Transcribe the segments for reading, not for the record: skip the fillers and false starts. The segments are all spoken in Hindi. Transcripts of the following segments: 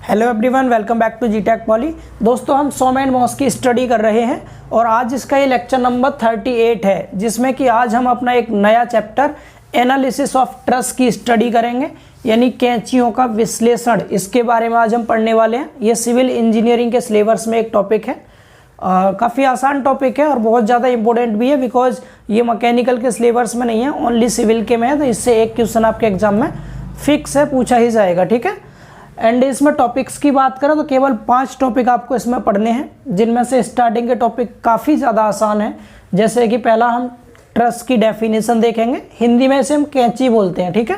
Hello everyone, welcome back to जीटेक पॉली। दोस्तों, हम सॉम एंड मॉस की स्टडी कर रहे हैं और आज इसका ये लेक्चर नंबर 38 है, जिसमें कि आज हम अपना एक नया चैप्टर एनालिसिस ऑफ ट्रस की स्टडी करेंगे, यानी कैंचियों का विश्लेषण। इसके बारे में आज हम पढ़ने वाले हैं। ये सिविल इंजीनियरिंग के सिलेबस में एक टॉपिक है। काफ़ी आसान टॉपिक है और बहुत ज़्यादा इंपॉर्टेंट भी है, बिकॉज ये मैकेनिकल के सिलेबस में नहीं है, ओनली सिविल के में है। तो इससे एक क्वेश्चन आपके एग्जाम में फिक्स है, पूछा ही जाएगा। ठीक है। एंड इसमें टॉपिक्स की बात करें तो केवल 5 टॉपिक आपको इसमें पढ़ने हैं, जिनमें से स्टार्टिंग के टॉपिक काफ़ी ज़्यादा आसान है। जैसे कि पहला हम ट्रस की डेफिनेशन देखेंगे। हिंदी में इसे हम कैंची बोलते हैं। ठीक है।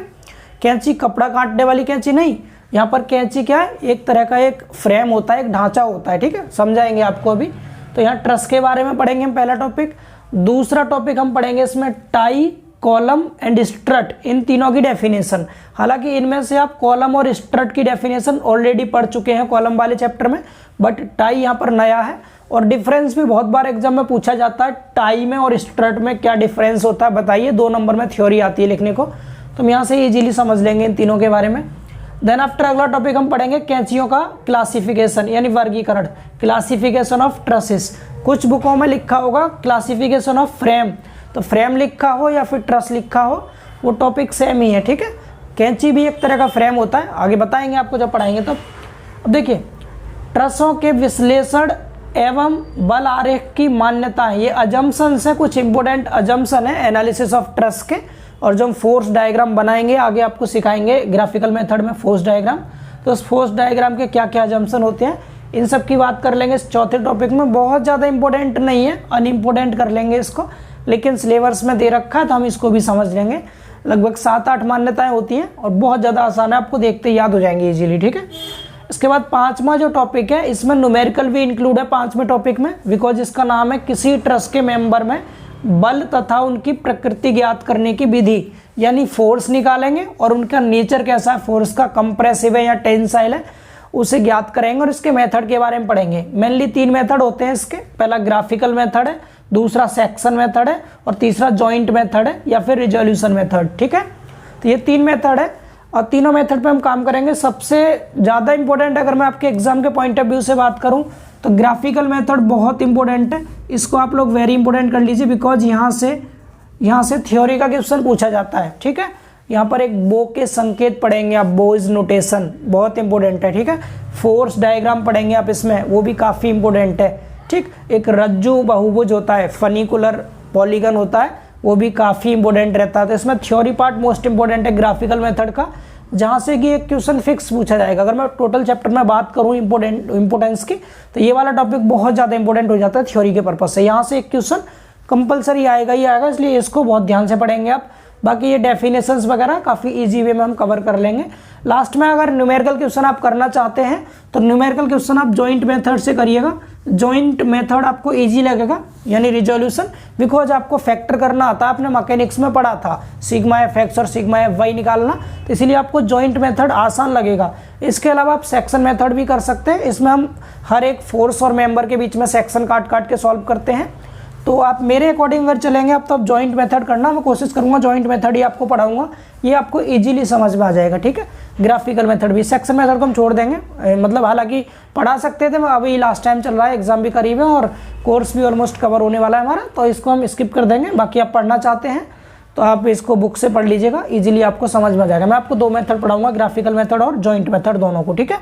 कैंची कपड़ा काटने वाली कैंची नहीं, यहाँ पर कैंची क्या है, एक तरह का एक फ्रेम होता है, एक ढांचा होता है। ठीक है, समझाएंगे आपको अभी। तो यहाँ ट्रस के बारे में पढ़ेंगे हम, पहला टॉपिक। दूसरा टॉपिक हम पढ़ेंगे इसमें टाई, कॉलम एंड स्ट्रट, इन तीनों की डेफिनेशन। हालांकि इनमें से आप कॉलम और स्ट्रट की डेफिनेशन ऑलरेडी पढ़ चुके हैं कॉलम वाले चैप्टर में, बट टाई यहाँ पर नया है। और डिफरेंस भी बहुत बार एग्जाम में पूछा जाता है, टाई में और स्ट्रट में क्या डिफरेंस होता है बताइए। 2 नंबर में थ्योरी आती है लिखने को, तो हम यहाँ से इजीली समझ लेंगे इन तीनों के बारे में। देन आफ्टर अगला टॉपिक हम पढ़ेंगे कैंचियों का क्लासिफिकेशन, यानी वर्गीकरण, क्लासिफिकेशन ऑफ ट्रसेस। कुछ बुकों में लिखा होगा क्लासिफिकेशन ऑफ फ्रेम, तो फ्रेम लिखा हो या फिर ट्रस लिखा हो, वो टॉपिक सेम ही है। ठीक है। कैंची भी एक तरह का फ्रेम होता है, आगे बताएंगे आपको जब पढ़ाएंगे तब। अब देखिए, ट्रसों के विश्लेषण एवं बल आरेख की मान्यता है। ये अजम्पशन है, कुछ इंपोर्टेंट अजम्पशन है एनालिसिस ऑफ ट्रस के। और जब हम फोर्स डायग्राम बनाएंगे, आगे आपको सिखाएंगे ग्राफिकल मेथड में फोर्स डायग्राम, तो उस फोर्स डायग्राम के क्या क्या अजम्पशन होते हैं, इन सब की बात कर लेंगे इस चौथे टॉपिक में। बहुत ज़्यादा इंपॉर्टेंट नहीं है, अनइम्पोर्टेंट कर लेंगे इसको, लेकिन सिलेबस में दे रखा है तो हम इसको भी समझ लेंगे। लगभग 7-8 मान्यताएं होती हैं और बहुत ज़्यादा आसान है, आपको देखते याद हो जाएंगे इजीली। ठीक है। इसके बाद 5वां जो टॉपिक है, इसमें न्यूमेरिकल भी इंक्लूड है 5वें टॉपिक में, बिकॉज इसका नाम है किसी ट्रस के मेंबर में बल तथा उनकी प्रकृति ज्ञात करने की विधि, यानी फोर्स निकालेंगे और उनका नेचर कैसा है, फोर्स का कंप्रेसिव है या टेंसाइल है, उसे ज्ञात करेंगे और इसके मेथड के बारे में पढ़ेंगे। मेनली 3 मेथड होते हैं इसके। पहला ग्राफिकल मेथड है, दूसरा सेक्शन मेथड है और तीसरा जॉइंट मेथड है या फिर रिजोल्यूशन मेथड। ठीक है। तो ये 3 मेथड है और तीनों मेथड पे हम काम करेंगे। सबसे ज़्यादा इंपॉर्टेंट अगर मैं आपके एग्जाम के पॉइंट ऑफ व्यू से बात करूं तो ग्राफिकल मेथड बहुत इंपॉर्टेंट है। इसको आप लोग वेरी इंपॉर्टेंट कर लीजिए, बिकॉज यहाँ से थ्योरी का क्वेश्चन पूछा जाता है। ठीक है। यहाँ पर एक बो के संकेत पढ़ेंगे आप, बोज नोटेशन बहुत इंपॉर्टेंट है। ठीक है। फोर्स डायग्राम पढ़ेंगे आप इसमें, वो भी काफ़ी इंपॉर्टेंट है। ठीक। एक रज्जु बहुभुज होता है, फनिकुलर पॉलीगन होता है, वो भी काफ़ी इंपॉर्टेंट रहता है। तो इसमें थ्योरी पार्ट मोस्ट इंपॉर्टेंट है ग्राफिकल मेथड का, जहाँ से कि एक क्वेश्चन फिक्स पूछा जाएगा। अगर मैं टोटल चैप्टर में बात करूँ इंपॉर्टेंस की, तो ये वाला टॉपिक बहुत ज़्यादा इंपॉर्टेंट हो जाता है थ्योरी के पर्पज से। यहाँ से एक क्वेश्चन कंपलसरी आएगा ही आएगा, इसलिए इसको बहुत ध्यान से पढ़ेंगे आप। बाकी ये डेफिनेशंस वगैरह काफ़ी इजी वे में हम कवर कर लेंगे। लास्ट में अगर न्यूमेरिकल क्वेश्चन आप करना चाहते हैं तो न्यूमेरिकल क्वेश्चन आप जॉइंट मेथड से करिएगा। जॉइंट मेथड आपको इजी लगेगा, यानी रिजोल्यूशन, बिकॉज आपको फैक्टर करना आता है, आपने मैकेनिक्स में पढ़ा था सिग्मा एफ एक्स और सिग्मा एफ वाई निकालना, तो इसीलिए आपको जॉइंट मेथड आसान लगेगा। इसके अलावा आप सेक्शन मेथड भी कर सकते हैं। इसमें हम हर एक फोर्स और मेंबर के बीच में सेक्शन काट काट के सॉल्व करते हैं। तो आप मेरे अकॉर्डिंग अगर चलेंगे आप, तो आप जॉइंट मेथड करना, मैं कोशिश करूंगा जॉइंट मेथड ही आपको पढ़ाऊंगा, ये आपको इजीली समझ में आ जाएगा। ठीक है। ग्राफिकल मेथड भी, सेक्शन मेथड को हम छोड़ देंगे, मतलब हालांकि पढ़ा सकते थे, अभी लास्ट टाइम चल रहा है, एग्जाम भी करीब है और कोर्स भी ऑलमोस्ट कवर होने वाला है हमारा, तो इसको हम स्किप कर देंगे। बाकी आप पढ़ना चाहते हैं तो आप इसको बुक से पढ़ लीजिएगा, ईजिली आपको समझ में आ जाएगा। मैं आपको 2 मेथड पढ़ाऊंगा, ग्राफिकल मेथड और जॉइंट मेथड दोनों को। ठीक है।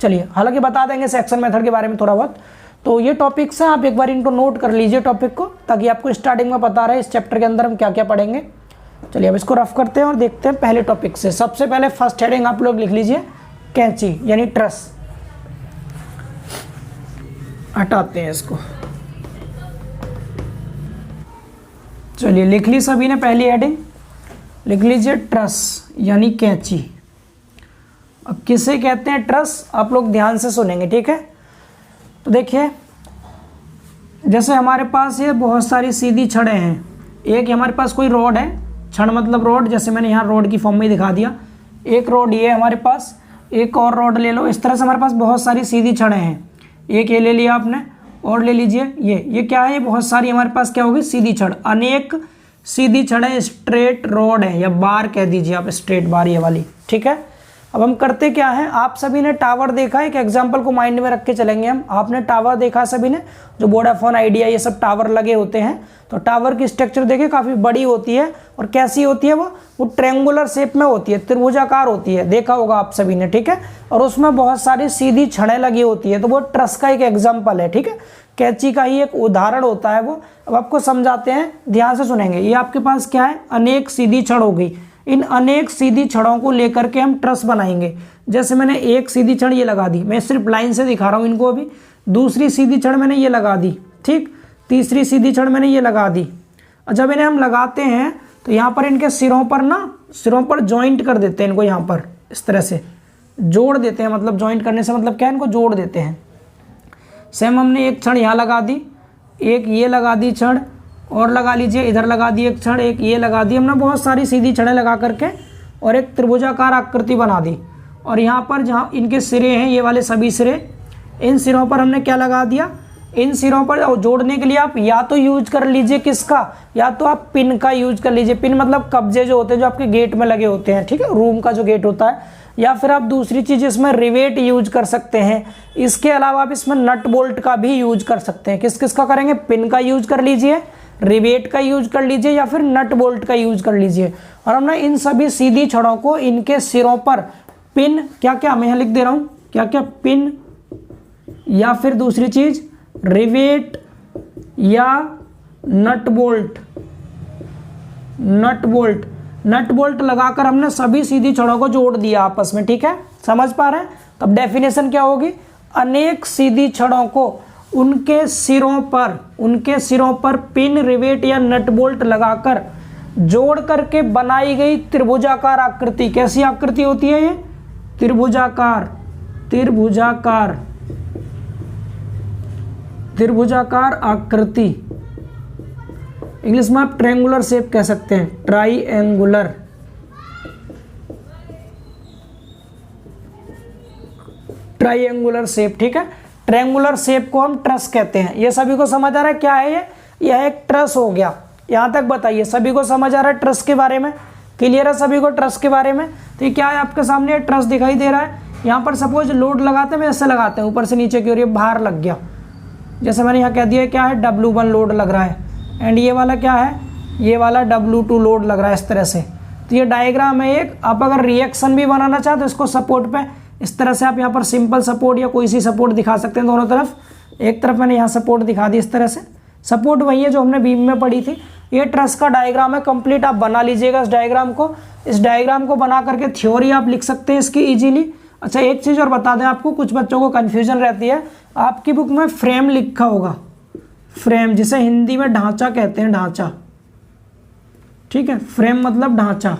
चलिए, हालांकि बता देंगे सेक्शन मेथड के बारे में थोड़ा बहुत। तो ये टॉपिक्स हैं, आप एक बार इनको नोट कर लीजिए टॉपिक को, ताकि आपको स्टार्टिंग में पता रहे इस चैप्टर के अंदर हम क्या क्या पढ़ेंगे। चलिए अब इसको रफ करते हैं और देखते हैं पहले टॉपिक से। सबसे पहले फर्स्ट हेडिंग आप लोग लिख लीजिए कैंची, यानी ट्रस। हटाते हैं इसको। चलिए लिख ली सभी ने पहली हेडिंग, लिख लीजिए ट्रस यानी कैंची। अब किसे कहते हैं ट्रस, आप लोग ध्यान से सुनेंगे। ठीक है। तो देखिए, जैसे हमारे पास ये बहुत सारी सीधी छड़ें हैं। एक हमारे पास कोई रोड है, छड़ मतलब रोड, जैसे मैंने यहाँ रोड की फॉर्म में दिखा दिया। एक रोड ये है हमारे पास, एक और रोड ले लो। इस तरह से हमारे पास बहुत सारी सीधी छड़ें हैं। एक ये ले लिया आपने, और ले लीजिए ये क्या है, ये बहुत सारी हमारे पास क्या होगी, सीधी छड़। अनेक सीधी छड़ें स्ट्रेट रोड है, या बार कह दीजिए आप, स्ट्रेट बार ये वाली। ठीक है। अब हम करते क्या है, आप सभी ने टावर देखा है, एक एग्जांपल को माइंड में रख के चलेंगे हम। आपने टावर देखा सभी ने, जो वोडाफोन आइडिया ये सब टावर लगे होते हैं, तो टावर की स्ट्रक्चर देखिए काफ़ी बड़ी होती है। और कैसी होती है वो ट्रेंगुलर शेप में होती है, त्रिभुजाकार होती है, देखा होगा आप सभी ने, ठीक है। और उसमें बहुत सारी सीधी छड़ें लगी होती है, तो वो ट्रस का एक एग्जाम्पल है, ठीक है। कैंची का ही एक उदाहरण होता है वो। अब आपको समझाते हैं, ध्यान से सुनेंगे। ये आपके पास क्या है, अनेक सीधी छड़ हो गई। इन अनेक सीधी छड़ों को लेकर के हम ट्रस बनाएंगे। जैसे मैंने एक सीधी छड़ ये लगा दी, मैं सिर्फ लाइन से दिखा रहा हूँ इनको अभी। दूसरी सीधी छड़ मैंने ये लगा दी, ठीक। तीसरी सीधी छड़ मैंने ये लगा दी। और जब इन्हें हम लगाते हैं तो यहाँ पर इनके सिरों पर जॉइंट कर देते हैं इनको, यहाँ पर इस तरह से जोड़ देते हैं। मतलब जॉइंट करने से मतलब क्या है, इनको जोड़ देते हैं। सेम हमने एक छड़ यहाँ लगा दी, एक ये लगा दी छड़, और लगा लीजिए इधर लगा दी एक छड़, एक ये लगा दी। हमने बहुत सारी सीधी छड़ें लगा करके और एक त्रिभुजाकार आकृति बना दी। और यहाँ पर जहाँ इनके सिरे हैं, ये वाले सभी सिरे, इन सिरों पर हमने क्या लगा दिया, इन सिरों पर जोड़ने के लिए आप या तो यूज कर लीजिए किसका, या तो आप पिन का यूज कर लीजिए। पिन मतलब कब्जे जो होते हैं, जो आपके गेट में लगे होते हैं, ठीक है, रूम का जो गेट होता है। या फिर आप दूसरी चीज़ इसमें रिवेट यूज कर सकते हैं। इसके अलावा आप इसमें नट बोल्ट का भी यूज कर सकते हैं। किस किस का करेंगे, पिन का यूज कर लीजिए, रिवेट का यूज कर लीजिए, या फिर नट बोल्ट का यूज कर लीजिए। और हमने इन सभी सीधी छड़ों को इनके सिरों पर पिन, क्या क्या मैं यहाँ लिख दे रहा हूँ, क्या क्या, पिन, या फिर दूसरी चीज रिवेट या नट बोल्ट लगाकर हमने सभी सीधी छड़ों को जोड़ दिया आपस में, ठीक है। समझ पा रहे हैं। तब डेफिनेशन क्या होगी, अनेक सीधी छड़ों को उनके सिरों पर पिन, रिवेट या नट बोल्ट लगाकर जोड़ करके बनाई गई त्रिभुजाकार आकृति। कैसी आकृति होती है ये, त्रिभुजाकार आकृति। इंग्लिश में आप ट्रायंगुलर शेप कह सकते हैं, ट्रायंगुलर शेप, ठीक है। ट्रायंगुलर शेप को हम ट्रस कहते हैं। ये सभी को समझ आ रहा है क्या है ये, यह एक ट्रस हो गया। यहां तक बताइए, सभी को समझ आ रहा है ट्रस के बारे में, क्लियर है सभी को ट्रस के बारे में। तो ये क्या है, आपके सामने ट्रस दिखाई दे रहा है। यहाँ पर सपोज लोड लगाते हैं, ऐसे लगाते हैं ऊपर से नीचे की ओर, ये बाहर लग गया। जैसे मैंने यहाँ कह दिया क्या है, W1 लोड लग रहा है, एंड ये वाला क्या है, ये वाला W2 लोड लग रहा है, इस तरह से। तो ये डायग्राम है एक। आप अगर रिएक्शन भी बनाना चाहते हो इसको सपोर्ट पे, इस तरह से आप यहाँ पर सिंपल सपोर्ट या कोई सी सपोर्ट दिखा सकते हैं दोनों तरफ। एक तरफ मैंने यहाँ सपोर्ट दिखा दी, इस तरह से। सपोर्ट वही है जो हमने बीम में पढ़ी थी। ये ट्रस का डायग्राम है, कंप्लीट आप बना लीजिएगा इस डायग्राम को। इस डायग्राम को बना करके थ्योरी आप लिख सकते हैं इसकी इजीली। अच्छा, एक चीज़ और बता दें आपको, कुछ बच्चों को कन्फ्यूजन रहती है। आपकी बुक में फ्रेम लिखा होगा, फ्रेम जिसे हिंदी में ढांचा कहते हैं, ढांचा, ठीक है। फ्रेम मतलब ढांचा।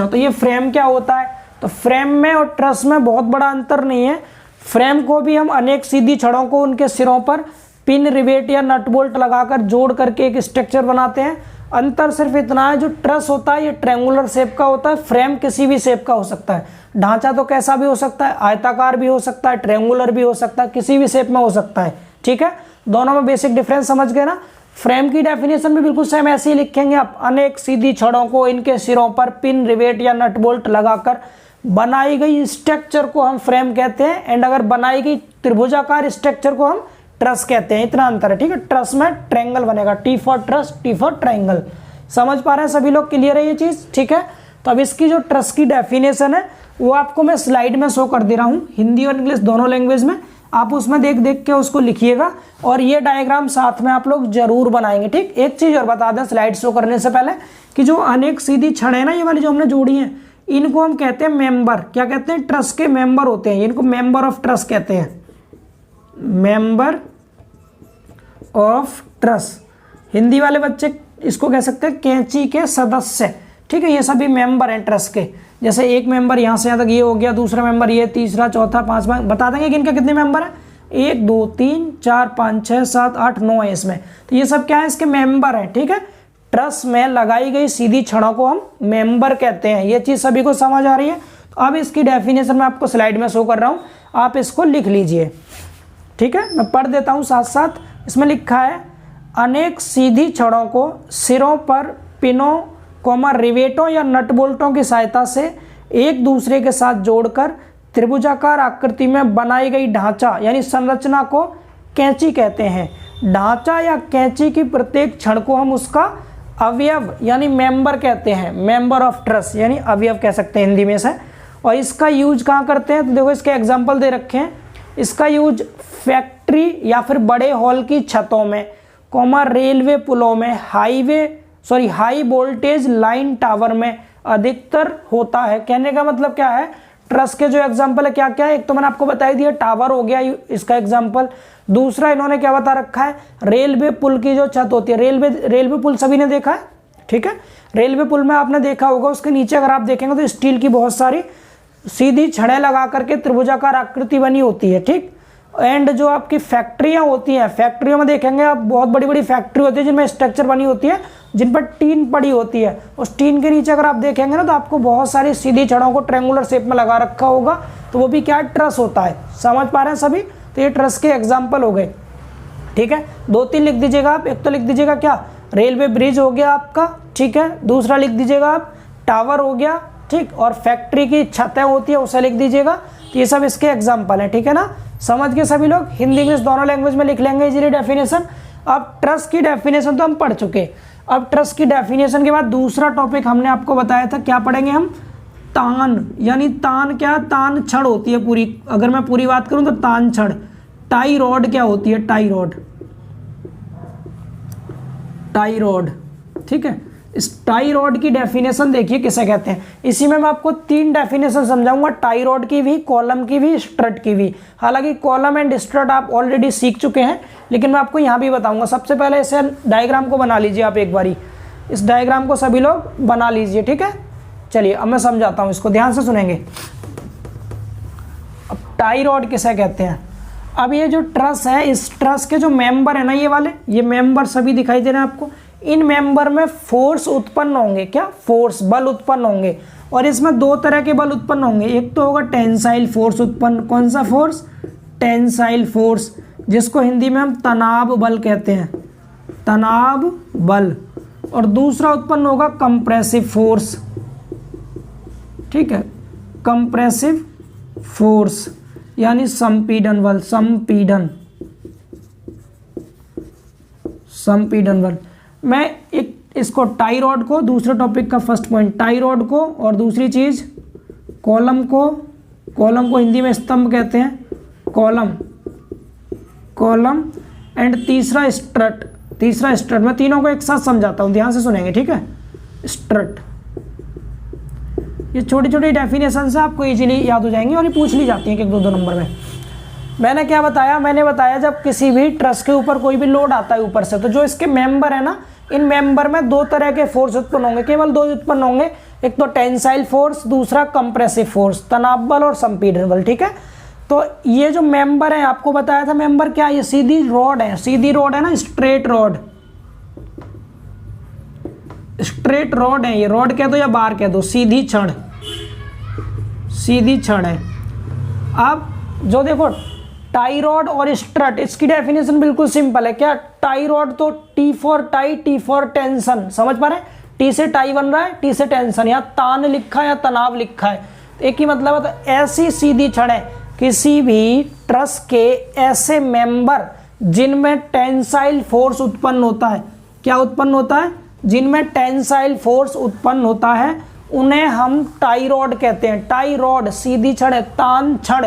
तो ये फ्रेम क्या होता है, तो फ्रेम में और ट्रस में बहुत बड़ा अंतर नहीं है। फ्रेम को भी हम अनेक सीधी छड़ों को उनके सिरों पर पिन, रिवेट या नट बोल्ट लगाकर जोड़ करके एक स्ट्रक्चर बनाते हैं। अंतर सिर्फ इतना है, जो ट्रस होता है ये ट्रायंगुलर शेप का होता है, फ्रेम किसी भी शेप का हो सकता है। ढांचा तो कैसा भी हो सकता है, आयताकार भी हो सकता है, ट्रायंगुलर भी हो सकता है, किसी भी शेप में हो सकता है, ठीक है। दोनों में बेसिक डिफरेंस समझ गए ना। फ्रेम की डेफिनेशन भी बिल्कुल सेम ऐसे ही लिखेंगे आप, अनेक सीधी छड़ों को इनके सिरों पर पिन, रिवेट या नट बोल्ट लगाकर बनाई गई स्ट्रक्चर को हम फ्रेम कहते हैं, एंड अगर बनाई गई त्रिभुजाकार स्ट्रक्चर को हम ट्रस कहते हैं। इतना अंतर है, ठीक है। ट्रस में ट्रायंगल बनेगा, T for truss, T for triangle. समझ पा रहे हैं सभी लोग, क्लियर है ये चीज, ठीक है। तो अब इसकी जो ट्रस की डेफिनेशन है वो आपको मैं स्लाइड में शो कर दे रहा हूँ, हिंदी और इंग्लिश दोनों लैंग्वेज में। आप उसमें देख देख के उसको लिखिएगा, और ये डायग्राम साथ में आप लोग जरूर बनाएंगे, ठीक। एक चीज और बता दें स्लाइड शो करने से पहले, कि जो अनेक सीधी छड़ें हैं ना, ये वाली जो हमने जोड़ी है, इनको हम कहते हैं मेंबर। क्या कहते हैं, ट्रस के मेंबर होते हैं, इनको मेंबर ऑफ ट्रस कहते हैं, मेंबर ऑफ ट्रस। हिंदी वाले बच्चे इसको कह सकते हैं कैंची के सदस्य, ठीक है। ये सभी मेंबर हैं ट्रस के। जैसे एक मेंबर यहाँ से यहाँ तक ये हो गया, दूसरा मेंबर ये, तीसरा, चौथा, पांचवा, बता देंगे कि इनका कितने मेंबर है, 1 2 3 4 5 6 7 8 9 है इसमें। तो ये सब क्या है, इसके मेंबर हैं, ठीक है। ट्रस में लगाई गई सीधी छड़ों को हम मेंबर कहते हैं। ये चीज़ सभी को समझ आ रही है। तो अब इसकी डेफिनेशन मैं आपको स्लाइड में शो कर रहा हूँ, आप इसको लिख लीजिए, ठीक है। मैं पढ़ देता हूँ साथ साथ। इसमें लिखा है, अनेक सीधी छड़ों को सिरों पर पिनों, कॉमा रिवेटों या नट बोल्टों की सहायता से एक दूसरे के साथ जोड़कर त्रिभुजाकार आकृति में बनाई गई ढांचा यानी संरचना को कैंची कहते हैं। ढांचा या कैंची की प्रत्येक क्षण को हम उसका अवयव यानी मेंबर कहते हैं, मेंबर ऑफ ट्रस यानी अवयव कह सकते हैं हिंदी में से। और इसका यूज कहाँ करते हैं तो देखो इसके एग्जाम्पल दे रखे हैं। इसका यूज फैक्ट्री या फिर बड़े हॉल की छतों में, कॉमा रेलवे पुलों में, हाई वोल्टेज लाइन टावर में अधिकतर होता है। कहने का मतलब क्या है, ट्रस के जो एग्जाम्पल है क्या क्या है, एक तो मैंने आपको बता ही दिया टावर हो गया इसका एग्जाम्पल। दूसरा इन्होंने क्या बता रखा है, रेलवे पुल की जो छत होती है, रेलवे पुल सभी ने देखा है, ठीक है। रेलवे पुल में आपने देखा होगा उसके नीचे अगर आप देखेंगे तो स्टील की बहुत सारी सीधी छड़ें लगा करके त्रिभुजाकार आकृति बनी होती है, ठीक। एंड जो आपकी फैक्ट्रियां होती हैं, फैक्ट्रियों में देखेंगे आप बहुत बड़ी बड़ी फैक्ट्री होती है जिनमें स्ट्रक्चर बनी होती है, जिन पर टीन पड़ी होती है। उस टीन के नीचे अगर आप देखेंगे ना तो आपको बहुत सारी सीधी छड़ों को ट्रायंगुलर शेप में लगा रखा होगा, तो वो भी क्या ट्रस होता है। समझ पा रहे हैं सभी, तो ये ट्रस के एग्जाम्पल हो गए, ठीक है। 2-3 लिख दीजिएगा आप। एक तो लिख दीजिएगा क्या, रेलवे ब्रिज हो गया आपका, ठीक है। दूसरा लिख दीजिएगा आप टावर हो गया, ठीक। और फैक्ट्री की छतें होती है उसे लिख दीजिएगा। ये सब इसके एग्जाम्पल हैं, ठीक है ना। समझ के सभी लोग, हिंदी इंग्लिश दोनों लैंग्वेज में लिख लेंगे इजीली डेफिनेशन। अब ट्रस की डेफिनेशन तो हम पढ़ चुके। अब ट्रस की डेफिनेशन के बाद दूसरा टॉपिक हमने आपको बताया था, क्या पढ़ेंगे हम, तान। यानी तान क्या, तान छड़ होती है पूरी, अगर मैं पूरी बात करूं तो तान छड़। टाई रॉड क्या होती है, टाई रॉड, ठीक है। इस टाई रॉड की डेफिनेशन देखिए किसे कहते हैं। इसी में मैं आपको 3 डेफिनेशन समझाऊंगा, टाई रॉड की भी, कॉलम की भी, स्ट्रट की भी। हालांकि कॉलम एंड स्ट्रट आप ऑलरेडी सीख चुके हैं, लेकिन मैं आपको यहाँ भी बताऊंगा। सबसे पहले इसे डायग्राम को बना लीजिए आप एक बारी, इस डायग्राम को सभी लोग बना लीजिए, ठीक है। चलिए अब मैं समझाता हूँ, इसको ध्यान से सुनेंगे। अब टाई रॉड किसे कहते हैं। अब ये जो ट्रस है, इस ट्रस के जो मेंबर है ना, ये वाले, ये मेंबर सभी दिखाई दे रहे हैं आपको। इन मेंबर में फोर्स उत्पन्न होंगे, क्या, फोर्स, बल उत्पन्न होंगे। और इसमें 2 तरह के बल उत्पन्न होंगे। एक तो होगा टेंसाइल फोर्स उत्पन्न, कौन सा फोर्स, टेंसाइल फोर्स, जिसको हिंदी में हम तनाव बल कहते हैं, तनाव बल। और दूसरा उत्पन्न होगा कंप्रेसिव फोर्स, ठीक है, कंप्रेसिव फोर्स यानी संपीड़न बल, संपीड़न बल। मैं एक इसको टाई रॉड को, दूसरे टॉपिक का फर्स्ट पॉइंट, टाई रॉड को, और दूसरी चीज कॉलम को हिंदी में स्तंभ कहते हैं, कॉलम एंड तीसरा स्ट्रट। मैं तीनों को एक साथ समझाता हूं, ध्यान से सुनेंगे, ठीक है। स्ट्रट, ये छोटी छोटी डेफिनेशन से आपको इजीली याद हो जाएंगी और ये पूछ ली जाती हैं कि 1-2 नंबर में। मैंने क्या बताया, मैंने बताया जब किसी भी ट्रस के ऊपर कोई भी लोड आता है ऊपर से, तो जो इसके मेंबर है ना, इन मेंबर में 2 तरह के फोर्स उत्पन्न होंगे, केवल 2 उत्पन्न होंगे। एक तो टेंसाइल फोर्स, दूसरा कंप्रेसिव फोर्स, तनाव बल और संपीड़न बल, ठीक है। तो ये जो मेंबर है, आपको बताया था मेंबर क्या, ये सीधी रॉड है ना, स्ट्रेट रॉड है। ये रॉड कह दो या बार कह दो, सीधी छड़ है। अब जो देखो टाई रॉड और स्ट्रट, इसकी डेफिनेशन बिल्कुल सिंपल है। क्या, टाई रॉड तो T for tie, T for tension, समझ पा रहे हैं। टी से टाई बन रहा है, टी से टेंशन, या तान लिखा है या तनाव लिखा है, एक ही मतलब है। तो ऐसी सीधी छड़ें किसी भी ट्रस के ऐसे मेंबर जिनमें टेंसाइल फोर्स उत्पन्न होता है, क्या उत्पन्न होता है, जिनमें टेंसाइल फोर्स उत्पन्न होता है, उन्हें हम टाई रॉड कहते हैं। टाई रॉड सीधी छड़ है, तान छड़,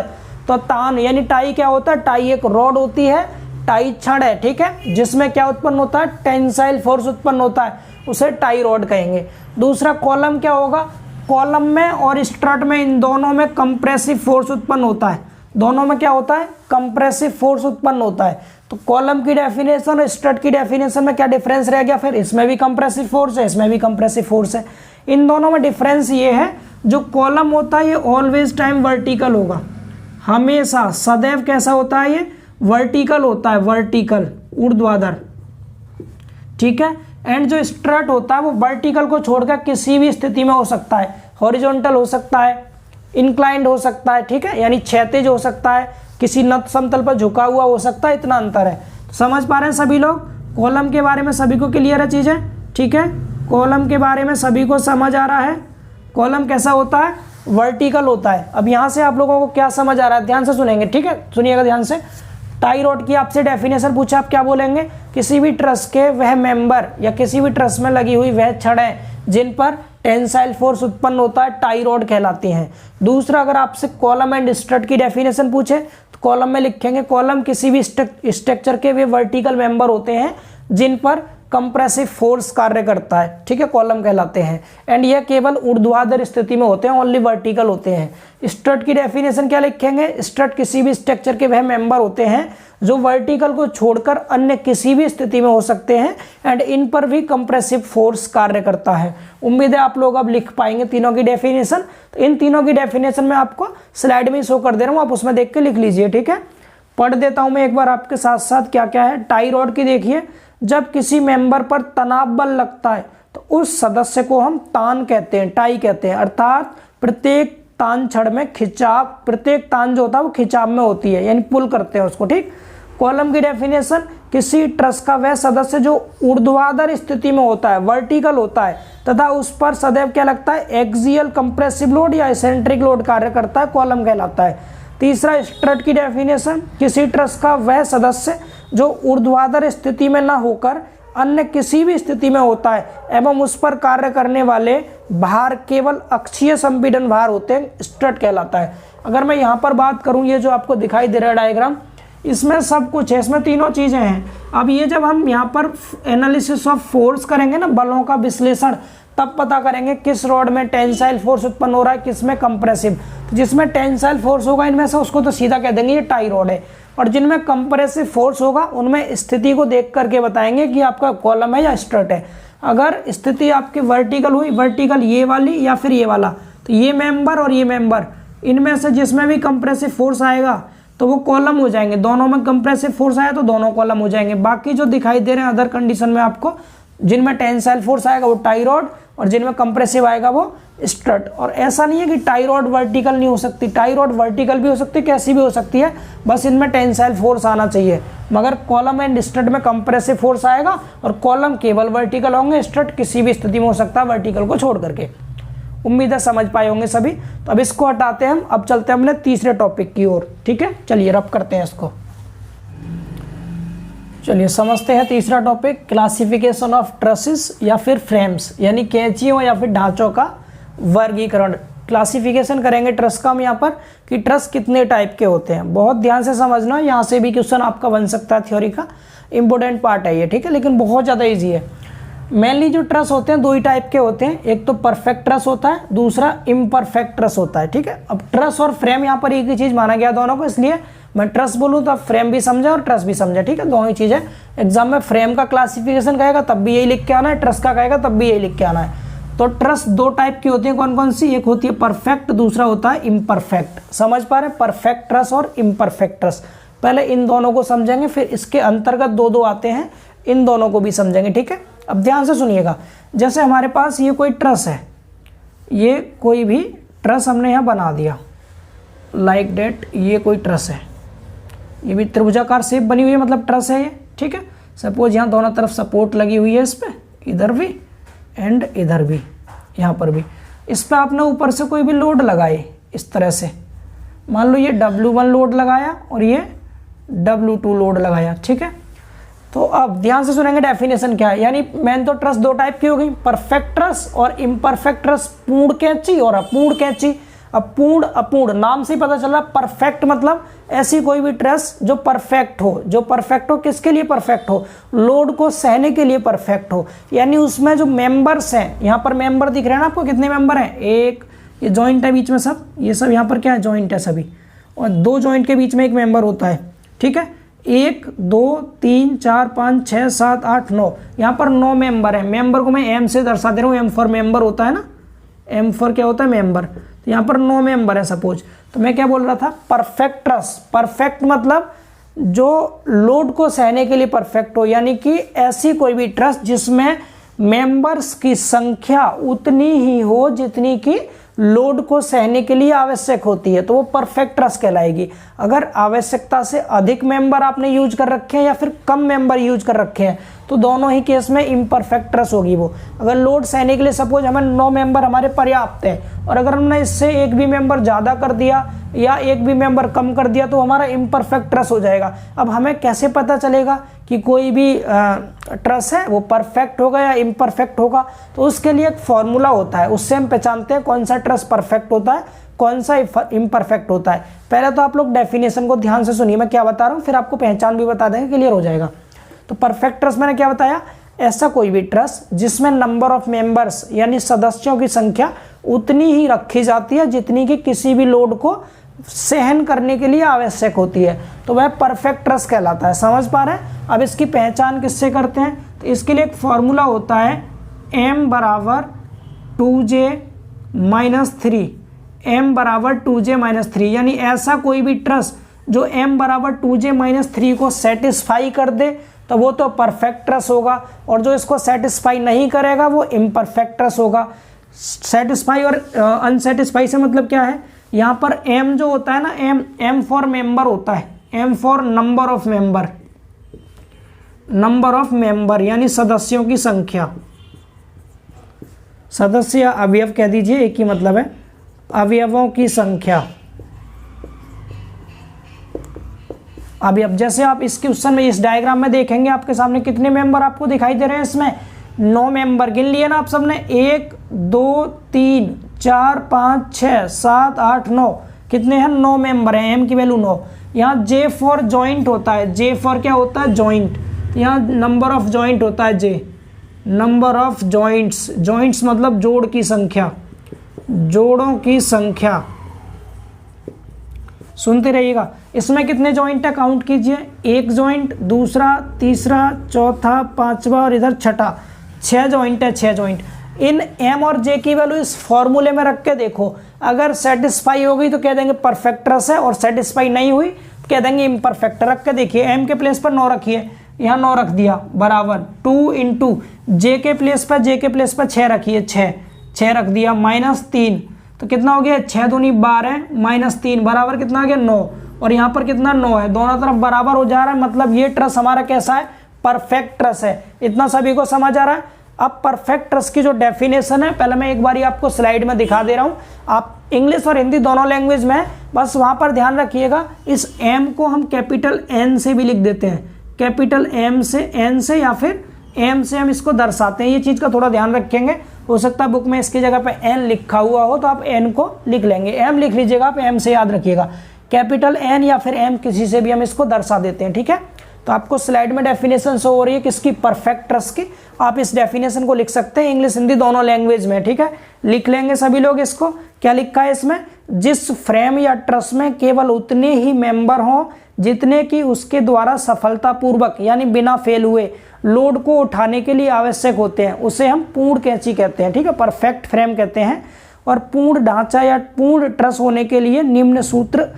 तो तान यानी टाई क्या होता है, टाई एक रॉड होती है, टाई छड़ है, ठीक है, जिसमें क्या उत्पन्न होता है, टेंसाइल फोर्स उत्पन्न होता है, उसे टाई रॉड कहेंगे। दूसरा कॉलम क्या होगा, कॉलम में और स्ट्रट में, इन दोनों में कंप्रेसिव फोर्स उत्पन्न होता है। दोनों में क्या होता है, कंप्रेसिव फोर्स उत्पन्न होता है। तो कॉलम की डेफिनेशन और स्ट्रट की डेफिनेशन में क्या डिफरेंस रह गया, फिर इसमें भी कंप्रेसिव फोर्स है, इसमें भी कंप्रेसिव फोर्स है। इन दोनों में डिफरेंस ये है, जो कॉलम होता है ये ऑलवेज टाइम वर्टिकल होगा, हमेशा सदैव कैसा होता है, ये वर्टिकल होता है, वर्टिकल, ऊर्ध्वाधर, ठीक है। एंड जो स्ट्रट होता है वो वर्टिकल को छोड़कर किसी भी स्थिति में हो सकता है, हॉरिजॉन्टल हो सकता है, इंक्लाइंड हो सकता है, ठीक है, यानी क्षैतिज हो सकता है, किसी नत समतल पर झुका हुआ हो सकता है, इतना अंतर है। तो समझ पा रहे हैं सभी लोग, कॉलम के बारे में सभी को क्लियर है चीजें, ठीक है। कॉलम के बारे में सभी को समझ आ रहा है। कॉलम कैसा होता है, वर्टिकल होता है। अब यहाँ से आप लोगों को क्या समझ आ रहा है, ध्यान से सुनेंगे, ठीक है, सुनिएगा ध्यान से। टाई रॉड की आपसे डेफिनेशन पूछा, आप क्या बोलेंगे, किसी भी ट्रस के वह मेंबर या किसी भी ट्रस में लगी हुई वह छड़ें जिन पर टेंसाइल फोर्स उत्पन्न होता है टाई रॉड कहलाती हैं। दूसरा, अगर आपसे कॉलम एंड स्ट्रट की डेफिनेशन पूछे तो कॉलम में लिखेंगे, कॉलम किसी भी स्ट्रक्चर के वे वर्टिकल मेंबर होते हैं जिन पर कंप्रेसिव फोर्स कार्य करता है, ठीक है, कॉलम कहलाते हैं। एंड यह केवल ऊर्ध्वाधर स्थिति में होते हैं, ओनली वर्टिकल होते हैं। स्ट्रट की डेफिनेशन क्या लिखेंगे, स्ट्रट किसी भी स्ट्रक्चर के वह मेंबर होते हैं जो वर्टिकल को छोड़कर अन्य किसी भी स्थिति में हो सकते हैं एंड इन पर भी कंप्रेसिव फोर्स कार्य करता है। उम्मीद है आप लोग अब लिख पाएंगे तीनों की डेफिनेशन। तो इन तीनों की डेफिनेशन मैं आपको स्लाइड में शो कर दे रहा हूँ, आप उसमें देख के लिख लीजिए, ठीक है। पढ़ देता हूँ मैं एक बार आपके साथ साथ क्या क्या है। टाई रॉड की देखिए, जब किसी मेंबर पर तनाव बल लगता है तो उस सदस्य को हम तान कहते हैं, टाई कहते हैं, अर्थात प्रत्येक तान छड़ में खिंचाव, प्रत्येक तान जो होता है वो खिंचाव में होती है, यानी पुल करते हैं उसको, ठीक। कॉलम की डेफिनेशन, किसी ट्रस का वह सदस्य जो ऊर्ध्वाधर स्थिति में होता है, वर्टिकल होता है तथा उस पर सदैव क्या लगता है, एक्सियल कंप्रेसिव लोड या एसेंट्रिक लोड कार्य करता है, कॉलम कहलाता है। तीसरा, स्ट्रट की डेफिनेशन, किसी ट्रस का वह सदस्य जो ऊर्ध्वाधर स्थिति में न होकर अन्य किसी भी स्थिति में होता है एवं उस पर कार्य करने वाले भार केवल अक्षीय संपीड़न भार होते हैं, स्ट्रट कहलाता है। अगर मैं यहाँ पर बात करूँ, ये जो आपको दिखाई दे रहा है डायग्राम, इसमें सब कुछ है, इसमें तीनों चीज़ें हैं। अब ये जब हम यहाँ पर एनालिसिस ऑफ फोर्स करेंगे ना, बलों का विश्लेषण, तब पता करेंगे किस रॉड में टेंसाइल फोर्स उत्पन्न हो रहा है, किस में कंप्रेसिव। तो जिसमें टेंसाइल फोर्स होगा इनमें से उसको तो सीधा कह देंगे ये टाई रॉड है, और जिनमें कंप्रेसिव फोर्स होगा उनमें स्थिति को देख करके बताएंगे कि आपका कॉलम है या स्ट्रट है। अगर स्थिति आपकी वर्टिकल हुई, वर्टिकल ये वाली या फिर ये वाला, तो ये मेंबर और ये मेंबर, इनमें से जिसमें भी कंप्रेसिव फोर्स आएगा तो वो कॉलम हो जाएंगे। दोनों में कंप्रेसिव फोर्स आया तो दोनों कॉलम हो जाएंगे। बाकी जो दिखाई दे रहे हैं अदर कंडीशन में आपको, जिनमें टेंसाइल फोर्स आएगा वो टाई रॉड और जिनमें कंप्रेसिव आएगा वो स्ट्रट। और ऐसा नहीं है कि टाई रॉड वर्टिकल नहीं हो सकती, टाई रॉड वर्टिकल भी हो सकती है, कैसी भी हो सकती है, बस इनमें टेंसाइल फोर्स आना चाहिए। मगर कॉलम एंड स्ट्रट में कंप्रेसिव फोर्स आएगा और कॉलम केवल वर्टिकल होंगे, स्ट्रट किसी भी स्थिति में हो सकता है वर्टिकल को छोड़ करके। उम्मीद है समझ पाए होंगे सभी। तो अब इसको हटाते हैं हम, अब चलते हैं अपने तीसरे टॉपिक की ओर, ठीक है। चलिए रब करते हैं इसको, चलिए समझते हैं तीसरा टॉपिक, क्लासिफिकेशन ऑफ ट्रसेस या फिर फ्रेम्स, यानी कैंचियों या फिर ढांचों का वर्गीकरण। क्लासिफिकेशन करेंगे ट्रस का हम यहाँ पर कि ट्रस कितने टाइप के होते हैं। बहुत ध्यान से समझना, यहाँ से भी क्वेश्चन आपका बन सकता है, थ्योरी का इंपॉर्टेंट पार्ट है ये, ठीक है, लेकिन बहुत ज़्यादा ईजी है। मेनली जो ट्रस होते हैं दो ही टाइप के होते हैं, एक तो परफेक्ट ट्रस होता है, दूसरा इम्परफेक्ट ट्रस होता है, ठीक है। अब ट्रस और फ्रेम यहाँ पर एक ही चीज़ माना गया दोनों को, इसलिए मैं ट्रस बोलूँ तो फ्रेम भी समझे और ट्रस भी समझे, ठीक है, दोनों ही चीज़ें। एग्जाम में फ्रेम का क्लासिफिकेशन कहेगा तब भी यही लिख के आना है, ट्रस का कहेगा तब भी यही लिख के आना है। तो ट्रस दो टाइप की होती है, कौन कौन सी, एक होती है परफेक्ट, दूसरा होता है इम्परफेक्ट। समझ पा रहे हैं, परफेक्ट ट्रस और इम्परफेक्ट ट्रस। पहले इन दोनों को समझेंगे, फिर इसके अंतर्गत दो आते हैं, इन दोनों को भी समझेंगे, ठीक है। अब ध्यान से सुनिएगा, जैसे हमारे पास ये कोई ट्रस है, ये कोई भी ट्रस हमने यहाँ बना दिया लाइक डेट, ये कोई ट्रस है, ये भी त्रिभुजाकार शेप बनी हुई है, मतलब ट्रस है ये, ठीक है। सपोज यहाँ दोनों तरफ सपोर्ट लगी हुई है, इस पे इधर भी एंड इधर भी, यहाँ पर भी। इस पर आपने ऊपर से कोई भी लोड लगाए इस तरह से, मान लो ये W1 लोड लगाया और ये W2 लोड लगाया, ठीक है। तो अब ध्यान से सुनेंगे डेफिनेशन क्या है। यानी मेन तो ट्रस दो टाइप की हो गई, परफेक्ट ट्रस और इम्परफेक्ट ट्रस, पूर्ण कैंची और अपूर्ण कैंची। अब पूर्ण अपूर्ण नाम से ही पता चल रहा है, परफेक्ट मतलब ऐसी कोई भी ट्रस जो परफेक्ट हो, जो परफेक्ट हो किसके लिए परफेक्ट हो, लोड को सहने के लिए परफेक्ट हो। यानी उसमें जो मेंबर्स हैं, यहाँ पर मेंबर दिख रहे हैं ना आपको, कितने मेंबर हैं, एक ये जॉइंट है बीच में सब, ये सब यहाँ पर क्या है, जॉइंट है सभी, और दो जॉइंट के बीच में एक मेंबर होता है, ठीक है। 1 2 3 4 5 6 7 8 9, यहाँ पर 9 मेंबर हैं। मेंबर को मैं एम से दर्शा दे रहा हूँ, एम फॉर मेंबर होता है ना, एम फॉर क्या होता है, मेंबर। तो यहाँ पर 9 मेंबर है सपोज। तो मैं क्या बोल रहा था, परफेक्ट ट्रस, परफेक्ट मतलब जो लोड को सहने के लिए परफेक्ट हो, यानी कि ऐसी कोई भी ट्रस जिसमें मेंबर्स की संख्या उतनी ही हो जितनी कि लोड को सहने के लिए आवश्यक होती है तो वो परफेक्ट ट्रस कहलाएगी। अगर आवश्यकता से अधिक मेंबर आपने यूज कर रखे हैं या फिर कम मेंबर यूज कर रखे हैं तो दोनों ही केस में इम्परफेक्ट ट्रस होगी वो। अगर लोड सहने के लिए सपोज हमें 9 मेंबर हमारे पर्याप्त है और अगर हमने इससे एक भी मेंबर ज़्यादा कर दिया या एक भी मेंबर कम कर दिया तो हमारा इम्परफेक्ट ट्रस हो जाएगा। अब हमें कैसे पता चलेगा कि कोई भी ट्रस है वो परफेक्ट होगा या इम्परफेक्ट होगा? तो उसके लिए एक फॉर्मूला होता है, उससे हम पहचानते हैं कौन सा ट्रस परफेक्ट होता है कौन सा इम्परफेक्ट होता है। पहले तो आप लोग डेफिनेशन को ध्यान से सुनिए, मैं क्या बता रहा हूँ, फिर आपको पहचान भी बता देंगे, क्लियर हो जाएगा। तो परफेक्ट ट्रस मैंने क्या बताया, ऐसा कोई भी ट्रस जिसमें नंबर ऑफ मेंबर्स यानी सदस्यों की संख्या उतनी ही रखी जाती है जितनी कि किसी भी लोड को सहन करने के लिए आवश्यक होती है, तो वह परफेक्ट ट्रस कहलाता है। समझ पा रहे हैं? अब इसकी पहचान किससे करते हैं, तो इसके लिए एक फॉर्मूला होता है m बराबर 2j माइनस 3, m बराबर 2j माइनस 3, यानी ऐसा कोई भी ट्रस जो m बराबर 2j माइनस 3 को सेटिस्फाई कर दे तो वो तो परफेक्ट ट्रस होगा, और जो इसको सेटिस्फाई नहीं करेगा वो इम्परफेक्ट ट्रस होगा। सेटिस्फाई और अनसेटिस्फाई से मतलब क्या है, यहाँ पर m जो होता है ना, m फॉर मेंबर होता है, m for number of member, number of member यानी सदस्यों की संख्या। सदस्य या अवयव कह दीजिए, एक ही मतलब है, अवयवों की संख्या। अभी अब जैसे आप इसके क्वेश्चन में इस डायग्राम में देखेंगे आपके सामने कितने मेंबर आपको दिखाई दे रहे हैं, इसमें 9 मेंबर गिन लिए ना आप सबने, 1 2 3 4 5 6 7 8 9, कितने हैं, 9 मेंबर हैं, m की वैल्यू 9। यहाँ j फॉर जॉइंट होता है, j फॉर क्या होता है, जॉइंट, यहाँ नंबर ऑफ जॉइंट होता है j, number of joints, joints मतलब जोड़ की संख्या, जोड़ों की संख्या। सुनते रहिएगा, इसमें कितने जॉइंट है काउंट कीजिए, एक जॉइंट, दूसरा, तीसरा, चौथा, पांचवा और इधर छठा, 6 जॉइंट है, 6 जॉइंट। इन m और j की वैल्यू इस फॉर्मूले में रख के देखो, अगर सेटिस्फाई हो गई तो कह देंगे परफेक्ट ट्रस है, और सेटिस्फाई नहीं हुई तो कह देंगे इम्परफेक्ट। रख के देखिए, m के प्लेस पर 9 रखिए, यहाँ 9 रख दिया, बराबर 2 इंटू j के प्लेस पर 6 रखिए, 6 रख दिया, माइनस 3, तो कितना हो गया, 6 दूनी 12 माइनस 3 बराबर कितना आ गया, 9, और यहाँ पर कितना 9 है, दोनों तरफ बराबर हो जा रहा है, मतलब ये ट्रस हमारा कैसा है, परफेक्ट ट्रस है। इतना सभी को समझ आ रहा है? अब परफेक्ट ट्रस की जो डेफिनेशन है, पहले मैं एक बारी आपको स्लाइड में दिखा दे रहा हूँ, आप इंग्लिश और हिंदी दोनों लैंग्वेज में है, बस वहाँ पर ध्यान रखिएगा। इस m को हम कैपिटल N से भी लिख देते हैं, कैपिटल M से, N से या फिर m से हम इसको दर्शाते हैं, ये चीज़ का थोड़ा ध्यान रखेंगे। हो सकता है बुक में इसकी जगह पे n लिखा हुआ हो तो आप n को लिख लेंगे, m लिख लीजिएगा, आप m से याद रखिएगा, कैपिटल N या फिर m किसी से भी हम इसको दर्शा देते हैं, ठीक है। तो आपको स्लाइड में डेफिनेशन शो हो रही है किसकी, परफेक्ट ट्रस की। आप इस डेफिनेशन को लिख सकते हैं इंग्लिश हिंदी दोनों लैंग्वेज में, ठीक है, लिख लेंगे सभी लोग इसको। क्या लिखा है इसमें, जिस फ्रेम या ट्रस में केवल उतने ही मेंबर हों जितने कि उसके द्वारा सफलतापूर्वक यानी बिना फेल हुए लोड को उठाने के लिए आवश्यक होते हैं, उसे हम पूर्ण कैंची कहते हैं, ठीक है, परफेक्ट फ्रेम कहते हैं। और पूर्ण ढांचा या पूर्ण ट्रस होने के लिए निम्न सूत्र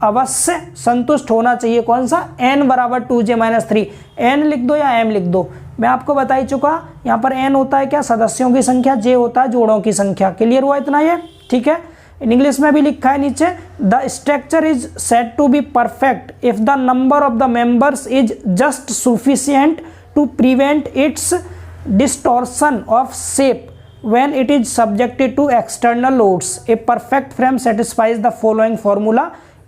अवश्य संतुष्ट होना चाहिए, कौन सा, n बराबर 2j माइनस 3, n लिख दो या m लिख दो, मैं आपको बता ही चुका। यहाँ पर n होता है क्या, सदस्यों की संख्या, j होता है जोड़ों की संख्या। क्लियर हुआ इतना ये, ठीक है। इंग्लिश में भी लिखा है नीचे, the structure is said to be perfect if the number of the members is just sufficient to prevent its distortion of shape when it is subjected to external loads. A perfect frame satisfies the following formula,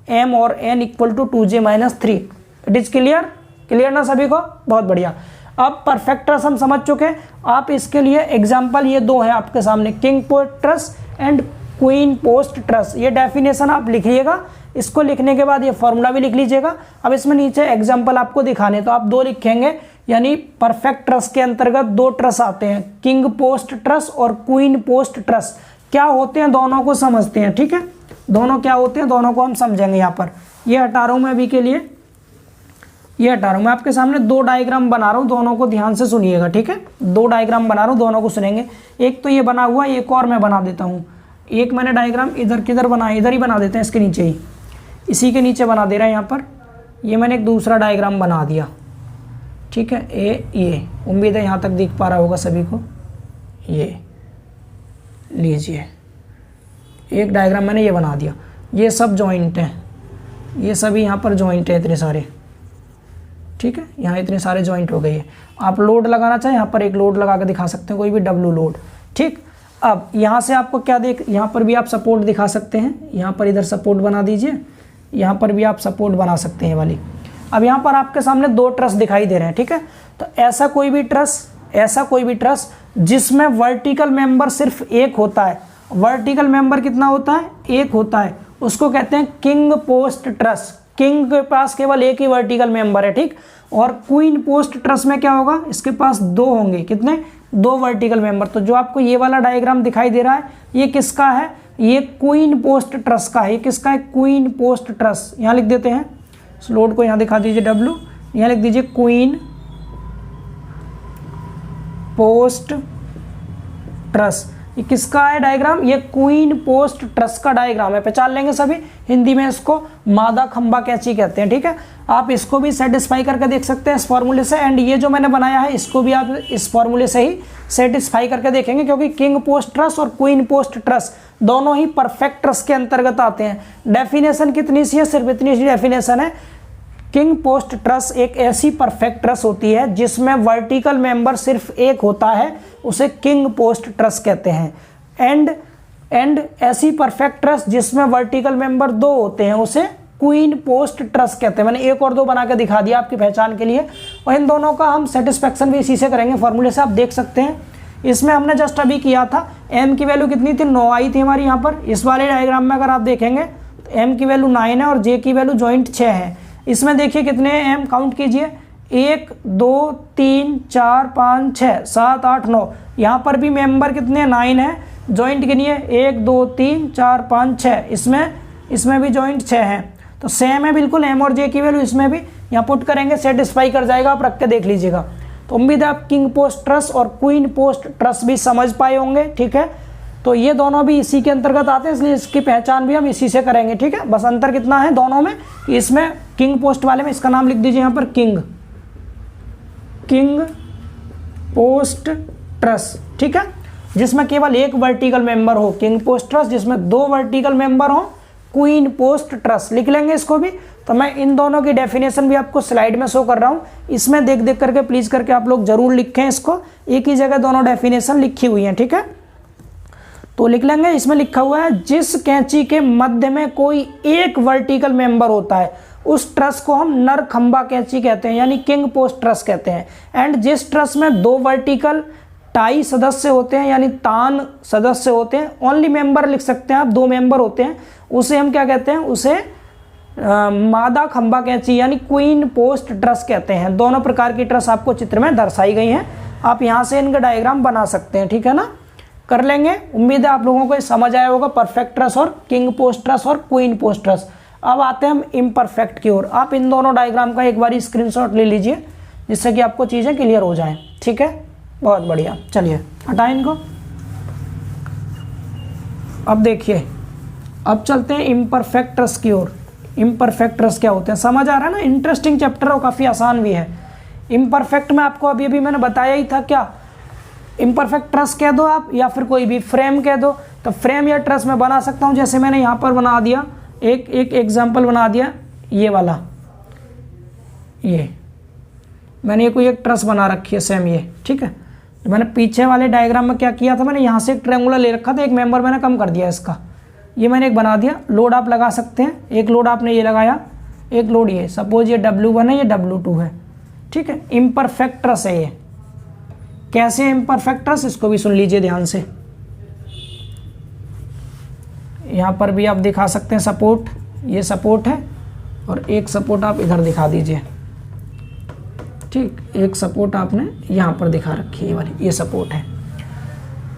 m और n equal to 2j minus 3. It is clear? Clear ना सभी को, बहुत बढ़िया। अब परफेक्ट ट्रस हम समझ चुके हैं, आप इसके लिए एग्जाम्पल ये दो है आपके सामने, king post truss and queen post truss. ये डेफिनेशन आप लिखिएगा, इसको लिखने के बाद ये फॉर्मूला भी लिख लीजिएगा। अब इसमें नीचे एग्जाम्पल आपको दिखाने, तो आप 2 लिखेंगे, यानी परफेक्ट ट्रस के अंतर्गत 2 ट्रस आते हैं, किंग पोस्ट ट्रस और क्वीन पोस्ट ट्रस। क्या होते हैं दोनों को समझते हैं, ठीक है, दोनों क्या होते हैं दोनों को हम समझेंगे। यहाँ पर ये हटा रहा हूँ मैं अभी के लिए, ये हटा रहा हूँ, मैं आपके सामने 2 डायग्राम बना रहा हूँ, दोनों को ध्यान से सुनिएगा, ठीक है। 2 डायग्राम बना रहा हूँ, दोनों को सुनेंगे। एक तो ये बना हुआ, एक और मैं बना देता हूँ। एक मैंने डायग्राम इधर किधर बनाया, इधर ही बना देते हैं, इसके नीचे ही, इसी के नीचे बना दे रहा है यहाँ पर। ये मैंने एक दूसरा डायग्राम बना दिया, ठीक है, ये उम्मीद है यहाँ तक दिख पा रहा होगा सभी को। ये लीजिए, एक डायग्राम मैंने ये बना दिया, ये सब जॉइंट हैं, ये सभी यहाँ पर जॉइंट है इतने सारे, ठीक है, यहाँ इतने सारे जॉइंट हो गए हैं। आप लोड लगाना चाहें यहाँ पर एक लोड लगा के दिखा सकते हैं, कोई भी डब्लू लोड, ठीक। अब यहाँ से आपको क्या यहाँ पर भी आप सपोर्ट दिखा सकते हैं, यहाँ पर इधर सपोर्ट बना दीजिए, यहाँ पर भी आप सपोर्ट बना सकते हैं वाली। अब यहाँ पर आपके सामने 2 ट्रस दिखाई दे रहे हैं, ठीक है। तो ऐसा कोई भी ट्रस जिसमें वर्टिकल मेंबर सिर्फ एक होता है, वर्टिकल मेंबर कितना होता है, एक होता है, उसको कहते हैं किंग पोस्ट ट्रस। किंग के पास केवल एक ही वर्टिकल मेंबर है, ठीक। और क्वीन पोस्ट ट्रस में क्या होगा, इसके पास 2 होंगे, कितने, 2 वर्टिकल मेंबर। तो जो आपको ये वाला डायग्राम दिखाई दे रहा है ये किसका है, ये क्वीन पोस्ट ट्रस का है। ये किसका है, क्वीन पोस्ट ट्रस। यहाँ लिख देते हैं, इस लोड को यहाँ दिखा दीजिए W, यहाँ लिख दीजिए क्वीन पोस्ट ट्रस। ये किसका है डायग्राम, ये क्वीन पोस्ट ट्रस का डायग्राम है। पहचान लेंगे सभी, हिंदी में इसको मादा खंबा कैंची कहते हैं, ठीक है। आप इसको भी सेटिस्फाई करके देख सकते हैं इस फॉर्मूले से, एंड ये जो मैंने बनाया है इसको भी आप इस फॉर्मूले से ही सेटिस्फाई करके देखेंगे, क्योंकि किंग पोस्ट ट्रस और क्वीन पोस्ट ट्रस दोनों ही परफेक्ट ट्रस के अंतर्गत आते हैं। डेफिनेशन कितनी सी है, सिर्फ इतनी सी डेफिनेशन है। किंग पोस्ट ट्रस एक ऐसी परफेक्ट ट्रस होती है जिसमें वर्टिकल मेंबर सिर्फ एक होता है, उसे किंग पोस्ट ट्रस कहते हैं। एंड ऐसी परफेक्ट ट्रस जिसमें वर्टिकल मेंबर 2 होते हैं, उसे क्वीन पोस्ट ट्रस कहते हैं। मैंने 1 और 2 बना के दिखा दिया आपकी पहचान के लिए, और इन दोनों का हम सेटिस्फेक्शन भी इसी से करेंगे, फॉर्मूले से आप देख सकते हैं। इसमें हमने जस्ट अभी किया था, m की वैल्यू कितनी थी, 9 आई थी हमारी यहाँ पर। इस वाले डायग्राम में अगर आप देखेंगे तो m की वैल्यू 9 है और j की वैल्यू जॉइंट 6 है। इसमें देखिए कितने m, काउंट कीजिए, 1 2 3 4 5 6 7 8 9। यहाँ पर भी मेंबर कितने, 9 है। जॉइंट गिनिए, 1 2 3 4 5 6। इसमें भी जॉइंट 6 है, तो सेम है बिल्कुल। m और j की वैल्यू इसमें भी यहाँ पुट करेंगे, सेटिस्फाई कर जाएगा। आप रख के देख लीजिएगा। तो उम्मीद है आप किंग पोस्ट ट्रस और क्वीन पोस्ट ट्रस भी समझ पाए होंगे, ठीक है। तो ये दोनों भी इसी के अंतर्गत आते हैं, इसलिए इसकी पहचान भी हम इसी से करेंगे, ठीक है। बस अंतर कितना है दोनों में, इसमें किंग पोस्ट वाले में इसका नाम लिख दीजिए यहाँ पर किंग पोस्ट ट्रस, ठीक है, जिसमें केवल एक वर्टिकल मेंबर हो, किंग पोस्ट ट्रस। जिसमें 2 वर्टिकल मेंबर हो, क्वीन पोस्ट ट्रस। लिख लेंगे इसको भी। तो मैं इन दोनों की डेफिनेशन भी आपको स्लाइड में शो कर रहा हूँ, इसमें देख देख करके प्लीज करके आप लोग जरूर लिखें इसको। एक ही जगह दोनों डेफिनेशन लिखी हुई हैं, ठीक है। तो लिख लेंगे, इसमें लिखा हुआ है जिस कैंची के मध्य में कोई एक वर्टिकल मेंबर होता है उस ट्रस को हम नर खंबा कैंची कहते हैं, यानी किंग पोस्ट ट्रस कहते हैं। एंड जिस ट्रस में 2 वर्टिकल टाई सदस्य होते हैं, यानी तान सदस्य होते हैं, ओनली मेंबर लिख सकते हैं आप, 2 मेंबर होते हैं, उसे हम क्या कहते हैं, उसे मादा खंबा कैंची यानी क्वीन पोस्ट ट्रस कहते हैं। दोनों प्रकार की ट्रस आपको चित्र में दर्शाई गई हैं। आप यहाँ से इनका डायग्राम बना सकते हैं, ठीक है ना। कर लेंगे, उम्मीद है आप लोगों को समझ आया होगा परफेक्ट ट्रस और किंग पोस्ट ट्रस और क्वीन पोस्ट ट्रस। अब आते हैं हम इम्परफेक्ट की ओर। आप इन दोनों डायग्राम का एक बार स्क्रीनशॉट ले लीजिए, जिससे कि आपको चीज़ें क्लियर हो जाएं, ठीक है। बहुत बढ़िया, चलिए हटाएं इनको। अब देखिए, अब चलते हैं इम्परफेक्ट ट्रस की ओर। इम्परफेक्ट ट्रस क्या होते हैं, समझ आ रहा है ना। इंटरेस्टिंग चैप्टर और काफ़ी आसान भी है। इम्परफेक्ट में आपको अभी अभी मैंने बताया ही था, क्या इम्परफेक्ट ट्रस कह दो आप, या फिर कोई भी फ्रेम कह दो। तो फ्रेम या ट्रस मैं बना सकता हूँ, जैसे मैंने यहाँ पर बना दिया, एक एग्जाम्पल बना दिया, ये वाला, ये मैंने ये कोई एक ट्रस बना रखी है सेम ये, ठीक है। तो मैंने पीछे वाले डायग्राम में क्या किया था, मैंने यहाँ से एक ट्रायंगुलर ले रखा था, एक मेंबर मैंने कम कर दिया इसका, ये मैंने एक बना दिया। लोड आप लगा सकते हैं, एक लोड आपने ये लगाया, एक लोड ये, सपोज ये W1 है, ये W2 है, ठीक है। इम्परफेक्ट ट्रस है ये। कैसे इम्परफेक्ट ट्रस, इसको भी सुन लीजिए ध्यान से। यहाँ पर भी आप दिखा सकते हैं सपोर्ट, ये सपोर्ट है, और एक सपोर्ट आप इधर दिखा दीजिए, ठीक। एक सपोर्ट आपने यहाँ पर दिखा रखी है, ये वाली, ये सपोर्ट है।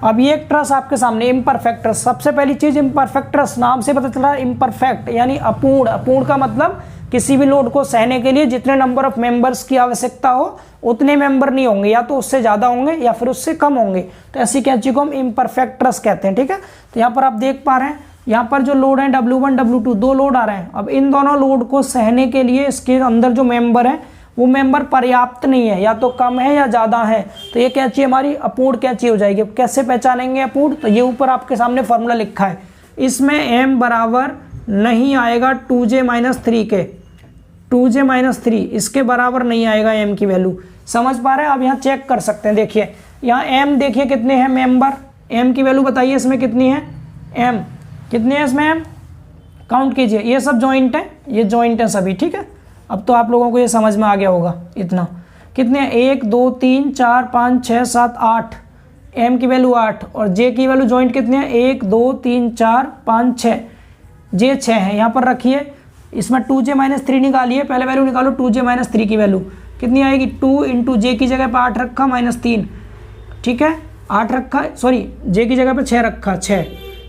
अब ये एक ट्रस आपके सामने, इम्परफेक्ट ट्रस। सबसे पहली चीज, इम्परफेक्ट ट्रस नाम से पता चल रहा है, इम्परफेक्ट यानी अपूर्ण। अपूर्ण का मतलब किसी भी लोड को सहने के लिए जितने नंबर ऑफ मेंबर्स की आवश्यकता हो उतने मेंबर नहीं होंगे, या तो उससे ज़्यादा होंगे या फिर उससे कम होंगे। तो ऐसी कैंची को हम इम्परफेक्ट ट्रस कहते हैं, ठीक है। तो यहाँ पर आप देख पा रहे हैं, यहाँ पर जो लोड है W1 W2 2 लोड आ रहे हैं। अब इन दोनों लोड को सहने के लिए इसके अंदर जो मेंबर है वो मेंबर पर्याप्त नहीं है, या तो कम है या ज़्यादा है। तो ये कैंची हमारी अपूर्ण कैंची हो जाएगी। कैसे पहचानेंगे अपूर्ण, तो ये ऊपर आपके सामने फॉर्मूला लिखा है, इसमें m बराबर नहीं आएगा 2j-3 के, 2j-3 इसके बराबर नहीं आएगा m की वैल्यू। समझ पा रहे हैं? आप यहाँ चेक कर सकते हैं। देखिए यहाँ m देखिए कितने हैं मेंबर, m की वैल्यू बताइए इसमें कितनी है, m कितने हैं इसमें, m काउंट कीजिए। ये सब जॉइंट है, ये जॉइंट है सभी, ठीक है। अब तो आप लोगों को ये समझ में आ गया होगा इतना। कितने हैं, 1 2 3 4 5 6 7 8, m की वैल्यू 8 और j की वैल्यू जॉइंट कितने हैं, 1 2 3 4 5 6, j 6 है। यहाँ पर रखिए, इसमें 2j-3 निकालिए, पहले वैल्यू निकालो 2j-3 की वैल्यू कितनी आएगी, 2 इंटू जे की जगह पर 8 रखा -3, ठीक है 8 रखा, सॉरी जे की जगह पर 6 रखा, 6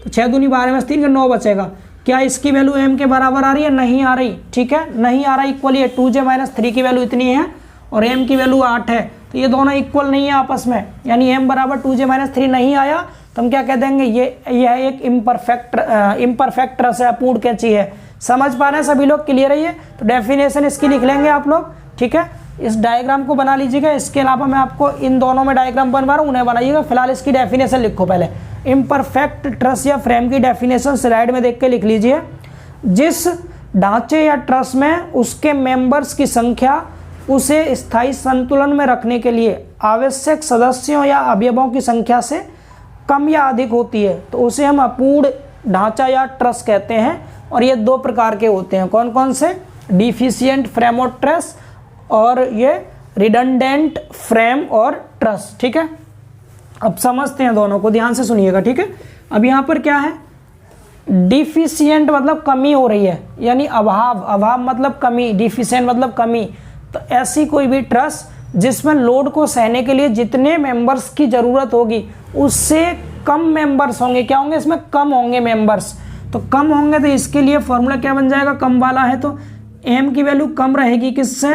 तो 6 दूनी 12 में 3 का 9 बचेगा। क्या इसकी वैल्यू m के बराबर आ रही है, नहीं आ रही, ठीक है नहीं आ रहा, इक्वल है। 2j-3 की वैल्यू इतनी है और m की वैल्यू 8 है, तो ये दोनों इक्वल नहीं है आपस में, यानी m बराबर 2j-3 नहीं आया तो हम क्या कह देंगे, यह एक इम्परफेक्ट ट्रस है, अपूर्ण कैंची है। समझ पा रहे हैं सभी लोग, क्लियर है ये? तो डेफिनेशन इसकी लिख लेंगे आप लोग, ठीक है। इस डायग्राम को बना लीजिएगा, इसके अलावा मैं आपको इन दोनों में डायग्राम बनवा रहा हूँ, उन्हें बनाइएगा। फिलहाल इसकी डेफिनेशन लिखो पहले। इम्परफेक्ट ट्रस या फ्रेम की डेफिनेशन स्लाइड में देख के लिख लीजिए। जिस ढांचे या ट्रस में उसके मेंबर्स की संख्या उसे स्थायी संतुलन में रखने के लिए आवश्यक सदस्यों या अवयवों की संख्या से कम या अधिक होती है, तो उसे हम अपूर्ण ढांचा या ट्रस कहते हैं। और ये दो प्रकार के होते हैं, कौन कौन से, डिफिशिएंट फ्रेम और ट्रस, और ये रिडंडेंट फ्रेम और ट्रस, ठीक है। अब समझते हैं दोनों को, ध्यान से सुनिएगा, ठीक है। अब यहाँ पर क्या है, डिफिशिएंट मतलब कमी हो रही है, यानी अभाव, अभाव मतलब कमी, डिफिशिएंट मतलब कमी। तो ऐसी कोई भी ट्रस जिसमें लोड को सहने के लिए जितने मेंबर्स की जरूरत होगी उससे कम मेंबर्स होंगे, क्या होंगे इसमें, कम होंगे मेंबर्स। तो कम होंगे तो इसके लिए फॉर्मूला क्या बन जाएगा, कम वाला है तो m की वैल्यू कम रहेगी किससे,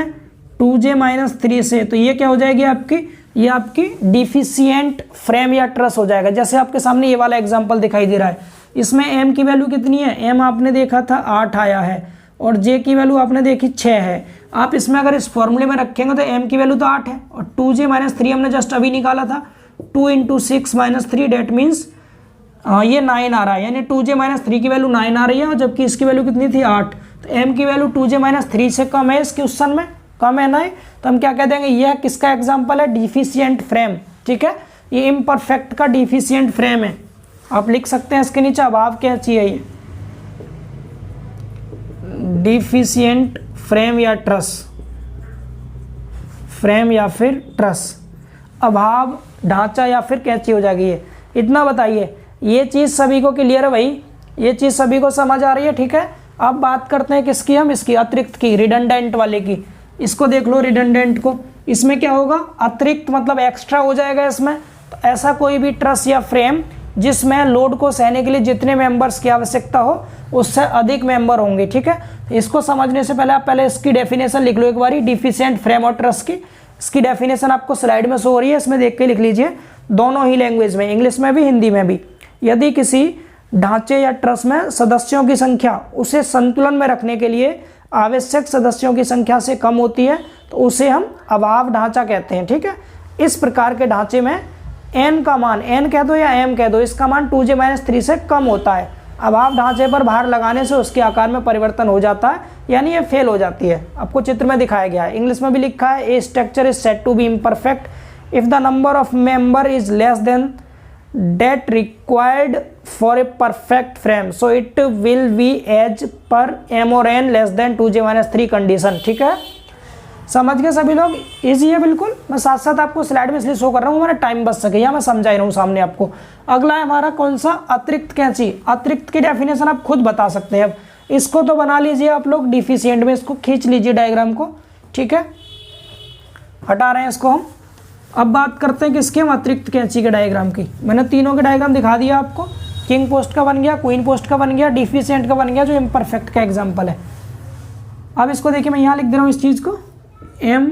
2j-3 से। तो ये क्या हो जाएगी आपकी, ये आपकी डिफिशिएंट फ्रेम या ट्रस हो जाएगा। जैसे आपके सामने ये वाला एग्जांपल दिखाई दे रहा है, इसमें m की वैल्यू कितनी है, m आपने देखा था 8 आया है और j की वैल्यू आपने देखी 6 है। आप इसमें अगर इस फॉर्मूले में रखेंगे तो m की वैल्यू तो 8 है और 2j-3 हमने जस्ट अभी निकाला था, 2 इंटू 6-3 डेट मीन्स ये 9 आ रहा है, यानी 2j-3 की वैल्यू 9 आ रही है और जबकि इसकी वैल्यू कितनी थी 8। तो m की वैल्यू 2j-3 से कम है, इस क्वेश्चन में कम है ना, तो हम क्या कह देंगे, यह किसका एग्जांपल है, डिफिशिएंट फ्रेम, ठीक है। ये इम्परफेक्ट का डिफिशिएंट फ्रेम है। आप लिख सकते हैं इसके नीचे अभाव क्या चाहिए, ये डिफिशिएंट फ्रेम या ट्रस, फ्रेम या फिर ट्रस, अभाव ढांचा या फिर कैंची हो जाएगी ये। इतना बताइए, ये चीज़ सभी को क्लियर है भाई, ये चीज़ सभी को समझ आ रही है, ठीक है। अब बात करते हैं किसकी, हम इसकी अतिरिक्त की, रिडंडेंट वाले की। इसको देख लो रिडंडेंट को, इसमें क्या होगा, अतिरिक्त मतलब एक्स्ट्रा हो जाएगा इसमें। तो ऐसा कोई भी ट्रस या फ्रेम जिसमें लोड को सहने के लिए जितने मेंबर्स की आवश्यकता हो उससे अधिक मेंबर होंगे, ठीक है। इसको समझने से पहले आप पहले इसकी डेफिनेशन लिख लो एक बारी, डिफिशिएंट फ्रेम और ट्रस की। इसकी डेफिनेशन आपको स्लाइड में शो हो रही है, इसमें देख के लिख लीजिए, दोनों ही लैंग्वेज में, इंग्लिश में भी हिंदी में भी। यदि किसी ढांचे या ट्रस में सदस्यों की संख्या उसे संतुलन में रखने के लिए आवश्यक सदस्यों की संख्या से कम होती है तो उसे हम अभाव ढांचा कहते हैं, ठीक है। इस प्रकार के ढांचे में n का मान, n कह दो या m कह दो, इसका मान 2j-3 से कम होता है। अभाव ढांचे पर भार लगाने से उसके आकार में परिवर्तन हो जाता है, यानी ये फेल हो जाती है। आपको चित्र में दिखाया गया है, इंग्लिश में भी लिखा है, a structure is said to be imperfect if the number of member is less than that required for a perfect frame, so it will be as per m और n less than 2j-3 condition, ठीक है। समझ गए सभी लोग, इजी है बिल्कुल। मैं साथ साथ आपको स्लाइड में इसलिए शो कर रहा हूँ, हमारा टाइम बच सके, या मैं समझा ही रहा हूँ सामने आपको। अगला है हमारा कौन सा, अतिरिक्त कैंची। अतिरिक्त की डेफिनेशन आप खुद बता सकते हैं। अब इसको तो बना लीजिए आप लोग डिफिशिएंट में, इसको खींच लीजिए डायग्राम को, ठीक है, हटा रहे हैं इसको हम। अब बात करते हैं किसके, हम अतिरिक्त कैंची के डायग्राम की। मैंने तीनों के डायग्राम दिखा दिया आपको, किंग पोस्ट का बन गया, क्वीन पोस्ट का बन गया, डिफिशिएंट का बन गया, जो इम्परफेक्ट का एग्जांपल है। अब इसको देखिए, मैं यहाँ लिख दे रहा हूँ इस चीज़ को, m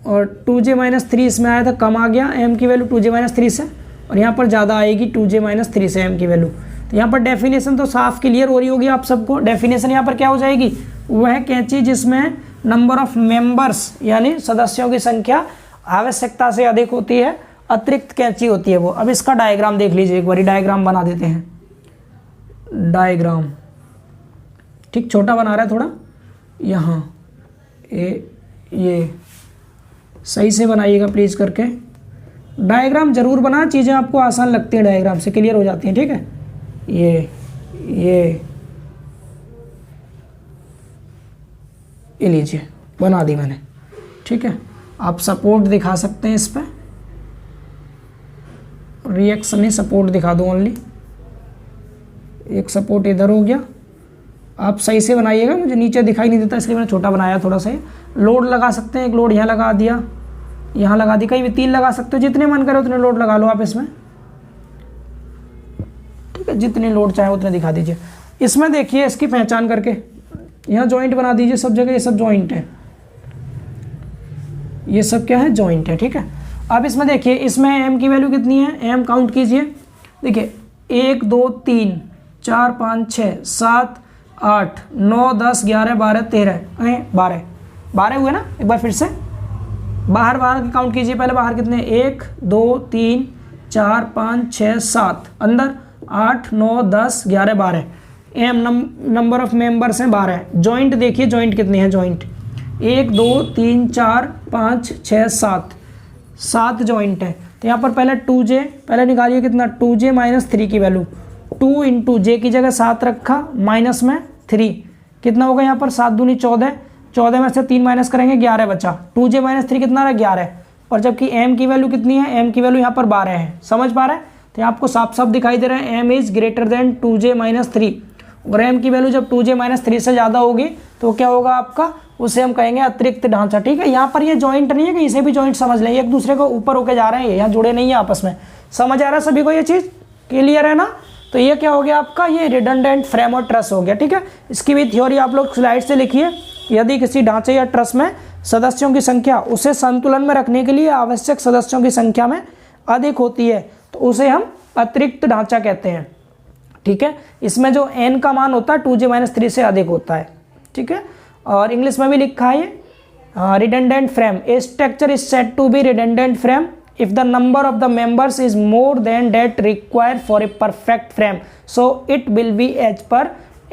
और 2j-3 इसमें आया था, कम आ गया m की वैल्यू 2j-3 से, और यहाँ पर ज़्यादा आएगी 2j-3 से m की वैल्यू। तो यहाँ पर डेफिनेशन तो साफ क्लियर हो रही होगी आप सबको। डेफिनेशन यहाँ पर क्या हो जाएगी, वह कैंची जिसमें नंबर ऑफ मेंबर्स यानी सदस्यों की संख्या आवश्यकता से अधिक होती है, अतिरिक्त कैंची होती है वो। अब इसका डायग्राम देख लीजिए एक बार, डायग्राम बना देते हैं। डायग्राम, ठीक, छोटा बना रहा है थोड़ा, यहाँ ये सही से बनाइएगा प्लीज़ करके। डायग्राम जरूर बना, चीज़ें आपको आसान लगती हैं, डायग्राम से क्लियर हो जाती हैं, ठीक है। ये लीजिए बना दी मैंने, ठीक है। आप सपोर्ट दिखा सकते हैं इस पर, रिएक्शन नहीं सपोर्ट दिखा दो ओनली। एक सपोर्ट इधर हो गया, आप सही से बनाइएगा, मुझे नीचे दिखाई नहीं देता इसलिए मैंने छोटा बनाया थोड़ा सा। लोड लगा सकते हैं, एक लोड यहाँ लगा दिया, यहाँ लगा दी, कहीं भी 3 लगा सकते हो, जितने मन करे उतने लोड लगा लो आप इसमें, ठीक है। जितने लोड चाहे उतने दिखा दीजिए। इसमें देखिए इसकी पहचान करके यहाँ जॉइंट बना दीजिए सब जगह, ये सब जॉइंट है, ये सब क्या है, जॉइंट है, ठीक है। अब इसमें देखिए, इसमें एम की वैल्यू कितनी है, एम काउंट कीजिए, देखिए 1 2 3 4 5 6 7 8 9 10 11 12 13 12 हुए ना। एक बार फिर से बाहर की काउंट कीजिए, पहले बाहर कितने, 1 2 3 4 5 6 7, अंदर 8 9 10 11 12, एम नंबर ऑफ मेंबर्स हैं 12। जॉइंट देखिए जॉइंट कितने हैं, जॉइंट 1 2 3 4 5 6 7 जॉइंट है। तो यहाँ पर पहले 2j, पहले निकालिए कितना, 2j - 3 की वैल्यू, 2 × j की जगह 7 रखा, माइनस में 3, कितना होगा यहाँ पर, 7 दूनी 14, 14 में से 3 माइनस करेंगे 11 बचा, 2j - 3 कितना रहा, 11। और जबकि m की वैल्यू कितनी है, m की वैल्यू यहाँ पर 12 है, समझ पा रहे हैं। तो यहाँ आपको साफ साफ दिखाई दे रहा है m is greater than 2j - 3। और m की वैल्यू जब 2j - 3 से ज़्यादा होगी तो क्या होगा आपका, उसे हम कहेंगे अतिरिक्त ढांचा, ठीक है। यहाँ पर ये जॉइंट नहीं है कि इसे भी जॉइंट समझ लें, एक दूसरे को ऊपर होके जा रहे हैं, यहाँ जुड़े नहीं है आपस में, समझ आ रहा है सभी को, ये चीज़ क्लियर है ना। तो ये क्या हो गया आपका, ये रिडंडेंट फ्रेम और ट्रस हो गया, ठीक है। इसकी भी थ्योरी आप लोग स्लाइड से लिखिए। यदि किसी ढांचे या ट्रस में सदस्यों की संख्या उसे संतुलन में रखने के लिए आवश्यक सदस्यों की संख्या में अधिक होती है तो उसे हम अतिरिक्त ढांचा कहते हैं, ठीक है। इसमें जो n का मान होता है 2j - 3 से अधिक होता है, ठीक है। और इंग्लिश में भी लिखा है ये redundant frame, a structure is said to be redundant frame if the number of the members is more than that required for a perfect frame, so it will be as per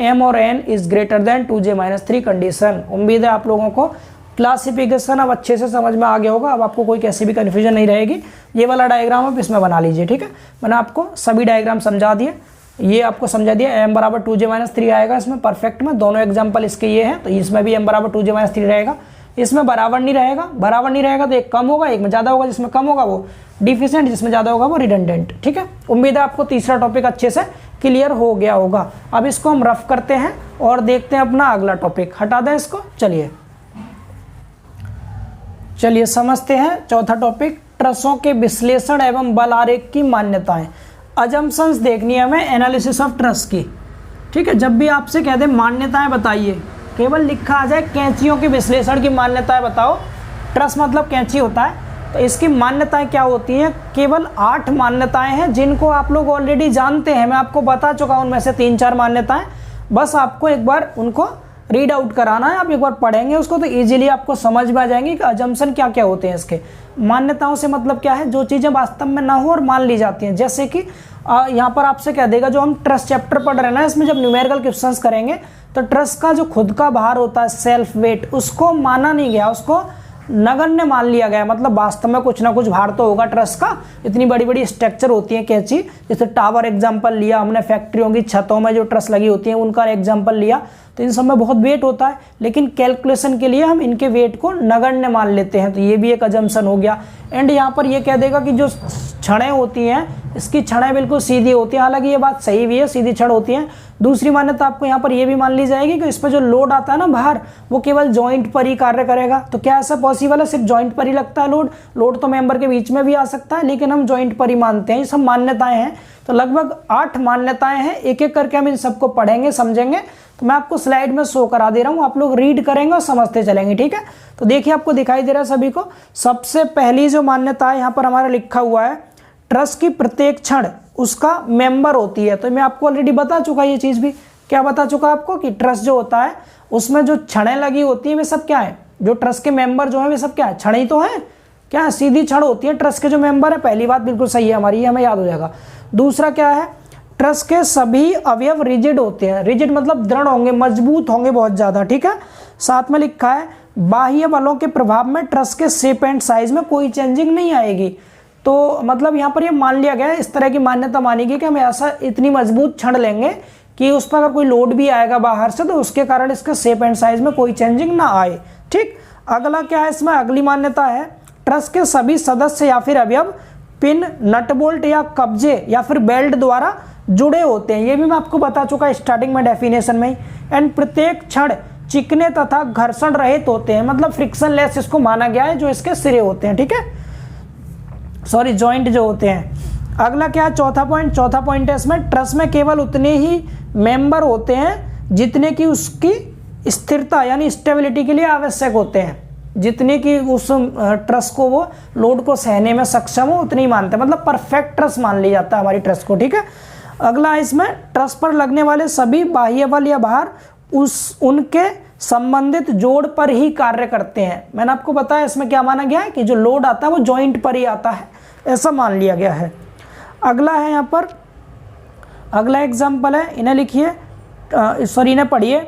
m और n is greater than 2j - 3 condition. उम्मीद है आप लोगों को क्लासिफिकेशन अब अच्छे से समझ में आ गया होगा, अब आपको कोई कैसी भी कन्फ्यूजन नहीं रहेगी। ये वाला डायग्राम आप इसमें बना लीजिए, ठीक है। मैंने आपको सभी डायग्राम समझा दिए, ये आपको समझा दिया, m = 2j - 3 आएगा इसमें परफेक्ट में, दोनों एग्जाम्पल इसके ये हैं, तो इसमें भी m = 2j - 3 रहेगा। इसमें बराबर नहीं रहेगा तो एक कम होगा, एक में ज़्यादा होगा, जिसमें कम होगा वो डिफिशिएंट, जिसमें ज़्यादा होगा वो रिडंडेंट, ठीक है। उम्मीद है आपको तीसरा टॉपिक अच्छे से क्लियर हो गया होगा। अब इसको हम रफ करते हैं और देखते हैं अपना अगला टॉपिक, हटा दें इसको, चलिए समझते हैं चौथा टॉपिक, ट्रसों के विश्लेषण एवं बल आरेख की मान्यताएं। अजम्पशंस देखनी है हमें एनालिसिस ऑफ ट्रस की, ठीक है। जब भी आपसे कह दें मान्यताएं बताइए, केवल लिखा आ जाए कैंचियों के विश्लेषण की मान्यताएं बताओ, ट्रस मतलब कैंची होता है, तो इसकी मान्यताएं क्या होती हैं, केवल 8 मान्यताएं हैं जिनको आप लोग ऑलरेडी जानते हैं, मैं आपको बता चुका हूं उनमें से 3-4 मान्यताएं, बस आपको एक बार उनको रीड आउट कराना है। आप एक बार पढ़ेंगे उसको तो इजीली आपको समझ में आ जाएंगे कि अजम्पशन क्या क्या होते हैं इसके। मान्यताओं से मतलब क्या है, जो चीज़ें वास्तव में ना हो और मान ली जाती हैं, जैसे कि यहाँ पर आपसे कह देगा, जो हम ट्रस चैप्टर पढ़ रहे हैं ना, इसमें जब न्यूमेरिकल क्वेश्चंस करेंगे तो ट्रस का जो खुद का भार होता है सेल्फ वेट, उसको माना नहीं गया, उसको नगण्य मान लिया गया। मतलब वास्तव में कुछ ना कुछ भार तो होगा ट्रस का, इतनी बड़ी बड़ी स्ट्रक्चर होती है कैंची, जैसे टावर एग्जांपल लिया हमने, फैक्ट्रियों की छतों में जो ट्रस लगी होती है उनका एग्जांपल लिया, तो इन सब में बहुत वेट होता है, लेकिन कैलकुलेशन के लिए हम इनके वेट को नगण्य मान लेते हैं, तो ये भी एक अजम्पशन हो गया। एंड यहाँ पर ये कह देगा कि जो छड़ें होती हैं, इसकी छड़ें बिल्कुल सीधी होती हैं, हालांकि ये बात सही भी है, सीधी छड़ होती हैं। दूसरी मान्यता आपको यहाँ पर ये भी मान ली जाएगी कि इस पर जो लोड आता है ना बाहर, वो केवल जॉइंट पर ही कार्य करेगा। तो क्या ऐसा पॉसिबल है, सिर्फ जॉइंट पर ही लगता है लोड तो मेंबर के बीच में भी आ सकता है, लेकिन हम जॉइंट पर ही मानते हैं। ये सब मान्यताएं हैं, तो लगभग 8 मान्यताएं हैं, एक एक करके हम इन सबको पढ़ेंगे समझेंगे। तो मैं आपको स्लाइड में शो करा दे रहा हूँ, आप लोग रीड करेंगे और समझते चलेंगे, ठीक है। तो देखिए आपको दिखाई दे रहा है सभी को। सबसे पहली जो मान्यता है यहाँ पर हमारा लिखा हुआ है, ट्रस की प्रत्येक क्षण उसका मेंबर होती है। तो मैं आपको ऑलरेडी बता चुका ये चीज़ भी, क्या बता चुका आपको कि ट्रस जो होता है उसमें जो छड़ें लगी होती हैं वे सब क्या है, जो ट्रस के मेंबर जो है वे सब क्या है, छड़ें ही तो हैं, क्या है, सीधी छड़ होती है ट्रस के जो मेंबर है। पहली बात बिल्कुल सही है हमारी, ये हमें याद हो जाएगा। दूसरा क्या है, ट्रस के सभी अवयव रिजिड होते हैं। रिजिड मतलब दृढ़ होंगे, मजबूत होंगे बहुत ज़्यादा, ठीक है। साथ में लिखा है बाह्य बलों के प्रभाव में ट्रस के शेप एंड साइज में कोई चेंजिंग नहीं आएगी। तो मतलब यहाँ पर ये मान लिया गया है, इस तरह की मान्यता मानी गई कि हम ऐसा इतनी मजबूत छड़ लेंगे कि उस पर अगर कोई लोड भी आएगा बाहर से तो उसके कारण इसका शेप एंड साइज में कोई चेंजिंग ना आए, ठीक। अगला क्या है इसमें, अगली मान्यता है ट्रस के सभी सदस्य या फिर अवयव पिन, नट बोल्ट या कब्जे या फिर बेल्ट द्वारा जुड़े होते हैं। ये भी मैं आपको बता चुका स्टार्टिंग में डेफिनेशन में ही। एंड प्रत्येक छड़ चिकने तथा घर्षण रहित होते हैं, मतलब फ्रिक्शन लेस इसको माना गया है जो इसके सिरे होते हैं, ठीक है, सॉरी जॉइंट जो होते हैं। अगला क्या है, चौथा पॉइंट है इसमें, ट्रस में केवल उतने ही मेंबर होते हैं जितने की उसकी स्थिरता यानी स्टेबिलिटी के लिए आवश्यक होते हैं, जितने की उस ट्रस को वो लोड को सहने में सक्षम हो उतनी ही मानते हैं, मतलब परफेक्ट ट्रस मान लिया जाता है हमारी ट्रस को, ठीक है। अगला इसमें ट्रस पर लगने वाले सभी बाह्य बल या भार उनके संबंधित जोड़ पर ही कार्य करते हैं। मैंने आपको बताया इसमें क्या माना गया है कि जो लोड आता है वो जॉइंट पर ही आता है, ऐसा मान लिया गया है। अगला है यहाँ पर, अगला एग्जाम्पल है, इन्हें लिखिए, सॉरी इन्हें पढ़िए।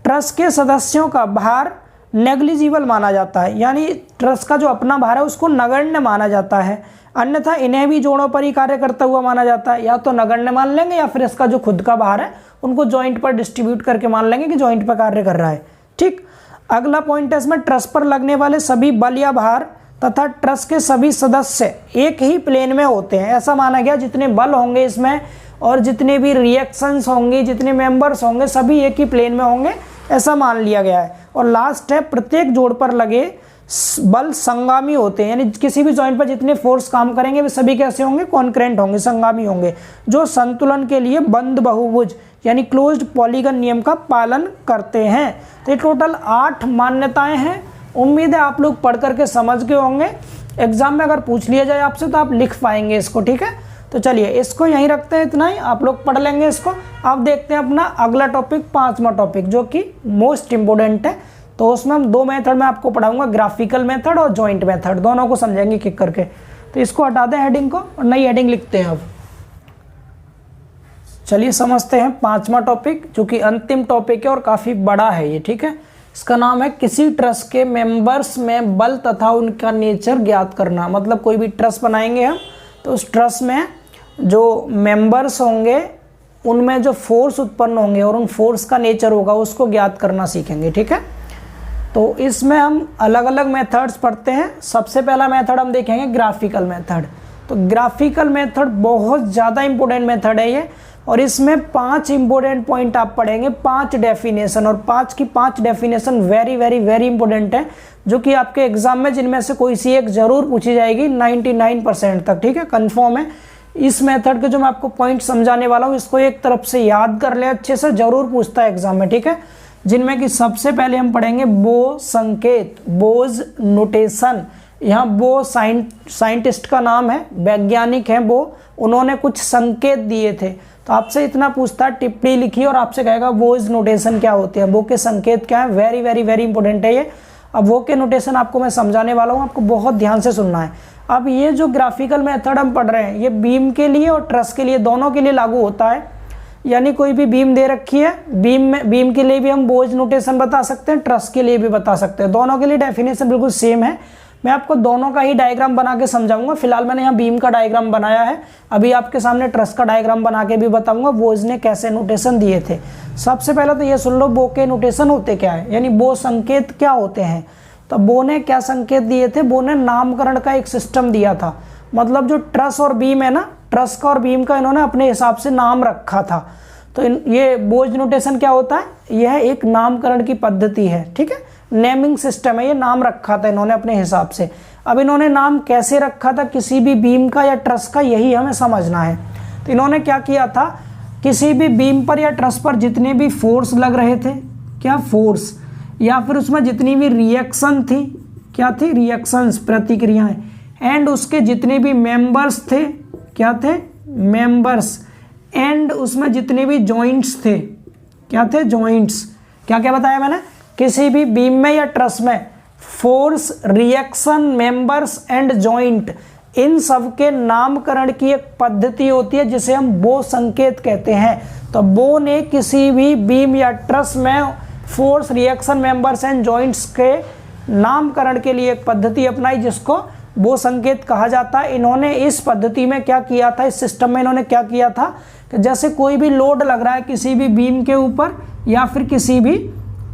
ट्रस के सदस्यों का भार नेग्लिजिबल माना जाता है, यानी ट्रस का जो अपना भार है उसको नगण्य माना जाता है, अन्यथा इन्हें भी जोड़ों पर ही कार्य करता हुआ माना जाता है। या तो नगण्य मान लेंगे या फिर इसका जो खुद का भार है उनको जॉइंट पर डिस्ट्रीब्यूट करके मान लेंगे कि जॉइंट पर कार्य कर रहा है, ठीक। अगला पॉइंट है इसमें, ट्रस पर लगने वाले सभी बल या भार तथा ट्रस के सभी सदस्य एक ही प्लेन में होते हैं, ऐसा माना गया। जितने बल होंगे इसमें और जितने भी रिएक्शंस होंगे, जितने मेंबर्स होंगे, सभी एक ही प्लेन में होंगे, ऐसा मान लिया गया है। और लास्ट है, प्रत्येक जोड़ पर लगे बल संगामी होते हैं, यानी किसी भी जॉइंट पर जितने फोर्स काम करेंगे वे सभी कैसे होंगे, कॉन्करेंट होंगे, संगामी होंगे, जो संतुलन के लिए बंद बहुभुज यानी क्लोज्ड पॉलीगन नियम का पालन करते हैं। तो ये टोटल 8 मान्यताएं हैं। उम्मीद है आप लोग पढ़ करके समझ गए होंगे। एग्जाम में अगर पूछ लिया जाए आपसे तो आप लिख पाएंगे इसको, ठीक है। तो चलिए इसको यहीं रखते हैं, इतना ही आप लोग पढ़ लेंगे इसको। अब देखते हैं अपना अगला टॉपिक, 5वां टॉपिक, जो कि मोस्ट इंपोर्टेंट है। तो उसमें हम 2 मेथड में आपको पढ़ाऊंगा, ग्राफिकल मेथड और जॉइंट मेथड, दोनों को समझेंगे किक करके। तो इसको हटा दें हेडिंग को और नई हेडिंग लिखते हैं। अब चलिए समझते हैं 5वां टॉपिक, जो कि अंतिम टॉपिक है और काफ़ी बड़ा है ये, ठीक है। इसका नाम है किसी ट्रस के मेंबर्स में बल तथा उनका नेचर ज्ञात करना। मतलब कोई भी ट्रस बनाएंगे हम तो उस ट्रस में जो मेंबर्स होंगे उनमें जो फोर्स उत्पन्न होंगे और उन फोर्स का नेचर होगा उसको ज्ञात करना सीखेंगे, ठीक है। तो इसमें हम अलग अलग मेथड्स पढ़ते हैं। सबसे पहला मेथड हम देखेंगे ग्राफिकल मेथड। तो ग्राफिकल मेथड बहुत ज़्यादा इंपॉर्टेंट मेथड है ये, और इसमें 5 इंपॉर्टेंट पॉइंट आप पढ़ेंगे, 5 डेफिनेशन, और 5 की 5 definition very very very important है, जो कि आपके एग्जाम में जिनमें से कोई सी एक जरूर पूछी जाएगी 99% तक, ठीक है, कंफर्म है। इस मेथड के जो मैं आपको पॉइंट समझाने वाला हूँ इसको एक तरफ से याद कर ले अच्छे से, जरूर पूछता है एग्जाम में, ठीक है। जिनमें कि सबसे पहले हम पढ़ेंगे बो संकेत, बोज नोटेशन। यहाँ बो साइंटिस्ट का नाम है, वैज्ञानिक है बो, उन्होंने कुछ संकेत दिए थे। तो आपसे इतना पूछता है, टिप्पणी लिखिए और आपसे कहेगा बोज नोटेशन क्या होती है, बो के संकेत क्या है। वेरी वेरी वेरी इंपॉर्टेंट है ये। अब वो के नोटेशन आपको मैं समझाने वाला हूँ, आपको बहुत ध्यान से सुनना है। अब ये जो ग्राफिकल मेथड हम पढ़ रहे हैं ये बीम के लिए और ट्रस के लिए, दोनों के लिए लागू होता है। यानी कोई भी बीम दे रखी है, बीम के लिए भी हम बोज नोटेशन बता सकते हैं, ट्रस के लिए भी बता सकते हैं। दोनों के लिए डेफिनेशन बिल्कुल सेम है। मैं आपको दोनों का ही डायग्राम बना के समझाऊंगा। फिलहाल मैंने यहाँ बीम का डायग्राम बनाया है, अभी आपके सामने ट्रस का डायग्राम बना के भी बताऊंगा बोज ने कैसे नोटेशन दिए थे। सबसे पहले तो ये सुन लो बो के नोटेशन होते क्या है, यानी बो संकेत क्या होते हैं। तो बो ने क्या संकेत दिए थे, बो ने नामकरण का एक सिस्टम दिया था। मतलब जो ट्रस और बीम है ना, ट्रस का और बीम का इन्होंने अपने हिसाब से नाम रखा था। तो ये बोज नोटेशन क्या होता है, यह एक नामकरण की पद्धति है, ठीक है, नेमिंग सिस्टम है, ये नाम रखा था इन्होंने अपने हिसाब से। अब इन्होंने नाम कैसे रखा था किसी भी बीम का या ट्रस का, यही हमें समझना है। तो इन्होंने क्या किया था, किसी भी बीम पर या ट्रस पर जितने भी फोर्स लग रहे थे, क्या फोर्स, या फिर उसमें जितनी भी रिएक्शन थी, क्या थी, रिएक्शंस, प्रतिक्रियाएं, एंड उसके जितने भी मेंबर्स थे, क्या थे, मेंबर्स, एंड उसमें जितने भी जॉइंट्स थे, क्या थे, जॉइंट्स। क्या क्या बताया मैंने, किसी भी बीम में या ट्रस में force, reaction, members and joint, इन सब के नामकरण की एक पद्धति होती है जिसे हम बो संकेत कहते हैं। तो बो ने किसी भी बीम या ट्रस में force, reaction members and joints के नामकरण के लिए एक पद्धति अपनाई जिसको बो संकेत कहा जाता है। इन्होंने इस पद्धति में क्या किया था, इस सिस्टम में इन्होंने क्या किया था कि जैसे कोई भी लोड लग रहा है किसी भी बीम के ऊपर या फिर किसी भी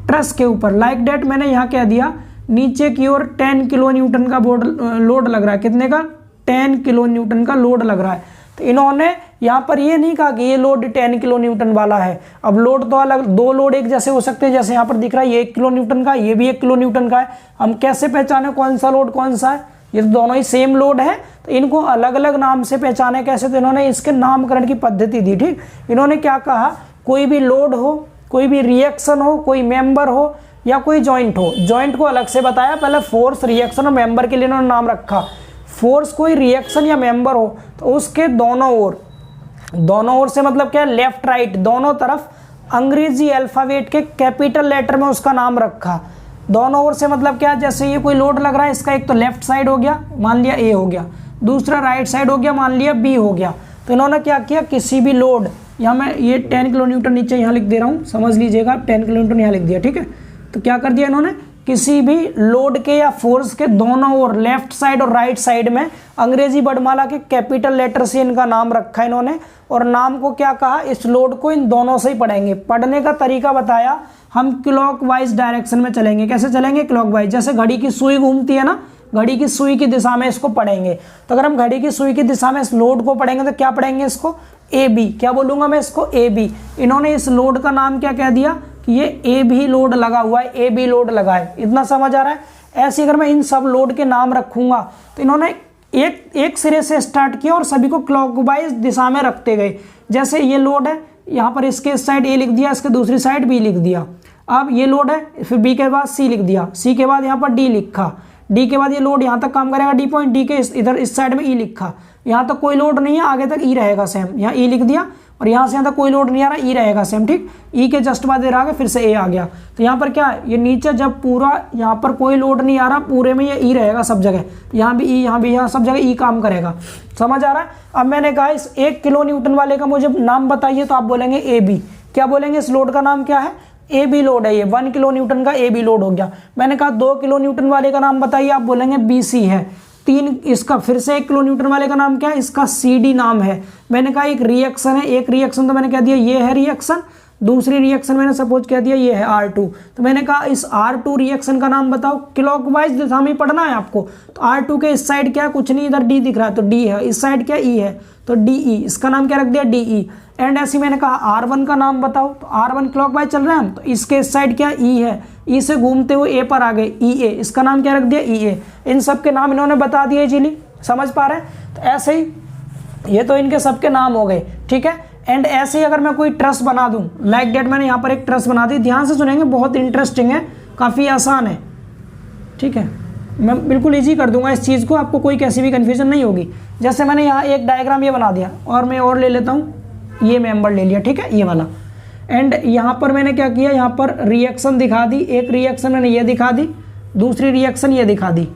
ट्रस के ऊपर, लाइक डेट मैंने यहाँ कह दिया नीचे की ओर 10 किलो न्यूटन का लोड लग रहा है। कितने का? 10 किलो न्यूटन का लोड लग रहा है। तो इन्होंने यहाँ पर ये नहीं कहा कि ये लोड 10 किलो न्यूटन वाला है। अब लोड तो अलग, दो लोड एक जैसे हो सकते हैं, जैसे यहाँ पर दिख रहा है ये 1 किलो न्यूटन का, ये भी 1 किलो न्यूटन का है। हम कैसे पहचाने कौन सा लोड कौन सा है? ये तो दोनों ही सेम लोड है, तो इनको अलग अलग नाम से पहचाने कैसे? तो इन्होंने इसके नामकरण की पद्धति दी। ठीक, इन्होंने क्या कहा, कोई भी लोड हो, कोई भी रिएक्शन हो, कोई मेंबर हो या कोई जॉइंट हो, जॉइंट को अलग से बताया। पहले फोर्स, रिएक्शन और मेंबर के लिए इन्होंने नाम रखा। फोर्स कोई रिएक्शन या मेंबर हो तो उसके दोनों ओर से मतलब क्या, लेफ्ट राइट दोनों तरफ अंग्रेजी अल्फाबेट के कैपिटल लेटर में उसका नाम रखा। दोनों ओर से मतलब क्या, जैसे ये कोई लोड लग रहा है, इसका एक तो लेफ्ट साइड हो गया, मान लिया ए हो गया, दूसरा राइट साइड हो गया, मान लिया बी हो गया। तो इन्होंने क्या किया, किसी भी लोड, यहाँ मैं ये 10 किलो न्यूटन नीचे यहाँ लिख दे रहा हूँ, समझ लीजिएगा, 10 किलो न्यूटन यहाँ लिख दिया। ठीक है, तो क्या कर दिया इन्होंने, किसी भी लोड के या फोर्स के दोनों ओर लेफ्ट साइड और राइट साइड में अंग्रेजी वर्णमाला के कैपिटल लेटर से इनका नाम रखा इन्होंने। और नाम को क्या कहा, इस लोड को इन दोनों से ही पढ़ेंगे। पढ़ने का तरीका बताया, हम क्लॉकवाइज डायरेक्शन में चलेंगे। कैसे चलेंगे? क्लॉकवाइज, जैसे घड़ी की सुई घूमती है ना, घड़ी की सुई की दिशा में इसको पढ़ेंगे। तो अगर हम घड़ी की सुई की दिशा में इस लोड को पढ़ेंगे तो क्या पढ़ेंगे इसको? A B. क्या बोलूंगा मैं इसको? A B. इन्होंने इस लोड का नाम क्या कह दिया कि ये ए बी लोड लगा हुआ है, ए बी लोड लगा है। इतना समझ आ रहा है? ऐसे अगर मैं इन सब लोड के नाम रखूंगा तो इन्होंने एक सिरे से स्टार्ट किया और सभी को क्लॉकवाइज दिशा में रखते गए। जैसे ये लोड है, यहाँ पर इसके इस साइड ए लिख दिया, इसके दूसरी साइड बी लिख दिया। अब ये लोड है, फिर बी के बाद सी लिख दिया, सी के बाद यहाँ पर डी लिखा, डी के बाद ये लोड यहाँ तक काम करेगा डी पॉइंट, डी के इधर इस साइड में ई लिखा। यहाँ तक कोई लोड नहीं है, आगे तक ई रहेगा सेम, यहाँ ई लिख दिया। और यहाँ से यहाँ तक कोई लोड नहीं आ रहा, ई रहेगा सेम। ठीक, ई के जस्ट बाद रहा फिर से ए आ गया। तो यहाँ पर क्या है, ये नीचे जब पूरा यहाँ पर कोई लोड नहीं आ रहा, पूरे में ये ई रहेगा सब जगह, यहाँ भी ई, यहाँ भी, यहाँ सब जगह ई काम करेगा। समझ आ रहा है? अब मैंने कहा इस 1 किलो न्यूटन वाले का मुझे नाम बताइए, तो आप बोलेंगे ए बी। क्या बोलेंगे? इस लोड का नाम क्या है? ए बी लोड है। ये 1 किलो न्यूटन का ए बी लोड हो गया। मैंने कहा 2 किलो न्यूटन वाले का नाम बताइए, आप बोलेंगे बी सी है। 3 इसका फिर से 1 किलो न्यूटन वाले का नाम क्या है? इसका सी डी नाम है। मैंने कहा एक रिएक्शन है, एक रिएक्शन तो मैंने कह दिया ये है रिएक्शन, दूसरी रिएक्शन मैंने सपोज कह दिया ये है R2। तो मैंने कहा इस R2 रिएक्शन का नाम बताओ। क्लॉकवाइज दिशा में पढ़ना है आपको। तो R2 के इस साइड क्या है? कुछ नहीं, इधर D दिख रहा है तो D है, इस साइड क्या E है तो DE, इसका नाम क्या रख दिया? DE। एंड ऐसे मैंने कहा R1 का नाम बताओ, तो R1 क्लॉकवाइज चल रहे हैं हम, तो इसके इस साइड क्या E है, E से घूमते हुए A पर आ गए EA, इसका नाम क्या रख दिया? EA। इन सब के नाम इन्होंने बता दिए इजीली, समझ पा रहे हैं? तो ऐसे ही ये तो इनके सबके नाम हो गए। ठीक है, एंड ऐसे ही अगर मैं कोई ट्रस बना दूं, लाइक डेट मैंने यहाँ पर एक ट्रस बना दी, ध्यान से सुनेंगे, बहुत इंटरेस्टिंग है, काफ़ी आसान है। ठीक है, मैं बिल्कुल इजी कर दूंगा इस चीज़ को, आपको कोई कैसी भी कन्फ्यूजन नहीं होगी। जैसे मैंने यहाँ एक डायग्राम ये बना दिया और मैं और ले लेता हूँ, ये मेंबर ले लिया। ठीक है, ये वाला। एंड यहाँ पर मैंने क्या किया, यहाँ पर रिएक्शन दिखा दी, एक रिएक्शन मैंने ये दिखा दी, दूसरी रिएक्शन ये दिखा दी,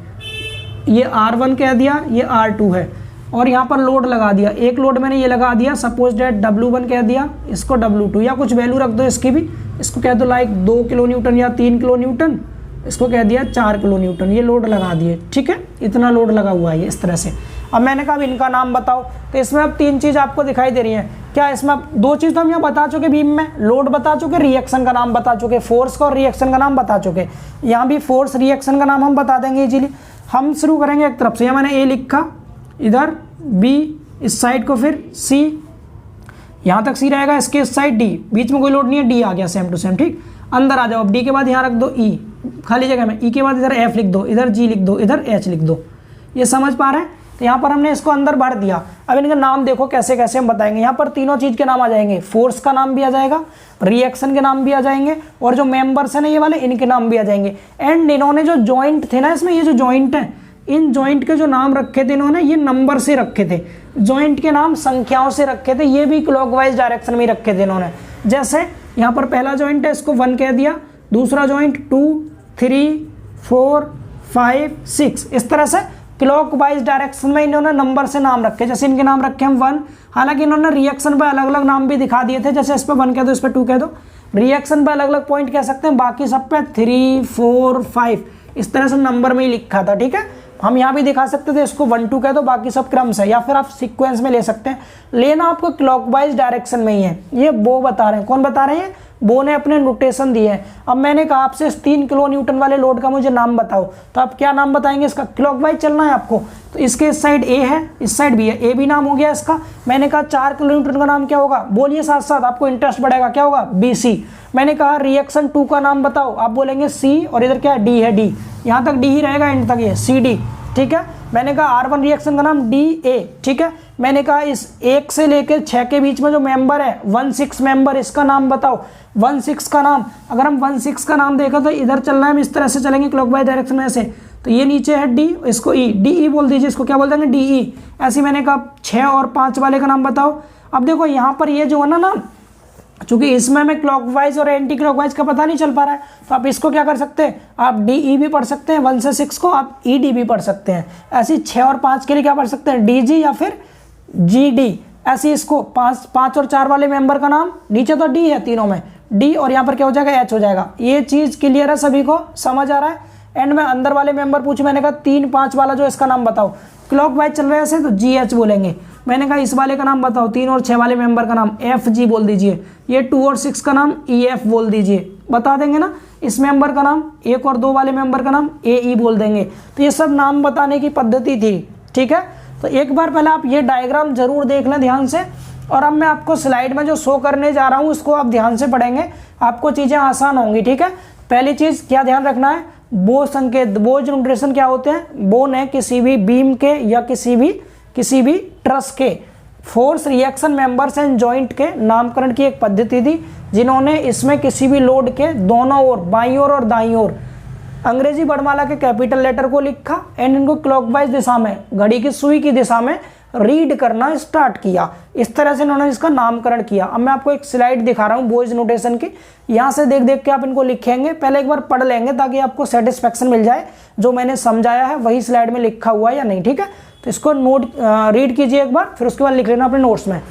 ये R1 कह दिया, ये R2 है। और यहाँ पर लोड लगा दिया, एक लोड मैंने ये लगा दिया, सपोज डेट W1 कह दिया, इसको W2 या कुछ वैल्यू रख दो इसकी भी, इसको कह दो लाइक 2 किलो न्यूटन या 3 किलो न्यूटन, इसको कह दिया 4 किलो न्यूटन, ये लोड लगा दिए। ठीक है, इतना लोड लगा हुआ है ये इस तरह से। अब मैंने कहा इनका नाम बताओ, तो इसमें अब 3 चीज़ आपको दिखाई दे रही हैं। क्या इसमें 2 चीज़ तो हम यहाँ बता चुके बीम में, लोड बता चुके, रिएक्शन का नाम बता चुके, फोर्स का और रिएक्शन का नाम बता चुके। यहाँ भी फोर्स रिएक्शन का नाम हम बता देंगे इजीली। हम शुरू करेंगे एक तरफ से, यहाँ मैंने ए लिखा, इधर बी, इस साइड को फिर सी, यहाँ तक सी रहेगा, इसके इस साइड डी, बीच में कोई लोड नहीं है, डी आ गया सेम टू सेम। ठीक, अंदर आ जाओ, अब डी के बाद यहाँ रख दो ई, खाली जगह में, ई के बाद इधर एफ लिख दो, इधर जी लिख दो, इधर एच लिख दो। ये समझ पा रहे हैं? तो यहाँ पर हमने इसको अंदर भर दिया। अब इनका नाम देखो कैसे कैसे हम बताएंगे। यहाँ पर तीनों चीज़ के नाम आ जाएंगे, फोर्स का नाम भी आ जाएगा, रिएक्शन के नाम भी आ जाएंगे, और जो मेंबर्स हैं ना ये वाले, इनके नाम भी आ जाएंगे। एंड इन्होंने जो जॉइंट थे ना इसमें, ये जो जॉइंट है, इन जॉइंट के जो नाम रखे थे इन्होंने, ये नंबर से रखे थे, जॉइंट के नाम संख्याओं से रखे थे, ये भी क्लॉकवाइज डायरेक्शन में रखे थे इन्होंने। जैसे यहाँ पर पहला जॉइंट है, इसको 1 कह दिया, दूसरा जॉइंट 2, 3, 4, 5, 6, इस तरह से क्लॉकवाइज डायरेक्शन में इन्होंने नंबर से नाम रखे, जैसे इनके नाम रखे हम 1, हालांकि इन्होंने रिएक्शन पे अलग अलग नाम भी दिखा दिए थे, जैसे इस पे 1 कह दो, इस पे 2 कह दो, रिएक्शन पे अलग अलग पॉइंट कह सकते हैं, बाकी सब पे 3, 4, 5 इस तरह से नंबर में ही लिखा था। ठीक है, हम यहाँ भी दिखा सकते थे, इसको 1, 2 कह दो, बाकी सब क्रम से, या फिर आप सीक्वेंस में ले सकते हैं, लेना आपको क्लॉकवाइज डायरेक्शन में ही है। ये बो बता रहे हैं, कौन बता रहे हैं, बो ने अपने नोटेशन दिए हैं। अब मैंने कहा आपसे 3 किलो न्यूटन वाले लोड का मुझे नाम बताओ, तो आप क्या नाम बताएंगे इसका, क्लॉकवाइज चलना है आपको, तो इसके इस साइड ए है, इस साइड बी है, ए भी नाम हो गया इसका। मैंने कहा 4 किलो न्यूटन का नाम क्या होगा, बोलिए साथ साथ, आपको इंटरेस्ट बढ़ेगा, क्या होगा, BC। मैंने कहा रिएक्शन 2 का नाम बताओ, आप बोलेंगे C, और इधर क्या है, D है, D, यहाँ तक D ही रहेगा, एंड तक ये CD। ठीक है, मैंने कहा R1 रिएक्शन का नाम DA। ठीक है, मैंने कहा इस 1 से लेकर 6 के बीच में जो मेंबर है 1/6 मेंबर, इसका नाम बताओ, 1/6 का नाम। अगर हम 1/6 का नाम देखा तो इधर चलना है, हम इस तरह से चलेंगे क्लॉकवाइज डायरेक्शन में से, तो ये नीचे है D, इसको E, DE बोल दीजिए, इसको क्या बोल देंगे, DE। ऐसे मैंने कहा 6 और 5 वाले का नाम बताओ। अब देखो यहाँ पर ये जो है ना नाम, चूंकि इसमें हमें क्लॉकवाइज और एंटी क्लॉकवाइज का पता नहीं चल पा रहा है, तो आप इसको क्या कर सकते हैं, आप DE भी पढ़ सकते हैं, 1 से 6 को आप ED भी पढ़ सकते हैं। ऐसे 6 और 5 के लिए क्या पढ़ सकते हैं, DG या फिर GD। ऐसे इसको 5 और 4 वाले मेंबर का नाम, नीचे तो D है तीनों में, D, और यहाँ पर क्या हो जाएगा, H हो जाएगा। ये चीज़ क्लियर है, सभी को समझ आ रहा है। एंड में अंदर वाले मेंबर पूछे, मैंने कहा 3, 5 वाला जो इसका नाम बताओ, क्लॉकवाइज चल रहे हैं तो GH बोलेंगे। मैंने कहा इस वाले का नाम बताओ, 3 और 6 वाले मेंबर का नाम FG बोल दीजिए। ये 2 और 6 का नाम EF बोल दीजिए, बता देंगे ना। इस मेंबर का नाम 1 और 2 वाले मेंबर का नाम AE बोल देंगे। तो ये सब नाम बताने की पद्धति थी। ठीक है, तो एक बार पहले आप ये डायग्राम जरूर देख लें ध्यान से, और अब मैं आपको स्लाइड में जो शो करने जा रहा हूँ उसको आप ध्यान से पढ़ेंगे, आपको चीज़ें आसान होंगी। ठीक है, पहली चीज़ क्या ध्यान रखना है, बो संकेत, बो नोटेशन क्या होते हैं, बो ने किसी भी बीम के या किसी भी ट्रस के force reaction members and joint के नामकरण की एक पद्धति थी, जिन्होंने इसमें किसी भी लोड के दोनों ओर, बाईं ओर और दाईं ओर, अंग्रेजी वर्णमाला के कैपिटल लेटर को लिखा एंड इनको क्लॉकवाइज दिशा में, घड़ी की सुई की दिशा में रीड करना स्टार्ट किया। इस तरह से इन्होंने इसका नामकरण किया। अब मैं आपको एक स्लाइड दिखा रहा हूँ बोयज नोटेशन की, यहाँ से देख देख के आप इनको लिखेंगे, पहले एक बार पढ़ लेंगे ताकि आपको सेटिस्फेक्शन मिल जाए जो मैंने समझाया है वही स्लाइड में लिखा हुआ है या नहीं। ठीक है, तो इसको नोट रीड कीजिए एक बार, फिर उसके बाद लिख लेना अपने नोट्स में।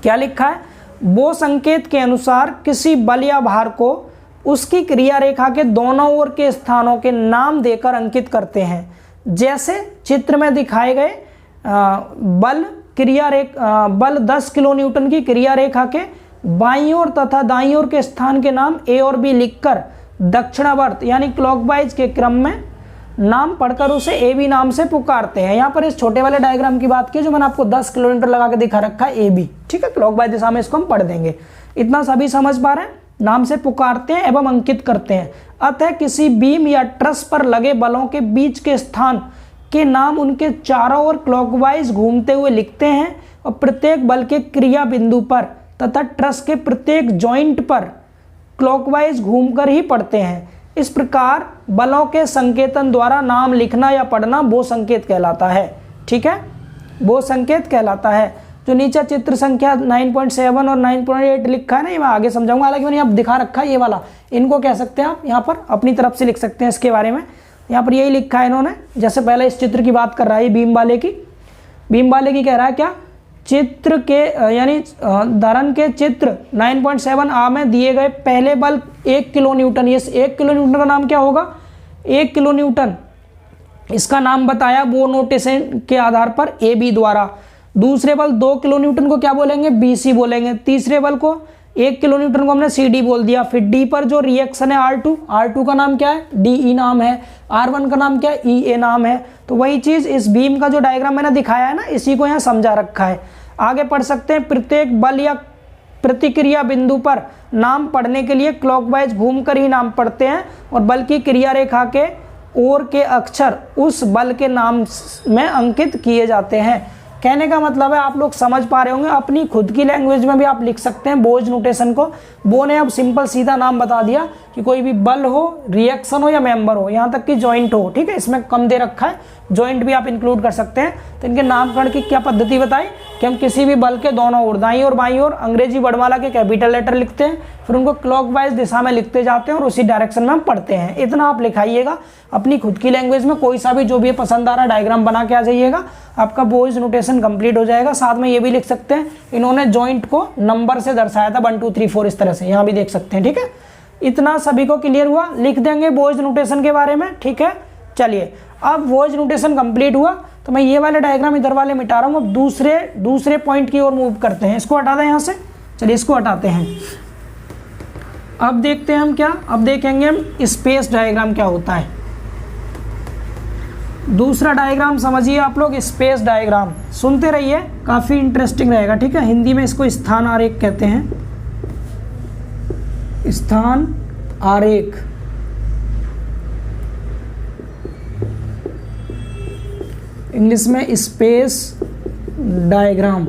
क्या लिखा है, बो संकेत के अनुसार किसी बल या भार को उसकी क्रिया रेखा के दोनों ओर के स्थानों के नाम देकर अंकित करते हैं। जैसे चित्र में दिखाए गए बल 10 किलो न्यूटन की क्रिया रेखा के बाईं ओर तथा दाईं ओर के स्थान के नाम A और B लिखकर दक्षिणावर्त यानी क्लॉकवाइज के क्रम में नाम पढ़कर उसे AB नाम से पुकारते हैं। यहाँ पर इस छोटे वाले डायग्राम की बात की जो मैंने आपको 10 किलोमीटर लगा के दिखा रखा है AB। ठीक है, क्लॉकवाइज दिशा में इसको हम पढ़ देंगे। इतना सभी समझ पा रहे हैं, नाम से पुकारते हैं एवं अंकित करते हैं। अतः किसी बीम या ट्रस पर लगे बलों के बीच के स्थान के नाम उनके चारों ओर क्लॉकवाइज घूमते हुए लिखते हैं और प्रत्येक बल के क्रिया बिंदु पर तथा ट्रस के प्रत्येक जॉइंट पर क्लॉकवाइज घूमकर ही पढ़ते हैं। इस प्रकार बलों के संकेतन द्वारा नाम लिखना या पढ़ना बो संकेत कहलाता है। ठीक है, बो संकेत कहलाता है। जो नीचे चित्र संख्या 9.7 और 9.8 लिखा है ना, ये मैं आगे समझाऊंगा, हालांकि मैंने यहाँ दिखा रखा है ये वाला, इनको कह सकते हैं आप यहाँ पर अपनी तरफ से लिख सकते हैं इसके बारे में। यहाँ पर यही लिखा है इन्होंने, जैसे पहले इस चित्र की बात कर रहा है बीम वाले की कह रहा है क्या, चित्र के यानी धरन के चित्र 9.7 आ में दिए गए पहले बल 1 किलो न्यूटन, ये 1 किलो न्यूटन का नाम क्या होगा, 1 किलो न्यूटन, इसका नाम बताया बो नोटेशन के आधार पर AB द्वारा। दूसरे बल 2 किलो न्यूटन को क्या बोलेंगे, BC बोलेंगे। तीसरे बल को 1 किलो न्यूटन को हमने CD बोल दिया। फिर D पर जो रिएक्शन है R2 का नाम क्या है, DE नाम है। R1 का नाम क्या है, EA नाम है। तो वही चीज़ इस बीम का जो डायग्राम मैंने दिखाया है ना, इसी को यहाँ समझा रखा है। आगे पढ़ सकते हैं, प्रत्येक बल या प्रतिक्रिया बिंदु पर नाम पढ़ने के लिए क्लॉकवाइज घूमकर ही नाम पढ़ते हैं और बल की क्रिया रेखा के ओर के अक्षर उस बल के नाम में अंकित किए जाते हैं। कहने का मतलब है आप लोग समझ पा रहे होंगे, अपनी खुद की लैंग्वेज में भी आप लिख सकते हैं बोज नोटेशन को। बो ने अब सिंपल सीधा नाम बता दिया कि कोई भी बल हो, रिएक्शन हो या मेंबर हो, यहाँ तक कि जॉइंट हो। ठीक है, इसमें कम दे रखा है, जॉइंट भी आप इंक्लूड कर सकते हैं। तो इनके नामकरण की क्या पद्धति बताई कि हम किसी भी बल के दोनों ओर, दाईं और बाईं ओर, अंग्रेजी वर्णमाला के कैपिटल लेटर लिखते हैं, फिर उनको क्लॉकवाइज दिशा में लिखते जाते हैं और उसी डायरेक्शन में हम पढ़ते हैं। इतना आप लिखाइएगा अपनी खुद की लैंग्वेज में, कोई सा भी जो भी पसंद आ रहा डायग्राम बना के आ जाइएगा, आपका बोयज नोटेशन कंप्लीट हो जाएगा। साथ में ये भी लिख सकते हैं, इन्होंने जॉइंट को नंबर से दर्शाया था 1 2 3 4 इस तरह से, यहाँ भी देख सकते हैं। ठीक है, इतना सभी को क्लियर हुआ, लिख देंगे बोयज नोटेशन के बारे में। ठीक है, चलिए अब बोयज नोटेशन कंप्लीट हुआ तो मैं ये वाले डायग्राम इधर वाले मिटा रहा हूँ। अब दूसरे पॉइंट की ओर मूव करते हैं। इसको हटा दें यहाँ से, चलिए इसको हटाते हैं। अब देखते हैं हम क्या, अब देखेंगे हम स्पेस डायग्राम क्या होता है। दूसरा डायग्राम समझिए आप लोग, स्पेस डायग्राम सुनते रहिए, काफ़ी इंटरेस्टिंग रहेगा। ठीक है, हिंदी में इसको स्थान आरेख कहते हैं, स्थान आरेख। इंग्लिश में स्पेस डायग्राम।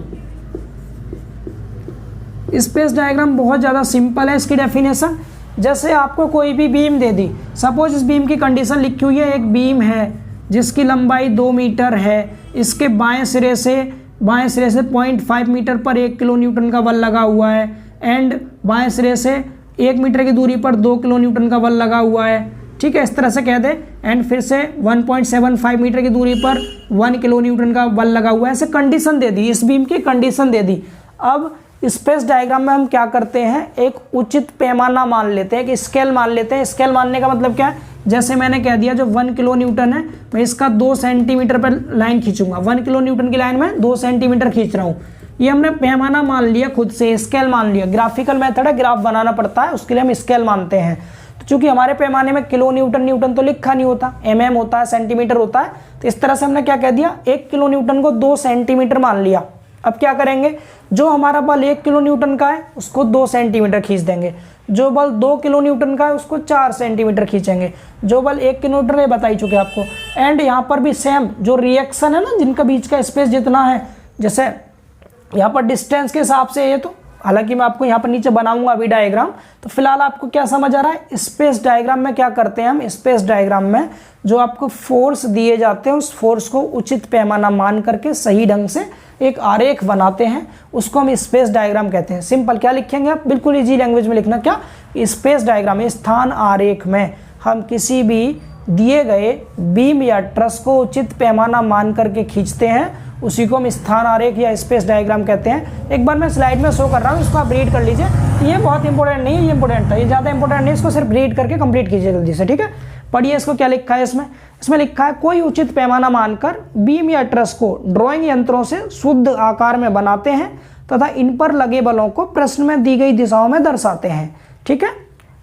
स्पेस डायग्राम बहुत ज़्यादा सिंपल है इसकी डेफिनेशन। जैसे आपको कोई भी बीम दे दी, सपोज इस बीम की कंडीशन लिखी हुई है, एक बीम है जिसकी लंबाई 2 मीटर है, इसके बाएं सिरे से 0.5 मीटर पर 1 किलो न्यूटन का बल लगा हुआ है, एंड बाएं सिरे से 1 मीटर की दूरी पर 2 किलो न्यूटन का बल लगा हुआ है। ठीक है, इस तरह से कह दे, एंड फिर से 1.75 मीटर की दूरी पर 1 किलो न्यूटन का बल लगा हुआ है। ऐसे कंडीशन दे दी, इस बीम की कंडीशन दे दी। अब स्पेस डायग्राम में हम क्या करते हैं, एक उचित पैमाना मान लेते हैं, एक स्केल मान लेते हैं। स्केल मानने का मतलब क्या है, जैसे मैंने कह दिया जो 1 किलो न्यूटन है, मैं इसका 2 सेंटीमीटर पर लाइन खींचूंगा। 1 किलो न्यूटन की लाइन में 2 सेंटीमीटर खींच रहा हूँ, ये हमने पैमाना मान लिया, खुद से स्केल मान लिया। ग्राफिकल मेथड है, ग्राफ बनाना पड़ता है, उसके लिए हम स्केल मानते हैं। तो चूंकि हमारे पैमाने में किलो न्यूटन तो लिखा नहीं होता, mm होता है, सेंटीमीटर होता है, तो इस तरह से हमने क्या कह दिया, 1 किलो न्यूटन को 2 सेंटीमीटर मान लिया। अब क्या करेंगे, जो हमारा बल 1 किलो न्यूटन का है उसको 2 सेंटीमीटर खींच देंगे, जो बल 2 किलो न्यूटन का है उसको 4 सेंटीमीटर खींचेंगे, जो बल 1 किलो न्यूटन है बता ही चुके आपको। एंड यहाँ पर भी सेम, जो रिएक्शन है ना, जिनका बीच का स्पेस जितना है, जैसे यहाँ पर डिस्टेंस के हिसाब से, ये तो हालांकि मैं आपको यहाँ पर नीचे बनाऊंगा अभी डायग्राम, तो फिलहाल आपको क्या समझ आ रहा है, स्पेस डायग्राम में क्या करते हैं हम, स्पेस डायग्राम में जो आपको फोर्स दिए जाते हैं उस फोर्स को उचित पैमाना मान करके सही ढंग से एक आरेख बनाते हैं, उसको हम स्पेस डायग्राम कहते हैं। सिंपल क्या लिखेंगे आप, बिल्कुल इजी लैंग्वेज में लिखना, क्या, स्पेस डायग्राम, स्थान आरेख में हम किसी भी दिए गए बीम या ट्रस को उचित पैमाना मान करके खींचते हैं, उसी को हम स्थान आरेख या स्पेस डायग्राम कहते हैं। एक बार मैं स्लाइड में शो कर रहा हूँ, इसको आप रीड कर लीजिए। ये बहुत इंपॉर्टेंट नहीं है, ये इंपॉर्टेंट था, ये ज़्यादा इंपॉर्टेंट नहीं है, इसको सिर्फ रीड करके कंप्लीट कीजिए जल्दी से। ठीक है, पढ़िए इसको क्या लिखा है इसमें लिखा है, कोई उचित पैमाना मानकर बीम या ट्रस को ड्राइंग यंत्रों से शुद्ध आकार में बनाते हैं तथा इन पर लगे बलों को प्रश्न में दी गई दिशाओं में दर्शाते हैं। ठीक है,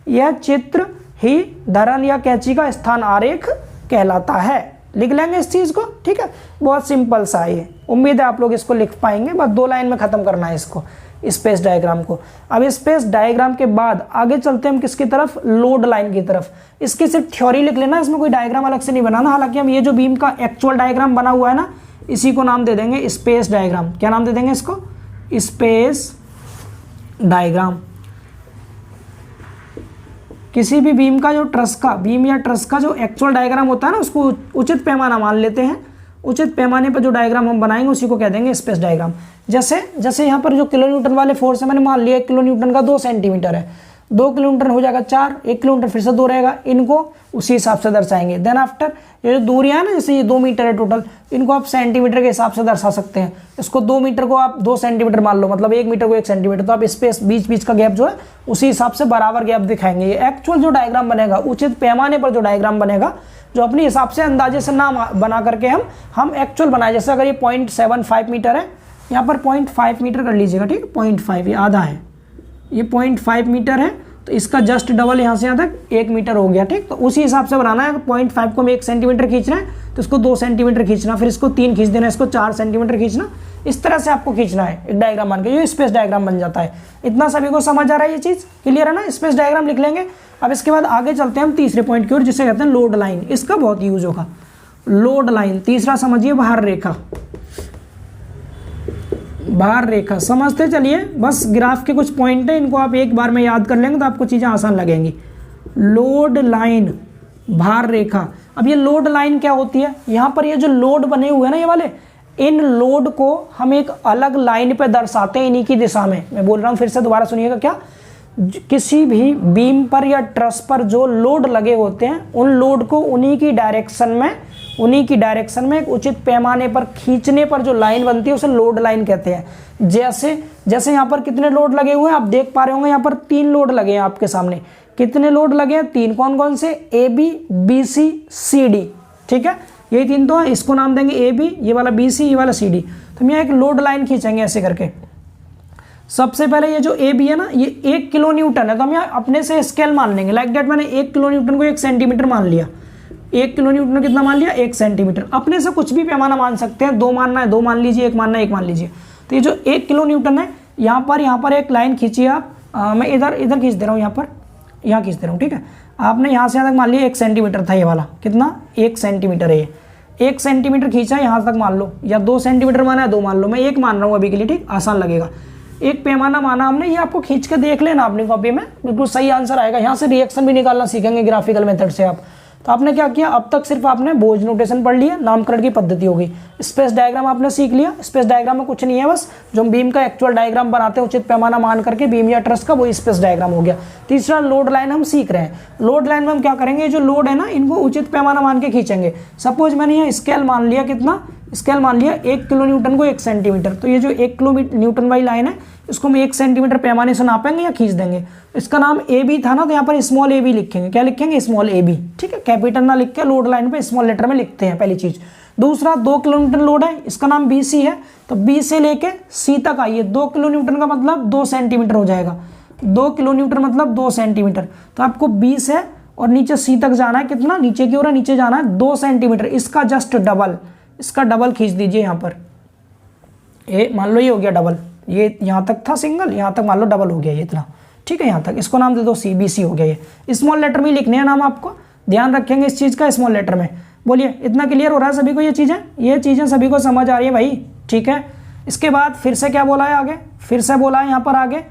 यह चित्र ही धरन या कैंची का स्थान आरेख कहलाता है। लिख लेंगे इस चीज को। ठीक है, बहुत सिंपल सा है, उम्मीद है आप लोग इसको लिख पाएंगे। बस 2 लाइन में खत्म करना है इसको, स्पेस डायग्राम को। अब स्पेस डायग्राम के बाद आगे चलते हैं हम किसकी तरफ, लोड लाइन की तरफ। इसकी सिर्फ थ्योरी लिख लेना, इसमें कोई डायग्राम अलग से नहीं बनाना। हालांकि हम ये जो बीम का एक्चुअल डायग्राम बना हुआ है ना, इसी को नाम दे देंगे स्पेस डायग्राम। क्या नाम दे देंगे इसको, स्पेस डायग्राम। किसी भी बीम का जो बीम या ट्रस का जो एक्चुअल डायग्राम होता है ना, उसको उचित पैमाना मान लेते हैं। उचित पैमाने पर जो डायग्राम हम बनाएंगे उसी को कह देंगे स्पेस डायग्राम। जैसे यहाँ पर जो किलो न्यूटन वाले फोर्स है, मैंने मान लिया 1 किलो न्यूटन का 2 सेंटीमीटर है, 2 किलो न्यूटन हो जाएगा 4, 1 किलो न्यूटन फिर से 2 रहेगा, इनको उसी हिसाब से दर्शाएंगे। देन आफ्टर ये जो दूरियां है ना, जैसे ये 2 मीटर है टोटल, इनको आप सेंटीमीटर के हिसाब से दर्शा सकते हैं। इसको 2 मीटर को आप 2 सेंटीमीटर मान लो, मतलब 1 मीटर को 1 सेंटीमीटर, तो आप स्पेस बीच का गैप जो है उसी हिसाब से बराबर गैप दिखाएंगे। ये एक्चुअल जो डायग्राम बनेगा, उचित पैमाने पर जो डायग्राम बनेगा, जो अपने हिसाब से अंदाजे से नाम बना करके हम एक्चुअल बनाए। जैसे अगर ये 0.75 मीटर है, यहाँ पर 0.5 मीटर कर लीजिएगा। ठीक है, 0.5 ये आधा है, ये 0.5 मीटर है, तो इसका जस्ट डबल यहाँ से यहाँ तक 1 मीटर हो गया। ठीक, तो उसी हिसाब से बनाना है। 0.5 को हम 1 सेंटीमीटर खींचना है, तो इसको 2 सेंटीमीटर खींचना, फिर इसको 3 खींच देना, इसको 4 सेंटीमीटर खींचना। इस तरह से आपको खींचना है एक डायग्राम मान के, ये स्पेस डायग्राम बन जाता है। इतना सभी को समझ आ रहा है, ये चीज़ क्लियर है ना। स्पेस डायग्राम लिख लेंगे। अब इसके बाद आगे चलते हैं हम तीसरे पॉइंट की ओर, जिसे कहते हैं लोड लाइन। इसका बहुत यूज होगा, लोड लाइन। तीसरा समझिए, भार रेखा। भार रेखा समझते चलिए, बस ग्राफ के कुछ पॉइंट है, इनको आप एक बार में याद कर लेंगे तो आपको चीज़ें आसान लगेंगी। लोड लाइन, भार रेखा। अब ये लोड लाइन क्या होती है, यहाँ पर ये जो लोड बने हुए हैं ना ये वाले, इन लोड को हम एक अलग लाइन पे दर्शाते हैं इन्हीं की दिशा में। मैं बोल रहा हूँ फिर से दोबारा सुनिएगा, क्या किसी भी बीम पर या ट्रस पर जो लोड लगे होते हैं उन लोड को उन्हीं की डायरेक्शन में एक उचित पैमाने पर खींचने पर जो लाइन बनती है उसे लोड लाइन कहते हैं। जैसे यहाँ पर कितने लोड लगे हुए हैं आप देख पा रहे होंगे, यहाँ पर 3 लोड लगे हैं आपके सामने। कितने लोड लगे हैं? 3। कौन कौन से? AB, BC, CD। ठीक है, यही 3 तो है, इसको नाम देंगे AB, ये वाला BC, ये वाला CD। तो हम यहाँ एक लोड लाइन खींचेंगे ऐसे करके। सबसे पहले ये जो AB है ना, ये 1 किलो न्यूटन है, तो हम यहाँ अपने से स्केल मान लेंगे। लाइक डेट मैंने 1 किलो न्यूटन को 1 सेंटीमीटर मान लिया। 1 किलो न्यूटन कितना मान लिया? 1 सेंटीमीटर। अपने से कुछ भी पैमाना मान सकते हैं, 2 मानना है 2 मान लीजिए, 1 मानना है 1 मान लीजिए। तो ये जो 1 किलो न्यूटन है, यहाँ पर एक लाइन खींचिए आप। मैं इधर खींच दे रहा हूँ, यहाँ खींच दे रहा हूँ। ठीक है, आपने यहाँ से यहाँ तक मान लिया 1 सेंटीमीटर था ये वाला, कितना? 1 सेंटीमीटर है ये। 1 सेंटीमीटर खींचा यहाँ तक मान लो, या 2 सेंटीमीटर माना है 2 मान लो, मैं 1 मान रहा हूँ अभी के लिए। ठीक, आसान लगेगा। एक पैमाना माना हमने, ये आपको खींच के देख लेना अपनी कॉपी में, बिल्कुल सही आंसर आएगा। यहाँ से रिएक्शन भी निकालना सीखेंगे ग्राफिकल मेथड से आप। तो आपने क्या किया, अब तक सिर्फ आपने बोझ नोटेशन पढ़ लिया, नामकरण की पद्धति होगी। स्पेस डायग्राम आपने सीख लिया। स्पेस डायग्राम में कुछ नहीं है, बस जो बीम का एक्चुअल डायग्राम बनाते हैं उचित पैमाना मान करके बीम या ट्रस का, वो स्पेस डायग्राम हो गया। तीसरा लोड लाइन हम सीख रहे हैं। लोड लाइन में हम क्या करेंगे, जो लोड है ना इनको उचित पैमाना मान के खींचेंगे। सपोज मैंने यहाँ स्केल मान लिया, कितना स्केल मान लिया? 1 किलो न्यूटन को 1 सेंटीमीटर। तो ये जो 1 किलो न्यूटन वाली लाइन है इसको हम 1 सेंटीमीटर पैमाने से नापेंगे या खींच देंगे। इसका नाम AB था ना, तो यहाँ पर स्मॉल AB लिखेंगे। क्या लिखेंगे? Small AB। ठीक है, कैपिटल ना लिख के लोड लाइन पे स्मॉल लेटर में लिखते हैं, पहली चीज। दूसरा 2 किलो न्यूटन लोड है, इसका नाम BC है। तो B से लेके C तक आइए। 2 किलो न्यूटन का मतलब 2 सेंटीमीटर हो जाएगा। 2 किलो न्यूटन मतलब 2 सेंटीमीटर। तो आपको B से और नीचे C तक जाना है, कितना नीचे की ओर है? नीचे जाना है 2 सेंटीमीटर। इसका जस्ट डबल, इसका डबल खींच दीजिए यहाँ पर। ये मान लो ये हो गया डबल, ये यहाँ तक था सिंगल, यहाँ तक मान लो डबल हो गया ये इतना। ठीक है, यहाँ तक इसको नाम दे दो CBC हो गया। ये स्मॉल लेटर में लिखने हैं नाम, आपको ध्यान रखेंगे इस चीज़ का, स्मॉल लेटर में। बोलिए, इतना क्लियर हो रहा है सभी को? ये चीज़ें सभी को समझ आ रही है भाई? ठीक है, इसके बाद फिर से क्या बोला है आगे? फिर से बोला है यहाँ पर आगे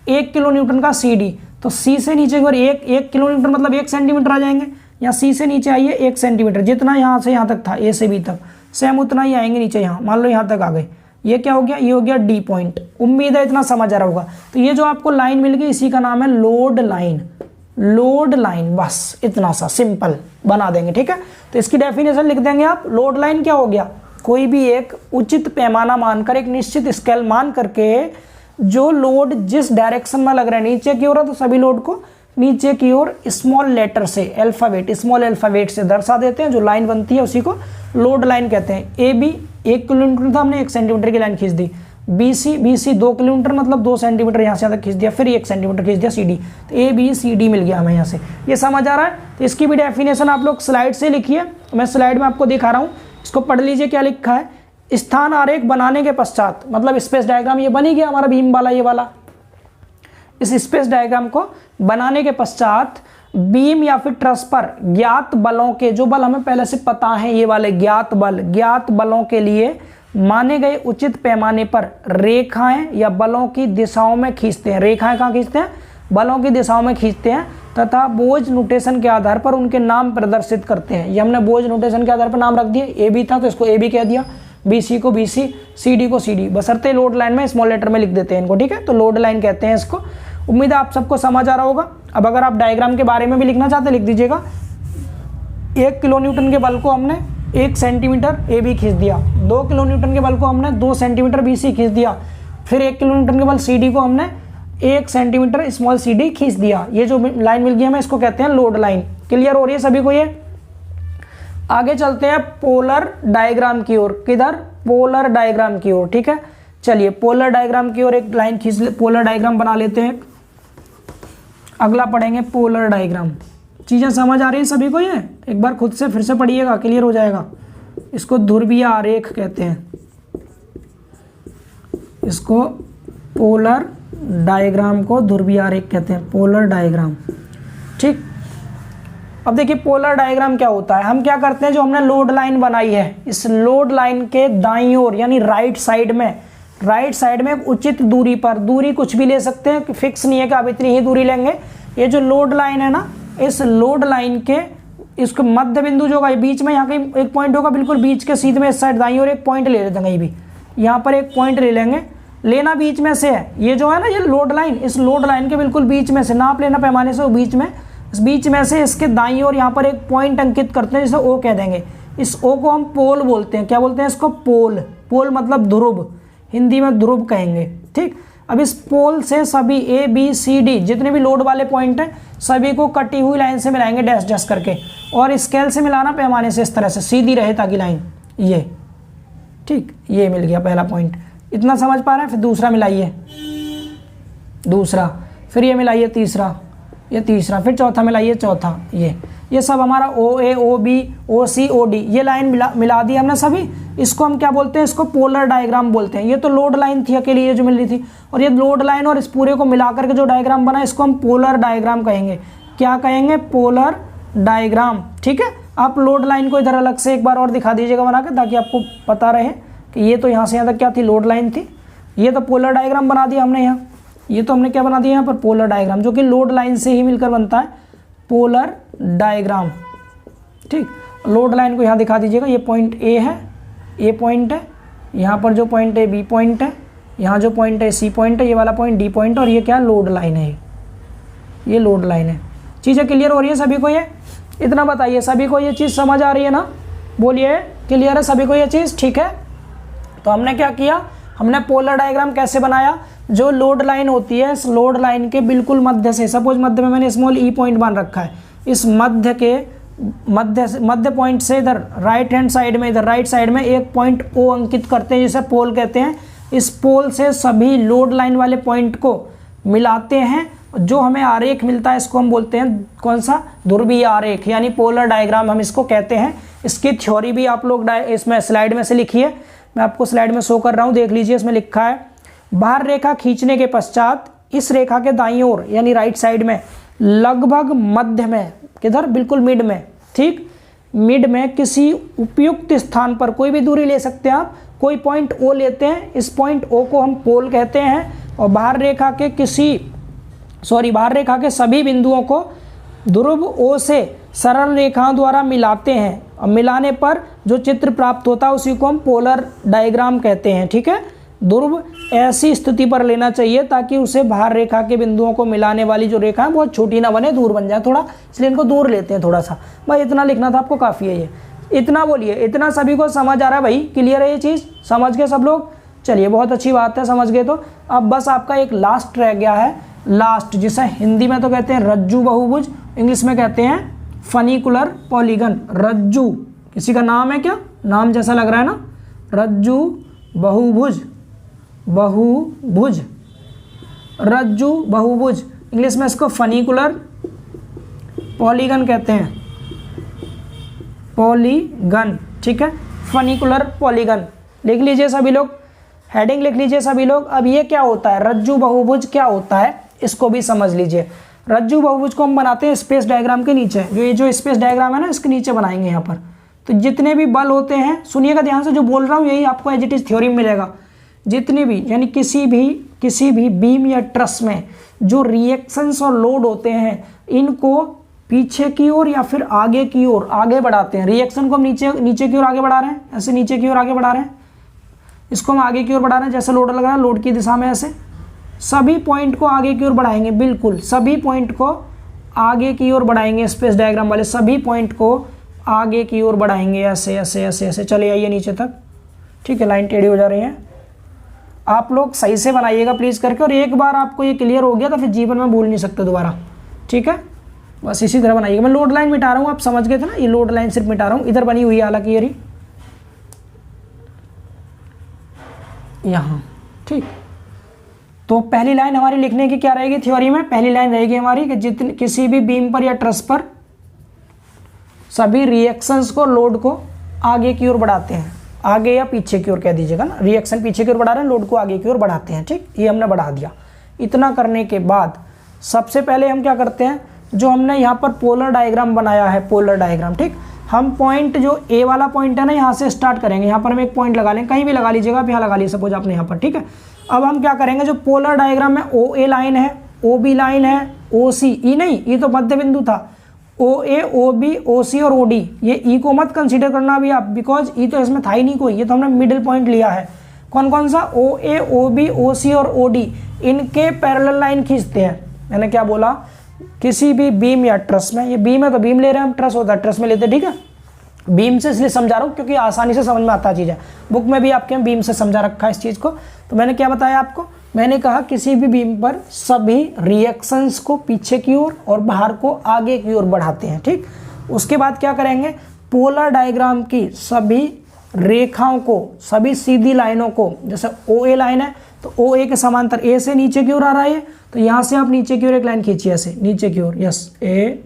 1 किलो न्यूटन का CD। तो C से नीचे की ओर 1 किलो न्यूटन मतलब 1 सेंटीमीटर आ जाएंगे। या C से नीचे आइए 1 सेंटीमीटर, जितना यहाँ से यहाँ तक था, A से B तक सेम उतना ही आएंगे नीचे। यहाँ मान लो यहाँ तक आ गए। ये क्या हो गया? ये हो गया D पॉइंट। उम्मीद है इतना समझ आ रहा होगा। तो ये जो आपको लाइन मिल गई इसी का नाम है लोड लाइन। लोड लाइन, बस इतना सा सिंपल बना देंगे। ठीक है, तो इसकी डेफिनेशन लिख देंगे आप। लोड लाइन क्या हो गया? कोई भी एक उचित पैमाना मानकर, एक निश्चित स्केल मान करके जो लोड जिस डायरेक्शन में लग रहा है, नीचे की ओर है तो सभी लोड को नीचे की ओर स्मॉल लेटर से, स्मॉल अल्फाबेट से दर्शा देते हैं। जो लाइन बनती है उसी को लोड लाइन कहते हैं। AB 1 किलोमीटर था, हमने 1 सेंटीमीटर की लाइन खींच दी। BC 2 किलोमीटर मतलब 2 सेंटीमीटर यहाँ से यहाँ तक खींच दिया, फिर 1 सेंटीमीटर खींच दिया। CD तो ABCD मिल गया हमें यहाँ से। ये समझ आ रहा है? तो इसकी भी डेफिनेशन आप लोग स्लाइड से लिखिए, मैं स्लाइड में आपको दिखा रहा हूँ, इसको पढ़ लीजिए। क्या लिखा है? स्थान आरेख बनाने के पश्चात, मतलब स्पेस डायग्राम ये बन ही गया हमारा बीम वाला, ये वाला। इस स्पेस डायग्राम को बनाने के पश्चात बीम या फिर ट्रस पर ज्ञात बलों के, जो बल हमें पहले से पता है, ये वाले ज्ञात बलों के लिए माने गए उचित पैमाने पर रेखाएं या बलों की दिशाओं में खींचते हैं। रेखाएं कहाँ खींचते हैं? बलों की दिशाओं में खींचते हैं, तथा बोझ नोटेशन के आधार पर उनके नाम प्रदर्शित करते हैं। ये हमने बोझ नोटेशन के आधार पर नाम रख दिए। AB था तो इसको AB कह दिया, BC को BC, CD को CD, बशर्ते लोड लाइन में स्मॉल लेटर में लिख देते हैं इनको। ठीक है, तो लोड लाइन कहते हैं इसको। उम्मीद है आप सबको समझ आ रहा होगा। अब अगर आप डायग्राम के बारे में भी लिखना चाहते हैं लिख दीजिएगा। 1 किलो न्यूटन के बल को हमने 1 सेंटीमीटर AB खींच दिया। 2 किलो न्यूटन के बल को हमने 2 सेंटीमीटर BC खींच दिया। फिर 1 किलो न्यूटन के बल CD को हमने 1 सेंटीमीटर स्मॉल CD खींच दिया। ये जो लाइन मिल गई हमें इसको कहते हैं लोड लाइन। क्लियर हो रही है सभी को? ये आगे चलते हैं पोलर डायग्राम की ओर। किधर? पोलर डायग्राम की ओर। ठीक है, चलिए पोलर डायग्राम की ओर एक लाइन खींच पोलर डायग्राम बना लेते हैं। अगला पढ़ेंगे पोलर डायग्राम। चीज़ें समझ आ रही हैं सभी को? ये एक बार खुद से फिर से पढ़िएगा, क्लियर हो जाएगा। इसको ध्रुवीय आरेख कहते हैं, इसको पोलर डायग्राम को ध्रुवीय आरेख कहते हैं, पोलर डायग्राम। ठीक, अब देखिए पोलर डायग्राम क्या होता है। हम क्या करते हैं, जो हमने लोड लाइन बनाई है, इस लोड लाइन के दाईं ओर यानी राइट साइड में एक उचित दूरी पर, दूरी कुछ भी ले सकते हैं, फिक्स नहीं है कि आप इतनी ही दूरी लेंगे। ये जो लोड लाइन है ना, इस लोड लाइन के इसको मध्य बिंदु जो होगा बीच में, यहाँ कहीं एक पॉइंट होगा बिल्कुल बीच के सीध में इस साइड दाईं और एक पॉइंट ले लेते हैं कहीं भी, यहाँ पर एक पॉइंट ले लेंगे, लेना बीच में से है, ये जो है ना ये लोड लाइन, इस लोड लाइन के बिल्कुल बीच में से नाप लेना पैमाने से, वो बीच में, इस बीच में से इसके दाईं और यहाँ पर एक पॉइंट अंकित करते हैं जिसे ओ कह देंगे। इस ओ को हम पोल बोलते हैं। क्या बोलते हैं इसको? पोल। पोल मतलब ध्रुव, हिंदी में ध्रुव कहेंगे, ठीक। अब इस पोल से सभी ए बी सी डी जितने भी लोड वाले पॉइंट हैं सभी को कटी हुई लाइन से मिलाएंगे डैश डैश करके, और स्केल से मिलाना पैमाने से इस तरह से सीधी रहे ताकि लाइन ये, ठीक। ये मिल गया पहला पॉइंट, इतना समझ पा रहे हैं। फिर दूसरा मिलाइए, दूसरा, फिर ये मिलाइए तीसरा, ये तीसरा, फिर चौथा मिलाइए चौथा, ये सब हमारा ओ ए ओ बी ओ सी ओ डी, ये लाइन मिला दी हमने सभी। इसको हम क्या बोलते हैं? इसको पोलर डायग्राम बोलते हैं। ये तो लोड लाइन थी अकेली ये जो मिल रही थी, और ये लोड लाइन और इस पूरे को मिलाकर के जो डायग्राम बना इसको हम पोलर डायग्राम कहेंगे। क्या कहेंगे? पोलर डायग्राम, ठीक है। आप लोड लाइन को इधर अलग से एक बार और दिखा दीजिएगा बना के, ताकि आपको पता रहे कि ये तो यहाँ से यहाँ तक क्या थी? लोड लाइन थी। ये तो पोलर डायग्राम बना दिया हमने यहाँ, ये तो हमने क्या बना दिया यहाँ पर? पोलर डायग्राम, जो कि लोड लाइन से ही मिलकर बनता है पोलर डायग्राम, ठीक। लोड लाइन को यहाँ दिखा दीजिएगा, ये पॉइंट ए है, ए पॉइंट है, यहाँ पर जो पॉइंट है बी पॉइंट है, यहाँ जो पॉइंट है सी पॉइंट है, ये वाला पॉइंट डी पॉइंट है, और ये क्या? लोड लाइन है, ये लोड लाइन है। चीज़ें क्लियर हो रही है सभी को? ये इतना बताइए, सभी को ये चीज़ समझ आ रही है ना? बोलिए क्लियर है सभी को ये चीज़? ठीक है। तो हमने क्या किया? हमने पोलर डायग्राम कैसे बनाया? जो लोड लाइन होती है इस लोड लाइन के बिल्कुल मध्य से, सपोज मध्य में मैंने स्मॉल ई पॉइंट मान रखा है, इस मध्य के मध्य पॉइंट से इधर राइट हैंड साइड में, इधर राइट साइड में एक पॉइंट ओ अंकित करते हैं जिसे पोल कहते हैं। इस पोल से सभी लोड लाइन वाले पॉइंट को मिलाते हैं, जो हमें आरेख मिलता है इसको हम बोलते हैं कौन सा? ध्रुवीय आरेख, यानी पोलर डायग्राम हम इसको कहते हैं। इसकी थ्योरी भी आप लोग इसमें स्लाइड में से लिखिए, मैं आपको स्लाइड में शो कर रहा हूँ, देख लीजिए। इसमें लिखा है, बाहर रेखा खींचने के पश्चात इस रेखा के दाईं ओर यानी राइट साइड में लगभग मध्य में, किधर? बिल्कुल मिड में, ठीक। मिड में किसी उपयुक्त स्थान पर कोई भी दूरी ले सकते हैं आप, कोई पॉइंट ओ लेते हैं, इस पॉइंट ओ को हम पोल कहते हैं, और बाहर रेखा के सभी बिंदुओं को ध्रुव ओ से सरल रेखाओं द्वारा मिलाते हैं, और मिलाने पर जो चित्र प्राप्त होता है उसी को हम पोलर डायग्राम कहते हैं, ठीक है। ध्रुव ऐसी स्थिति पर लेना चाहिए ताकि उसे बाहर रेखा के बिंदुओं को मिलाने वाली जो रेखा है बहुत छोटी ना बने, दूर बन जाए थोड़ा, इसलिए इनको दूर लेते हैं थोड़ा सा। भाई इतना लिखना था आपको, काफ़ी है ये, इतना बोलिए। इतना सभी को समझ आ रहा है भाई? क्लियर है ये चीज़? समझ गए सब लोग? चलिए बहुत अच्छी बात है, समझ गए। तो अब बस आपका एक लास्ट रह गया है, लास्ट, जिसे हिंदी में तो कहते हैं रज्जु बहुभुज, इंग्लिश में कहते हैं फनिकुलर पॉलीगन। रज्जु किसी का नाम है क्या? नाम जैसा लग रहा है ना? रज्जु बहुभुज, बहुभुज, रज्जु बहुभुज, इंग्लिश में इसको फनिकुलर पॉलीगन कहते हैं, पॉलीगन, ठीक है। फनिकुलर पॉलीगन लिख लीजिए सभी लोग, हेडिंग लिख लीजिए सभी लोग। अब ये क्या होता है? रज्जु बहुभुज क्या होता है इसको भी समझ लीजिए। रज्जु बहुभुज को हम बनाते हैं स्पेस डायग्राम के नीचे, जो स्पेस डायग्राम है ना इसके नीचे बनाएंगे यहाँ पर। तो जितने भी बल होते हैं, सुनिएगा ध्यान से, जो बोल रहा हूँ यही आपको एज इट इज थ्योरी में मिलेगा। जितनी भी यानी किसी भी बीम या ट्रस में जो रिएक्शंस और लोड होते हैं, इनको पीछे की ओर या फिर आगे की ओर आगे बढ़ाते हैं। रिएक्शन को हम नीचे की ओर आगे बढ़ा रहे हैं, ऐसे नीचे की ओर आगे बढ़ा रहे हैं, इसको हम आगे की ओर बढ़ा रहे हैं, जैसे लोड लग रहा है लोड की दिशा में, ऐसे सभी पॉइंट को आगे की ओर बढ़ाएंगे। बिल्कुल सभी पॉइंट को आगे की ओर बढ़ाएंगे, स्पेस डायग्राम वाले सभी पॉइंट को आगे की ओर बढ़ाएंगे, ऐसे ऐसे ऐसे ऐसे। चले आइए नीचे तक, ठीक है। लाइन टेढ़ी हो जा रही है, आप लोग सही से बनाइएगा प्लीज़ करके, और एक बार आपको ये क्लियर हो गया तो फिर जीवन में भूल नहीं सकते दोबारा, ठीक है। बस इसी तरह बनाइएगा। मैं लोड लाइन मिटा रहा हूँ, आप समझ गए थे ना? ये लोड लाइन सिर्फ मिटा रहा हूँ, इधर बनी हुई है हालांकि ये यहाँ, ठीक। तो पहली लाइन हमारी लिखने की क्या रहेगी थ्योरी में? पहली लाइन रहेगी हमारी कि किसी भी बीम पर या ट्रस पर सभी रिएक्शंस को, लोड को आगे की ओर बढ़ाते हैं, आगे या पीछे की ओर कह दीजिएगा ना, रिएक्शन पीछे की ओर बढ़ा रहे हैं, लोड को आगे की ओर बढ़ाते हैं, ठीक। ये हमने बढ़ा दिया। इतना करने के बाद सबसे पहले हम क्या करते हैं, जो हमने यहाँ पर पोलर डायग्राम बनाया है, पोलर डायग्राम, ठीक। हम पॉइंट जो ए वाला पॉइंट है ना, यहाँ से स्टार्ट करेंगे। यहाँ पर हम एक पॉइंट लगा लें, कहीं भी लगा लीजिएगा, आप यहाँ लगा लीजिए सपोज आपने यहाँ पर, ठीक है। अब हम क्या करेंगे, जो पोलर डायग्राम में ओ ए लाइन है, ओ बी लाइन है, ओ सी, ई नहीं, ये तो मध्य बिंदु था, ओ ए, ओ बी, ओ सी और ओ डी, ये ई को मत कंसीडर करना अभी आप, बिकॉज ई तो इसमें था ही नहीं कोई, ये तो हमने मिडिल पॉइंट लिया है। कौन कौन सा? ओ ए, ओ बी, ओ सी और ओ डी, इनके पैरेलल लाइन खींचते हैं। मैंने क्या बोला? किसी भी बीम या ट्रस में, ये बीम है तो बीम ले रहे हैं हम, ट्रस होता है ट्रस में लेते हैं, ठीक है। बीम से इसलिए समझा रहा हूँ क्योंकि आसानी से समझ में आता चीज़ है, बुक में भी आपके बीम से समझा रखा है इस चीज़ को। तो मैंने क्या बताया आपको? मैंने कहा किसी भी बीम पर सभी रिएक्शंस को पीछे की ओर और बाहर को आगे की ओर बढ़ाते हैं, ठीक। उसके बाद क्या करेंगे? पोलर डायग्राम की सभी रेखाओं को, सभी सीधी लाइनों को, जैसे ओ ए लाइन है तो ओ ए के समांतर ए से नीचे की ओर आ रहा है, तो यहाँ से आप नीचे की ओर एक लाइन खींचिए ऐसे नीचे की ओर, यस, ए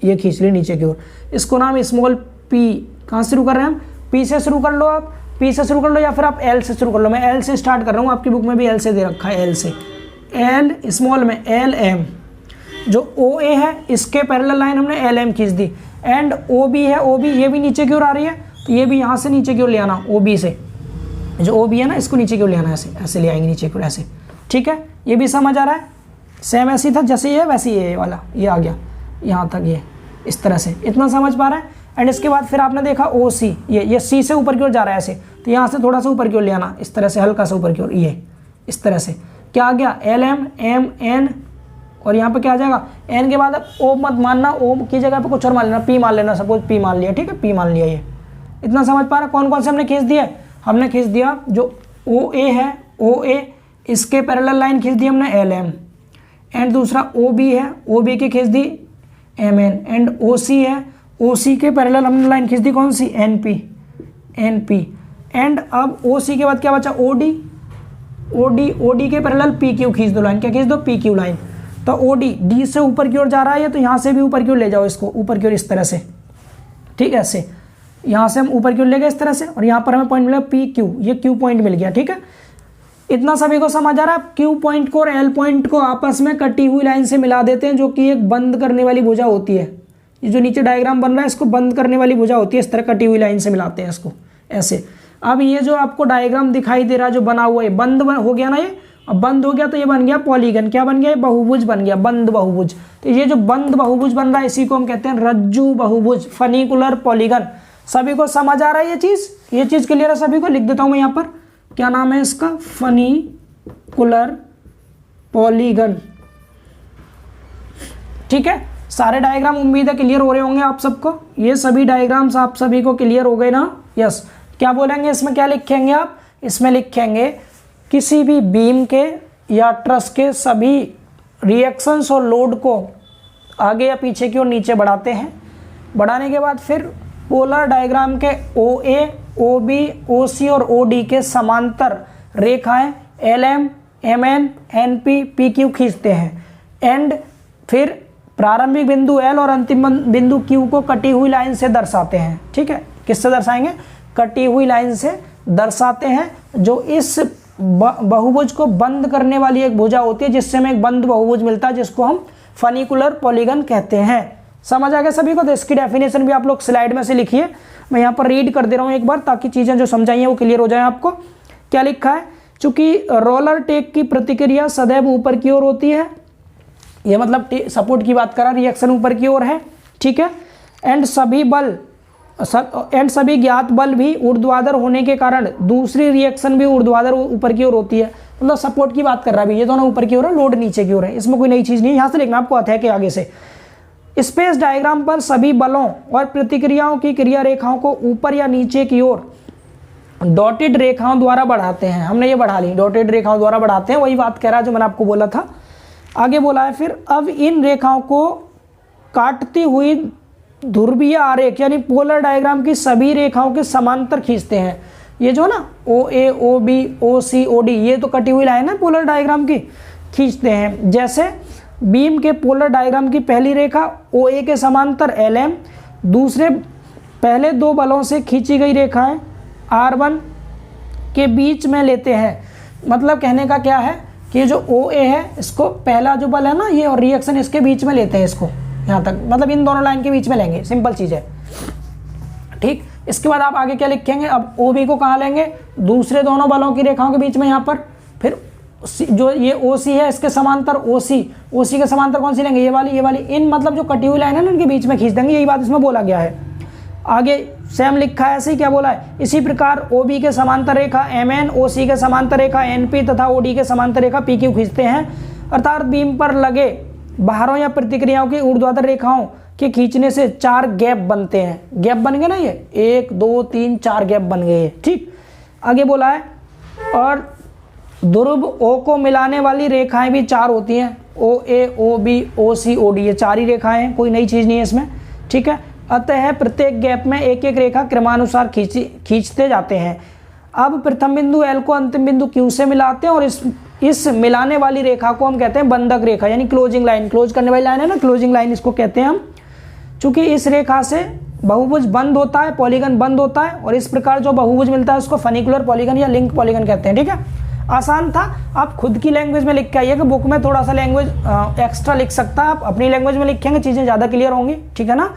ये खींच ली नीचे की ओर, इसको नाम स्मॉल पी। कहाँ से शुरू कर रहे हैं हम? पी से शुरू कर लो, आप पी से शुरू कर लो या फिर आप एल से शुरू कर लो। मैं एल से स्टार्ट कर रहा हूँ, आपकी बुक में भी एल से दे रखा है, एल से, एल स्मॉल में एल एम। जो ओ ए है इसके पैरेलल लाइन हमने एल एम खींच दी, एंड ओ बी है, ओ बी ये भी नीचे की ओर आ रही है, तो ये भी यहाँ से नीचे की ओर ले आना, ओ बी से, जो ओ बी है ना इसको नीचे की ओर ले आना, ऐसे ऐसे ले आएंगे नीचे की ओर ऐसे, ठीक है। ये भी समझ आ रहा है? सेम ऐसे ही था जैसे ये वैसे ये वाला ये आ गया यहाँ तक, ये इस तरह से, इतना समझ पा रहे हैं। एंड इसके बाद फिर आपने देखा ओ सी, ये सी से ऊपर की ओर जा रहा है ऐसे, तो यहाँ से थोड़ा सा ऊपर की ओर ले आना, इस तरह से हल्का सा ऊपर की ओर, ये इस तरह से क्या आ गया? एल एम एम एन, और यहाँ पे क्या आ जाएगा? एन के बाद अब ओ मत मानना, ओ की जगह पे कुछ और मान लेना, पी मान लेना, सपोज पी मान लिया, ठीक है, पी मान लिया। ये इतना समझ पा रहा? कौन कौन से हमने खींच दिया? हमने खींच दिया जो ओ ए है, ओ ए इसके पैरेलल लाइन खींच दी हमने एल एम, एंड दूसरा ओ बी है, ओ बी की खींच दी एम एन, एंड ओ सी है, ओ सी के पैरेलल हमने लाइन खींच दी कौन सी? N P, N P. And अब ओ सी के बाद क्या बचा? O D, O D, O D के पैरेलल पी क्यू खींच दो लाइन, क्या खींच दो? P Q line. तो ओ डी, डी से ऊपर की ओर जा रहा है, तो यहाँ से भी ऊपर की ओर ले जाओ इसको, ऊपर की ओर इस तरह से, ठीक है, ऐसे यहाँ से हम ऊपर की ओर ले गए इस तरह से, और यहाँ पर हमें पॉइंट मिला पी क्यू, ये क्यू पॉइंट मिल गया, ठीक है। इतना सभी को समझ आ रहा है? क्यू पॉइंट को और एल पॉइंट को आपस में कटी हुई लाइन से मिला देते हैं, जो कि एक बंद करने वाली भुजा होती है। ये जो नीचे डायग्राम बन रहा है इसको बंद करने वाली भुजा होती है, इस तरह कटी हुई लाइन से मिलाते हैं इसको ऐसे। अब ये जो आपको डायग्राम दिखाई दे रहा है जो बना हुआ है, बंद हो गया ना ये, अब बंद हो गया तो ये बन गया पॉलीगन, क्या बन गया? बहुभुज बन गया, बंद बहुभुज। तो ये जो बंद बहुभुज बन रहा है इसी को हम कहते हैं रज्जु बहुभुज, फनिकुलर पॉलीगन। सभी को समझ आ रहा है ये चीज क्लियर है सभी को? लिख देता हूं मैं यहाँ पर, क्या नाम है इसका? फनिकुलर पॉलीगन, ठीक है। सारे डायग्राम उम्मीद है क्लियर हो रहे होंगे आप सबको, ये सभी डायग्राम्स आप सभी को क्लियर हो गए ना? यस। क्या बोलेंगे इसमें, क्या लिखेंगे आप? इसमें लिखेंगे किसी भी बीम के या ट्रस के सभी रिएक्शंस और लोड को आगे या पीछे की ओर नीचे बढ़ाते हैं। बढ़ाने के बाद फिर पोलर डायग्राम के ओ ए, ओ बी, ओ सी और ओ डी के समांतर रेखाएं L M, M N, N P, P Q खींचते हैं। एंड फिर प्रारंभिक बिंदु एल और अंतिम बिंदु क्यू को कटी हुई लाइन से दर्शाते हैं, ठीक है। किससे दर्शाएंगे? कटी हुई लाइन से दर्शाते हैं, जो इस बहुभुज को बंद करने वाली एक भुजा होती है, जिससे हमें एक बंद बहुभुज मिलता है, जिसको हम फनिकुलर पॉलीगन कहते हैं। समझ आ गया सभी को? तो इसकी डेफिनेशन भी आप लोग स्लाइड में से लिखिए, मैं यहाँ पर रीड कर दे रहा हूँ एक बार, ताकि चीज़ें जो समझाई हैं वो क्लियर हो जाए आपको। क्या लिखा है? चूंकि रोलर टेक की प्रतिक्रिया सदैव ऊपर की ओर होती है, ये मतलब सपोर्ट की बात करा, रिएक्शन ऊपर की ओर है, ठीक है। एंड सभी ज्ञात बल भी ऊर्ध्वाधर होने के कारण दूसरी रिएक्शन भी ऊर्ध्वाधर ऊपर की ओर होती है। मतलब सपोर्ट की बात कर रहा है, ये दोनों ऊपर की ओर है, लोड नीचे की ओर है, इसमें कोई नई चीज़ नहीं। यहाँ से लिखना आपको आता है कि आगे से स्पेस डायग्राम पर सभी बलों और प्रतिक्रियाओं की क्रिया रेखाओं को ऊपर या नीचे की ओर डॉटेड रेखाओं द्वारा बढ़ाते हैं। हमने ये बढ़ा ली, डॉटेड रेखाओं द्वारा बढ़ाते हैं, वही बात कह रहा है जो मैंने आपको बोला था। आगे बोला है फिर, अब इन रेखाओं को काटती हुई ध्रुवीय आरेख यानी पोलर डायग्राम की सभी रेखाओं के समांतर खींचते हैं। ये जो ना ओ ए, ओ बी, ओ सी, ओ डी, ये तो कटी हुई लाइन है पोलर डायग्राम की, खींचते हैं। जैसे बीम के पोलर डायग्राम की पहली रेखा ओ ए के समांतर एल एम, दूसरे पहले दो बलों से खींची गई रेखाएं R1 के बीच में लेते हैं। मतलब कहने का क्या है कि जो ओ ए है, इसको पहला जो बल है ना ये, और रिएक्शन इसके बीच में लेते हैं, इसको यहाँ तक, मतलब इन दोनों लाइन के बीच में लेंगे, सिंपल चीज़ है, ठीक। इसके बाद आप आगे क्या लिखेंगे? अब ओ बी को कहाँ लेंगे? दूसरे दोनों बलों की रेखाओं के बीच में, यहाँ पर। फिर जो ये ओ सी है इसके समांतर ओ सी के समांतर कौन सी लेंगे, ये वाली। इन मतलब जो कटी हुई लाइन है ना इनके बीच में खींच देंगे, यही बात इसमें बोला गया है। आगे सेम लिखा है, ऐसे ही क्या बोला है, इसी प्रकार ओ बी के समांतर रेखा एम एन, ओ सी के समांतर रेखा एन पी तथा ओ डी के समांतर रेखा पी क्यू खींचते हैं, अर्थात बीम पर लगे भारों या प्रतिक्रियाओं की ऊर्ध्वाधर रेखाओं के खींचने से 4 गैप बनते हैं। गैप बन गए ना, ये 1 2 3 4 गैप बन गए, ठीक। आगे बोला है और ध्रुव ओ को मिलाने वाली रेखाएं भी 4 होती हैं, ओ ए, ओ बी, ओ सी, ओ डी, ये 4 ही रेखाएं हैं, कोई नई चीज़ नहीं है इसमें, ठीक है। अतः प्रत्येक गैप में एक एक रेखा क्रमानुसार खींचते जाते हैं। अब प्रथम बिंदु एल को अंतिम बिंदु क्यू से मिलाते हैं और इस मिलाने वाली रेखा को हम कहते हैं बंधक रेखा, यानी क्लोजिंग लाइन, क्लोज करने वाली लाइन है ना, क्लोजिंग लाइन इसको कहते हैं हम। चूंकि इस रेखा से बहुभुज बंद होता है, पॉलीगन बंद होता है, और इस प्रकार जो बहुभुज मिलता है उसको फनिकुलर पॉलीगन या लिंक पॉलीगन कहते हैं, ठीक है। आसान था, आप खुद की लैंग्वेज में लिख के आइए कि बुक में थोड़ा सा लैंग्वेज एक्स्ट्रा लिख सकता है, आप अपनी लैंग्वेज में लिखेंगे चीज़ें ज़्यादा क्लियर होंगी, ठीक है ना।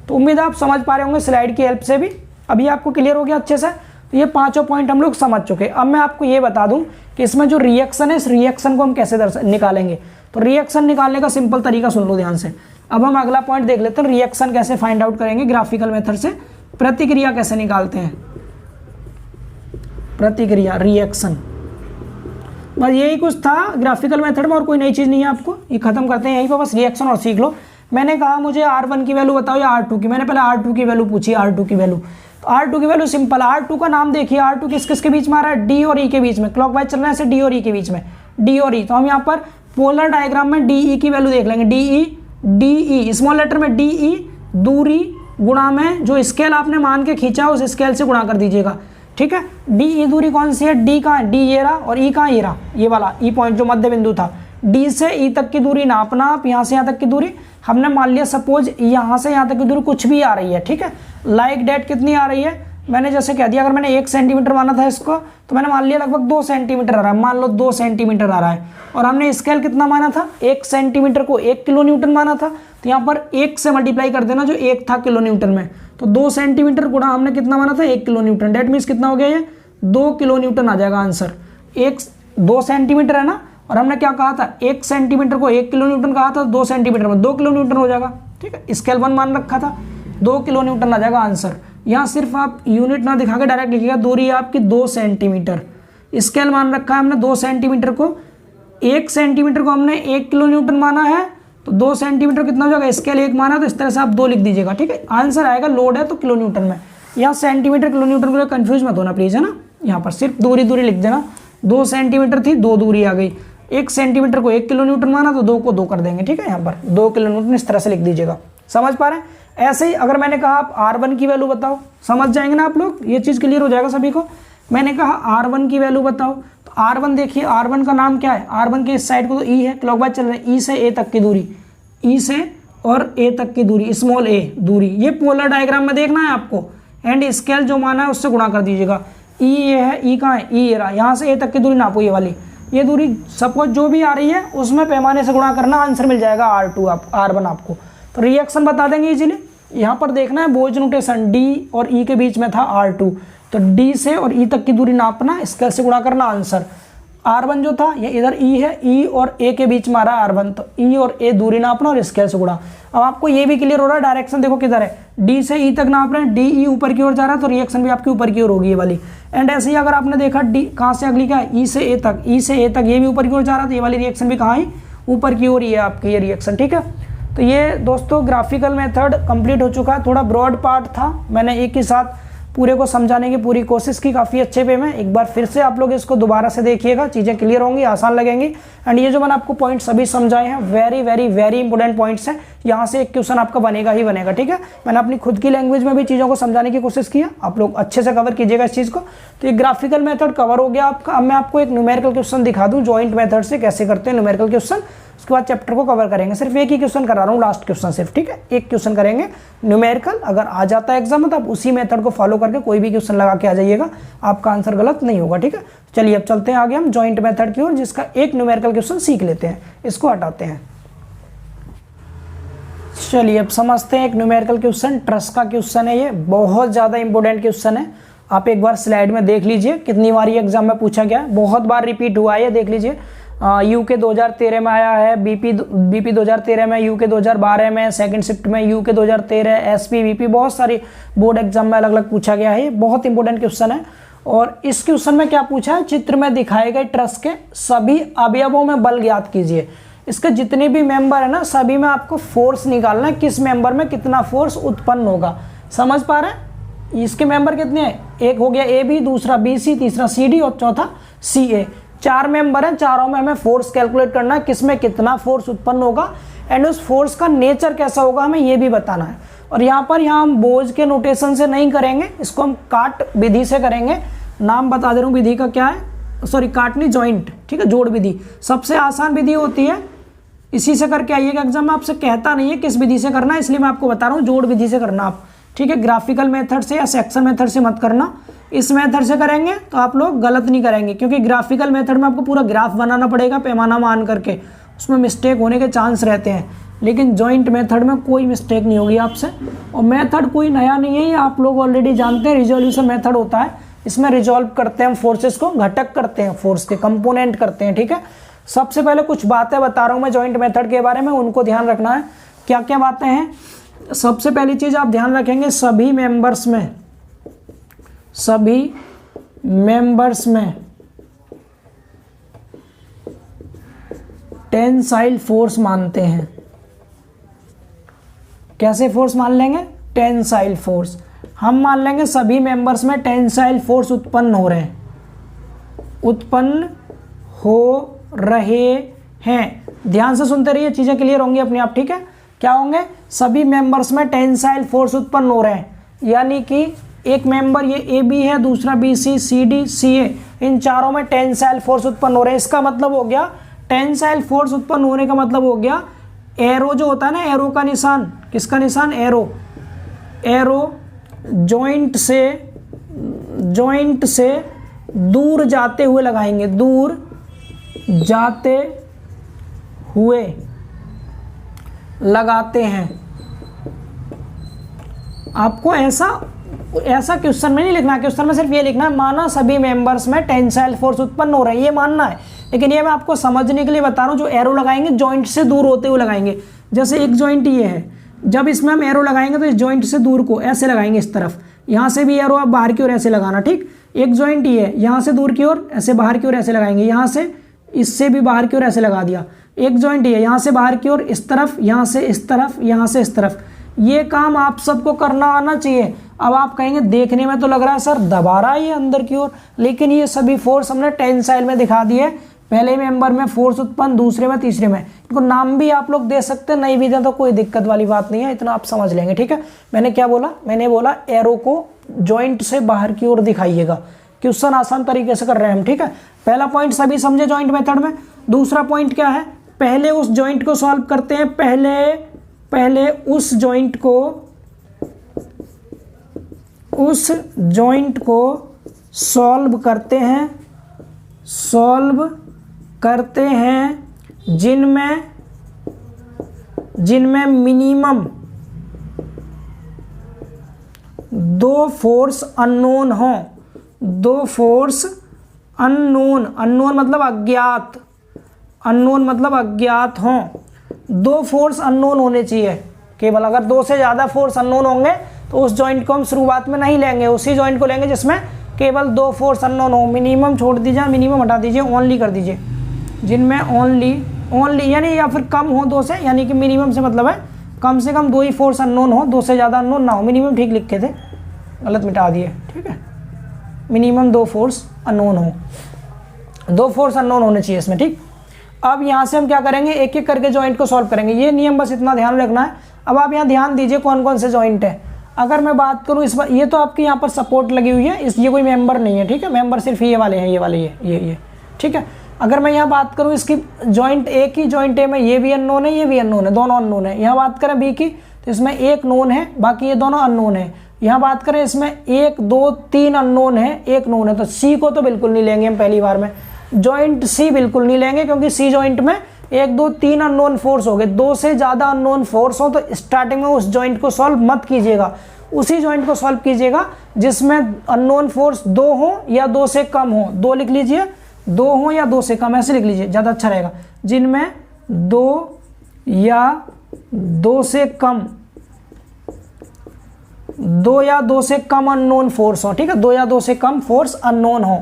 तो उम्मीद है आप समझ पा रहे होंगे स्लाइड की हेल्प से भी। अभी आपको क्लियर हो गया अच्छे से, तो ये 5 पॉइंट हम लोग समझ चुके। अब मैं आपको ये बता दूं कि इसमें जो रिएक्शन है, इस रिएक्शन को हम कैसे निकालेंगे। तो रिएक्शन निकालने का सिंपल तरीका सुन लो ध्यान से। अब हम अगला पॉइंट देख लेते हैं, रिएक्शन कैसे फाइंड आउट करेंगे ग्राफिकल मेथड से, प्रतिक्रिया कैसे निकालते हैं, प्रतिक्रिया रिएक्शन। बस यही कुछ था ग्राफिकल मेथड में, और कोई नई चीज़ नहीं है आपको, ये खत्म करते हैं यहीं पर, बस रिएक्शन और सीख लो। मैंने कहा मुझे R1 की वैल्यू बताओ या R2 की, मैंने पहले R2 की वैल्यू पूछी, R2 की वैल्यू। तो R2 की वैल्यू सिंपल, R2 का नाम देखिए, R2 किस किस के बीच में आ रहा है, D और E के बीच में, क्लॉकवाइज चल रहा है ऐसे D और E के बीच में, D और E। तो हम यहाँ पर पोलर डायग्राम में DE की वैल्यू देख लेंगे, DE स्मॉल लेटर में DE, दूरी गुणा में जो स्केल आपने मान के खींचा उस स्केल से गुणा कर दीजिएगा, ठीक है। DE दूरी कौन सी है, D कहाँ है, D ये रहा, और E कहाँ, ये रहा, ये वाला E पॉइंट जो मध्य बिंदु था। D से E तक की दूरी नापना आप, यहाँ से यहाँ तक की दूरी हमने मान लिया, सपोज यहाँ से यहाँ तक की दूरी कुछ भी आ रही है, ठीक है। लाइक डेट कितनी आ रही है, मैंने जैसे कह दिया, अगर मैंने 1 सेंटीमीटर माना था इसको, तो मैंने मान लिया लगभग 2 सेंटीमीटर आ रहा है, मान लो 2 सेंटीमीटर आ रहा है। और हमने स्केल कितना माना था, 1 सेंटीमीटर को 1 किलो न्यूटन माना था, तो यहाँ पर 1 से मल्टीप्लाई कर देना जो 1 था किलो न्यूटन में, तो 2 सेंटीमीटर गुणा हमने कितना माना था, 1 किलो न्यूटन, डेट मीन्स कितना हो गया ये 2 किलो न्यूटन आ जाएगा आंसर। 2 सेंटीमीटर है ना, और हमने क्या कहा था, 1 सेंटीमीटर को 1 किलो न्यूटन कहा था, 2 सेंटीमीटर में 2 किलो न्यूटन हो जाएगा, ठीक है। स्केल 1 मान रखा था, 2 किलो न्यूटन आ जाएगा आंसर। यहाँ सिर्फ आप यूनिट ना दिखा के डायरेक्ट लिखिएगा, दूरी है आपकी 2 सेंटीमीटर, स्केल मान रखा है हमने 2 सेंटीमीटर को, 1 सेंटीमीटर को हमने 1 किलो न्यूटन माना है, तो 2 सेंटीमीटर कितना हो जाएगा, स्केल 1 माना, तो इस तरह से आप 2 लिख दीजिएगा, ठीक है। आंसर आएगा, लोड है तो किलो न्यूटन में, यहाँ सेंटीमीटर किलो न्यूटन को कंफ्यूज मत होना प्लीज, है ना। यहाँ पर सिर्फ दूरी लिख देना, 2 सेंटीमीटर थी, 2 दूरी आ गई, 1 सेंटीमीटर को 1 किलो न्यूटन माना, तो 2 को 2 कर देंगे, ठीक है। यहाँ पर 2 किलो न्यूटन इस तरह से लिख दीजिएगा, समझ पा रहे हैं। ऐसे ही अगर मैंने कहा आप R1 की वैल्यू बताओ, समझ जाएंगे ना आप लोग, ये चीज़ क्लियर हो जाएगा सभी को। मैंने कहा R1 की वैल्यू बताओ, तो R1 देखिए, R1 का नाम क्या है, R1 के इस साइड को तो E है, क्लॉकवाइज चल रहा है, E से A तक की दूरी, E से और A तक की दूरी, स्मॉल a दूरी, ये पोलर डायग्राम में देखना है आपको, एंड स्केल जो माना है उससे गुणा कर दीजिएगा। E ये है, E कहाँ है, E ये रहा, यहाँ से A तक की दूरी नापो, ये वाली, ये दूरी सपोज जो भी आ रही है उसमें पैमाने से गुणा करना, आंसर मिल जाएगा R2 R1 आपको। तो रिएक्शन बता देंगे इजीली, यहाँ पर देखना है बोझ नोटेशन, D और E के बीच में था R2, तो D से और E तक की दूरी नापना, स्केल से गुणा करना, आंसर। R1 जो था ये इधर E है, E और A के बीच में आ रहा है R1, तो E और A दूरी नापना और स्केल से गुणा। अब आपको ये भी क्लियर हो रहा है, डायरेक्शन देखो किधर है, D से E तक नाप रहे हैं, DE ऊपर की ओर जा रहा है, तो रिएक्शन भी आपकी ऊपर की ओर होगी ये वाली। एंड ऐसे ही अगर आपने देखा D कहाँ से अगली क्या है, E से A तक, E से A तक ये भी ऊपर की ओर जा रहा है, तो ये वाली रिएक्शन भी कहाँ है, ऊपर की ओर ही है आपकी ये रिएक्शन, ठीक है। तो ये दोस्तों ग्राफिकल मेथड कंप्लीट हो चुका है, थोड़ा ब्रॉड पार्ट था, मैंने एक ही साथ पूरे को समझाने की पूरी कोशिश की काफ़ी अच्छे वे में। एक बार फिर से आप लोग इसको दोबारा से देखिएगा, चीज़ें क्लियर होंगी, आसान लगेंगी। एंड ये जो मैंने आपको पॉइंट सभी समझाए हैं, very very very important points हैं, यहाँ से एक क्वेश्चन आपका बनेगा ही बनेगा, ठीक है। मैंने अपनी खुद की लैंग्वेज में भी चीज़ों को समझाने की कोशिश किया, आप लोग अच्छे से कवर कीजिएगा इस चीज़ को। तो ये ग्राफिकल मेथड कवर हो गया आपका। अब मैं आपको एक न्यूमेरिकल क्वेश्चन दिखा दूँ, जॉइंट मेथड से कैसे करते हैं न्यूमेरिकल क्वेश्चन, उसके बाद चैप्टर को कवर करेंगे। सिर्फ एक ही क्वेश्चन करा रहा हूँ, लास्ट क्वेश्चन सिर्फ, ठीक है। एक क्वेश्चन करेंगे न्यूमेरिकल, अगर आ जाता है एग्जाम में तो आप उसी मेथड को फॉलो करके कोई भी क्वेश्चन लगा के आ जाइएगा, आपका आंसर गलत नहीं होगा, ठीक है। चलिए अब चलते हैं आगे हम जॉइंट मेथड की ओर, जिसका एक न्यूमेरिकल क्वेश्चन सीख लेते हैं, इसको हटाते हैं। चलिए अब समझते हैं एक न्यूमेरिकल क्वेश्चन, ट्रस का क्वेश्चन है, ये बहुत ज़्यादा इंपॉर्टेंट क्वेश्चन है आप एक बार स्लाइड में देख लीजिए कितनी बार ये एग्जाम में पूछा गया है, बहुत बार रिपीट हुआ है, ये देख लीजिए। यूके 2013 में आया है, बीपी 2013 में, यूके 2012 में, सेकंड शिफ्ट में, यूके 2013, एसपी बीपी, बहुत सारी बोर्ड एग्जाम में अलग अलग पूछा गया है। ये बहुत इंपॉर्टेंट क्वेश्चन है। और इस क्वेश्चन में क्या पूछा है, चित्र में दिखाए गए ट्रस के सभी अवयवों में बल ज्ञात कीजिए। इसके जितने भी मेंबर है ना, सभी में आपको फोर्स निकालना है, किस मेंबर में कितना फोर्स उत्पन्न होगा। समझ पा रहे हैं? इसके मेंबर कितने हैं, एक हो गया ए बी, दूसरा बी सी, तीसरा सी डी और चौथा सी ए। 4 मेंबर हैं, चारों में हमें फोर्स कैलकुलेट करना है, किसमें कितना फोर्स उत्पन्न होगा एंड उस फोर्स का नेचर कैसा होगा हमें ये भी बताना है। और यहाँ हम बोझ के नोटेशन से नहीं करेंगे, इसको हम काट विधि से करेंगे। नाम बता दे रहा हूँ विधि का क्या है, सॉरी काट नहीं, जॉइंट, ठीक है, जोड़ विधि सबसे आसान विधि होती है। इसी से करके आइएगा एग्जाम में, आपसे कहता नहीं है किस विधि से करना है, इसलिए मैं आपको बता रहा हूँ जोड़ विधि से करना आप, ठीक है। ग्राफिकल मेथड से या सेक्शन मेथड से मत करना, इस मेथड से करेंगे तो आप लोग गलत नहीं करेंगे, क्योंकि ग्राफिकल मेथड में आपको पूरा ग्राफ बनाना पड़ेगा पैमाना मान करके, उसमें मिस्टेक होने के चांस रहते हैं। लेकिन जॉइंट मेथड में कोई मिस्टेक नहीं होगी आपसे। और मेथड कोई नया नहीं है, ये आप लोग ऑलरेडी जानते हैं, रिजोल्यूशन मेथड होता है। इसमें रिजॉल्व करते हैं हम फोर्सेस को, घटक करते हैं, फोर्स के कंपोनेंट करते हैं, ठीक है। सबसे पहले कुछ बातें बता रहा हूँ मैं जॉइंट मेथड के बारे में, उनको ध्यान रखना है। क्या क्या बातें हैं? सबसे पहली चीज आप ध्यान रखेंगे, सभी मेंबर्स में टेंसाइल फोर्स मानते हैं। कैसे फोर्स मान लेंगे? टेंसाइल फोर्स हम मान लेंगे, सभी मेंबर्स में टेंसाइल फोर्स उत्पन्न हो रहे हैं। ध्यान से सुनते रहिए, चीजें क्लियर होंगी अपने आप, ठीक है। क्या होंगे? सभी मेंबर्स में टेंसाइल फोर्स उत्पन्न हो रहे हैं, यानी कि एक मेंबर ये ए बी है, दूसरा बी सी, सी डी, सी ए, इन चारों में टेंसाइल फोर्स उत्पन्न हो रहे हैं। इसका मतलब हो गया, टेंसाइल फोर्स उत्पन्न होने का मतलब हो गया, एरो जो होता है ना, एरो का निशान, किसका निशान? एरो जॉइंट से दूर जाते हुए लगाएंगे, दूर जाते हुए लगाते हैं। आपको ऐसा क्वेश्चन में नहीं लिखना, क्वेश्चन में सिर्फ ये लिखना है, माना सभी मेंबर्स में टेंसाइल फोर्स उत्पन्न हो रहे हैं, ये मानना है। लेकिन ये मैं आपको समझने के लिए बता रहा हूँ, जो एरो लगाएंगे जॉइंट से दूर होते हुए लगाएंगे। जैसे एक जॉइंट ये है, जब इसमें हम एरो लगाएंगे तो इस जॉइंट से दूर को ऐसे लगाएंगे, इस तरफ। यहाँ से भी एरो आप बाहर की ओर ऐसे लगाना, ठीक। एक जॉइंट ये है, यहाँ से दूर की ओर ऐसे, बाहर की ओर ऐसे लगाएंगे। यहाँ से इससे भी बाहर की ओर ऐसे लगा दिया। एक जॉइंट ये, यहाँ से बाहर की ओर इस तरफ, यहाँ से इस तरफ, यहाँ से इस तरफ। ये काम आप सबको करना आना चाहिए। अब आप कहेंगे देखने में तो लग रहा है सर दबा रहा है ये अंदर की ओर, लेकिन ये सभी फोर्स हमने टेंसाइल में दिखा दिए। पहले मेंबर में फोर्स उत्पन्न, दूसरे में, तीसरे में। इनको नाम भी आप लोग दे सकते हैं, नहीं भी दें तो कोई दिक्कत वाली बात नहीं है, इतना आप समझ लेंगे, ठीक है। मैंने क्या बोला? मैंने बोला एरो को जॉइंट से बाहर की ओर दिखाइएगा। क्वेश्चन आसान तरीके से कर रहे हैं हम, ठीक है। पहला पॉइंट सभी समझे जॉइंट मेथड में। दूसरा पॉइंट क्या है? पहले उस जॉइंट को सॉल्व करते हैं, पहले उस जॉइंट को सॉल्व करते हैं जिनमें मिनिमम 2 फोर्स अननोन हो। 2 फोर्स अननोन मतलब अज्ञात, हों। 2 फोर्स अननोन होने चाहिए केवल। अगर 2 से ज़्यादा फोर्स अननोन होंगे तो उस जॉइंट को हम शुरुआत में नहीं लेंगे, उसी जॉइंट को लेंगे जिसमें केवल 2 फोर्स अननोन हो। मिनिमम छोड़ दीजिए, मिनिमम हटा दीजिए, ओनली कर दीजिए। जिनमें ओनली यानी या फिर कम हो 2 से, यानी कि मिनिमम से मतलब है कम से कम 2 ही फोर्स अननोन हो, 2 से ज़्यादा अननोन ना हो। मिनिमम ठीक लिखे थे, गलत मिटा दिए, ठीक है। मिनिमम 2 फोर्स अननोन हो, 2 फोर्स अननोन होने चाहिए इसमें, ठीक। अब यहाँ से हम क्या करेंगे, एक एक करके जॉइंट को सॉल्व करेंगे। ये नियम बस इतना ध्यान रखना है। अब आप यहाँ ध्यान दीजिए कौन कौन से जॉइंट है। अगर मैं बात करूँ इस बार, ये तो आपके यहाँ पर सपोर्ट लगी हुई है, ये कोई मेंबर नहीं है, ठीक है। मेंबर सिर्फ ये वाले हैं, ये, ठीक है। अगर मैं यहाँ बात करूँ इसकी जॉइंट ए की, जॉइंट ए में ये भी अननोन है, ये भी अननोन है, दोनों अननोन है। यहाँ बात करें बी की तो इसमें एक नोन है, बाकी ये दोनों अननोन है। यहाँ बात करें इसमें 1 2 3 अननोन है, एक नोन है। तो सी को तो बिल्कुल नहीं लेंगे हम पहली बार में। जॉइंट सी बिल्कुल नहीं लेंगे, क्योंकि सी जॉइंट में 1 2 3 अननोन फोर्स हो गए। 2 से ज़्यादा अननोन फोर्स हो तो स्टार्टिंग में उस जॉइंट को सॉल्व मत कीजिएगा। उसी जॉइंट को सॉल्व कीजिएगा जिसमें अननोन फोर्स 2 हो या 2 से कम हो। 2 लिख लीजिए, 2 हो या 2 से कम, ऐसे लिख लीजिए, ज़्यादा अच्छा रहेगा। जिनमें 2 या 2 से कम, 2 या 2 से कम अननोन फोर्स हो, ठीक है, 2 या 2 से कम फोर्स अननोन हो,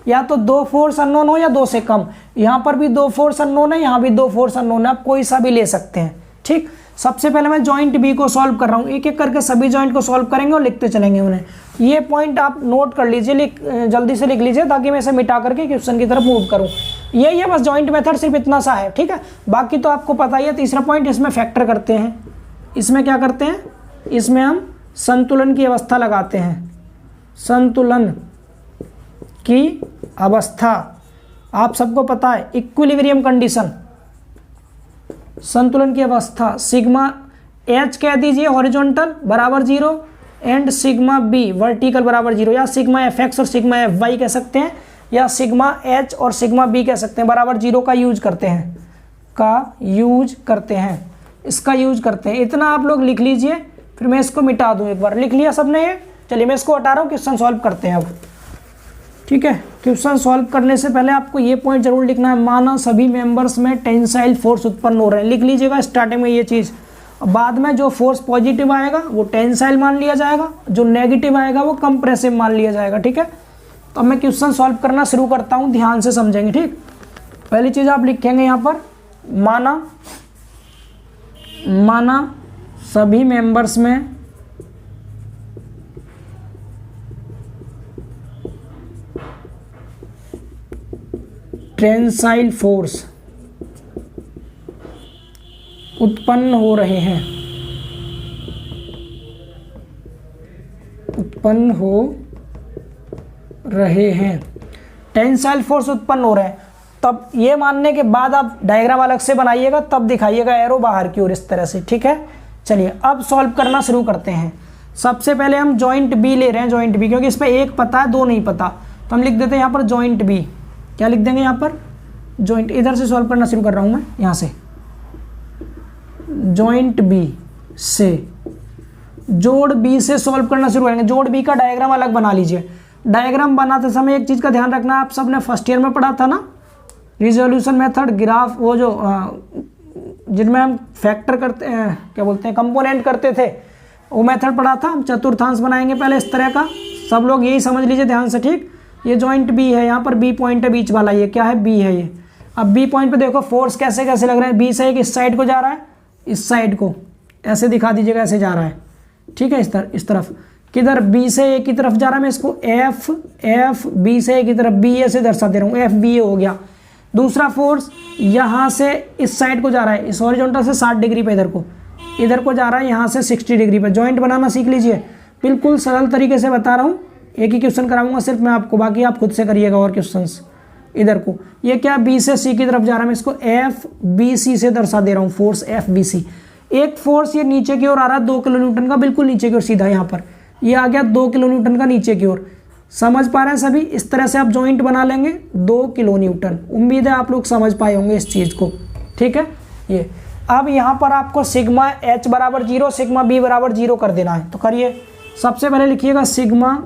या तो 2 फोर्स अननोन हो या 2 से कम। यहाँ पर भी 2 फोर्स अननोन है, यहाँ भी 2 फोर्स अननोन है, आप कोई सा भी ले सकते हैं, ठीक। सबसे पहले मैं जॉइंट बी को सॉल्व कर रहा हूँ, एक एक करके सभी जॉइंट को सॉल्व करेंगे और लिखते चलेंगे उन्हें। ये पॉइंट आप नोट कर लीजिए, जल्दी से लिख लीजिए ताकि मैं इसे मिटा करके क्वेश्चन की तरफ मूव करूँ। यही है बस जॉइंट मेथड, सिर्फ इतना सा है, ठीक है। बाकी तो आपको पता ही है। तीसरा पॉइंट, इसमें फैक्टर करते हैं। इसमें क्या करते हैं, इसमें हम संतुलन की अवस्था लगाते हैं। संतुलन की अवस्था आप सबको पता है, इक्विलिब्रियम कंडीशन, संतुलन की अवस्था। सिग्मा एच कह दीजिए हॉरिजॉन्टल बराबर 0 एंड सिग्मा बी वर्टिकल बराबर 0, या सिग्मा एफ एक्स और सिग्मा एफ वाई कह सकते हैं, या सिग्मा एच और सिग्मा बी कह सकते हैं, बराबर 0 का यूज करते हैं, इसका यूज करते हैं। इतना आप लोग लिख लीजिए, फिर मैं इसको मिटा दूं एक बार। लिख लिया सबने ये? चलिए मैं इसको हटा रहा हूँ, क्वेश्चन सॉल्व करते हैं अब, ठीक है। क्वेश्चन सॉल्व करने से पहले आपको ये पॉइंट जरूर लिखना है, माना सभी मेंबर्स में टेंसाइल फोर्स उत्पन्न हो रहे हैं। लिख लीजिएगा स्टार्टिंग में ये चीज़। बाद में जो फोर्स पॉजिटिव आएगा वो टेंसाइल मान लिया जाएगा, जो नेगेटिव आएगा वो कंप्रेसिव मान लिया जाएगा, ठीक है। तो अब मैं क्वेश्चन सॉल्व करना शुरू करता हूँ, ध्यान से समझेंगे, ठीक। पहली चीज़ आप लिखेंगे यहाँ पर, माना सभी मेंबर्स में टेंसाइल फोर्स उत्पन्न हो रहे हैं, टेंसाइल फोर्स उत्पन्न हो रहे हैं। तब ये मानने के बाद आप डायग्राम अलग से बनाइएगा, तब दिखाइएगा एरो बाहर की ओर इस तरह से, ठीक है। चलिए अब सॉल्व करना शुरू करते हैं। सबसे पहले हम जॉइंट बी ले रहे हैं, जॉइंट बी, क्योंकि इस पर एक पता है 2 नहीं पता, तो हम लिख देते हैं यहाँ पर जॉइंट बी। क्या लिख देंगे यहाँ पर? जॉइंट। इधर से सॉल्व करना शुरू कर रहा हूँ मैं, यहाँ से जॉइंट बी से, जोड़ बी से सॉल्व करना शुरू करेंगे। जोड़ बी का डायग्राम अलग बना लीजिए। डायग्राम बनाते समय एक चीज़ का ध्यान रखना, आप सबने फर्स्ट ईयर में पढ़ा था ना, रिजोल्यूशन मेथड, ग्राफ, वो जो जिनमें हम फैक्टर करते हैं, क्या बोलते हैं, कंपोनेंट करते थे, वो मेथड पढ़ा था। हम चतुर्थांश बनाएंगे पहले इस तरह का, सब लोग यही समझ लीजिए ध्यान से, ठीक। ये जॉइंट बी है, यहाँ पर बी पॉइंट है बीच वाला, ये क्या है, बी है ये। अब बी पॉइंट पे देखो फोर्स कैसे कैसे लग रहे हैं, बी से एक इस साइड को जा रहा है, इस साइड को ऐसे दिखा दीजिएगा, ऐसे जा रहा है, ठीक है, इस तरफ किधर, बी से ए की तरफ जा रहा है। मैं इसको एफ बी से ए की तरफ बी ए से दर्शा दे रहा हूँ, एफ बी ए हो गया। दूसरा फोर्स यहाँ से इस साइड को जा रहा है, इस हॉरिजॉन्टल से 60 डिग्री पे इधर को जा रहा है, यहाँ से 60 डिग्री पे। जॉइंट बनाना सीख लीजिए, बिल्कुल सरल तरीके से बता रहा हूँ। एक ही क्वेश्चन कराऊंगा सिर्फ मैं आपको, बाकी आप खुद से करिएगा और क्वेश्चंस। इधर को ये क्या, बी से सी की तरफ जा रहा है, मैं इसको एफ बी सी से दर्शा दे रहा हूँ, फोर्स एफ बी सी। एक फोर्स ये नीचे की ओर आ रहा है 2 किलो न्यूटन का, बिल्कुल नीचे की ओर सीधा, यहाँ पर ये आ गया 2 किलो न्यूटन का नीचे की ओर। समझ पा रहे हैं सभी? इस तरह से आप जॉइंट बना लेंगे 2 किलो न्यूटन। उम्मीद है आप लोग समझ पाए होंगे इस चीज़ को, ठीक है। ये अब यहाँ पर आपको सिग्मा एच बराबर 0, सिग्मा बी बराबर 0 कर देना है, तो करिए। सबसे पहले लिखिएगा सिग्मा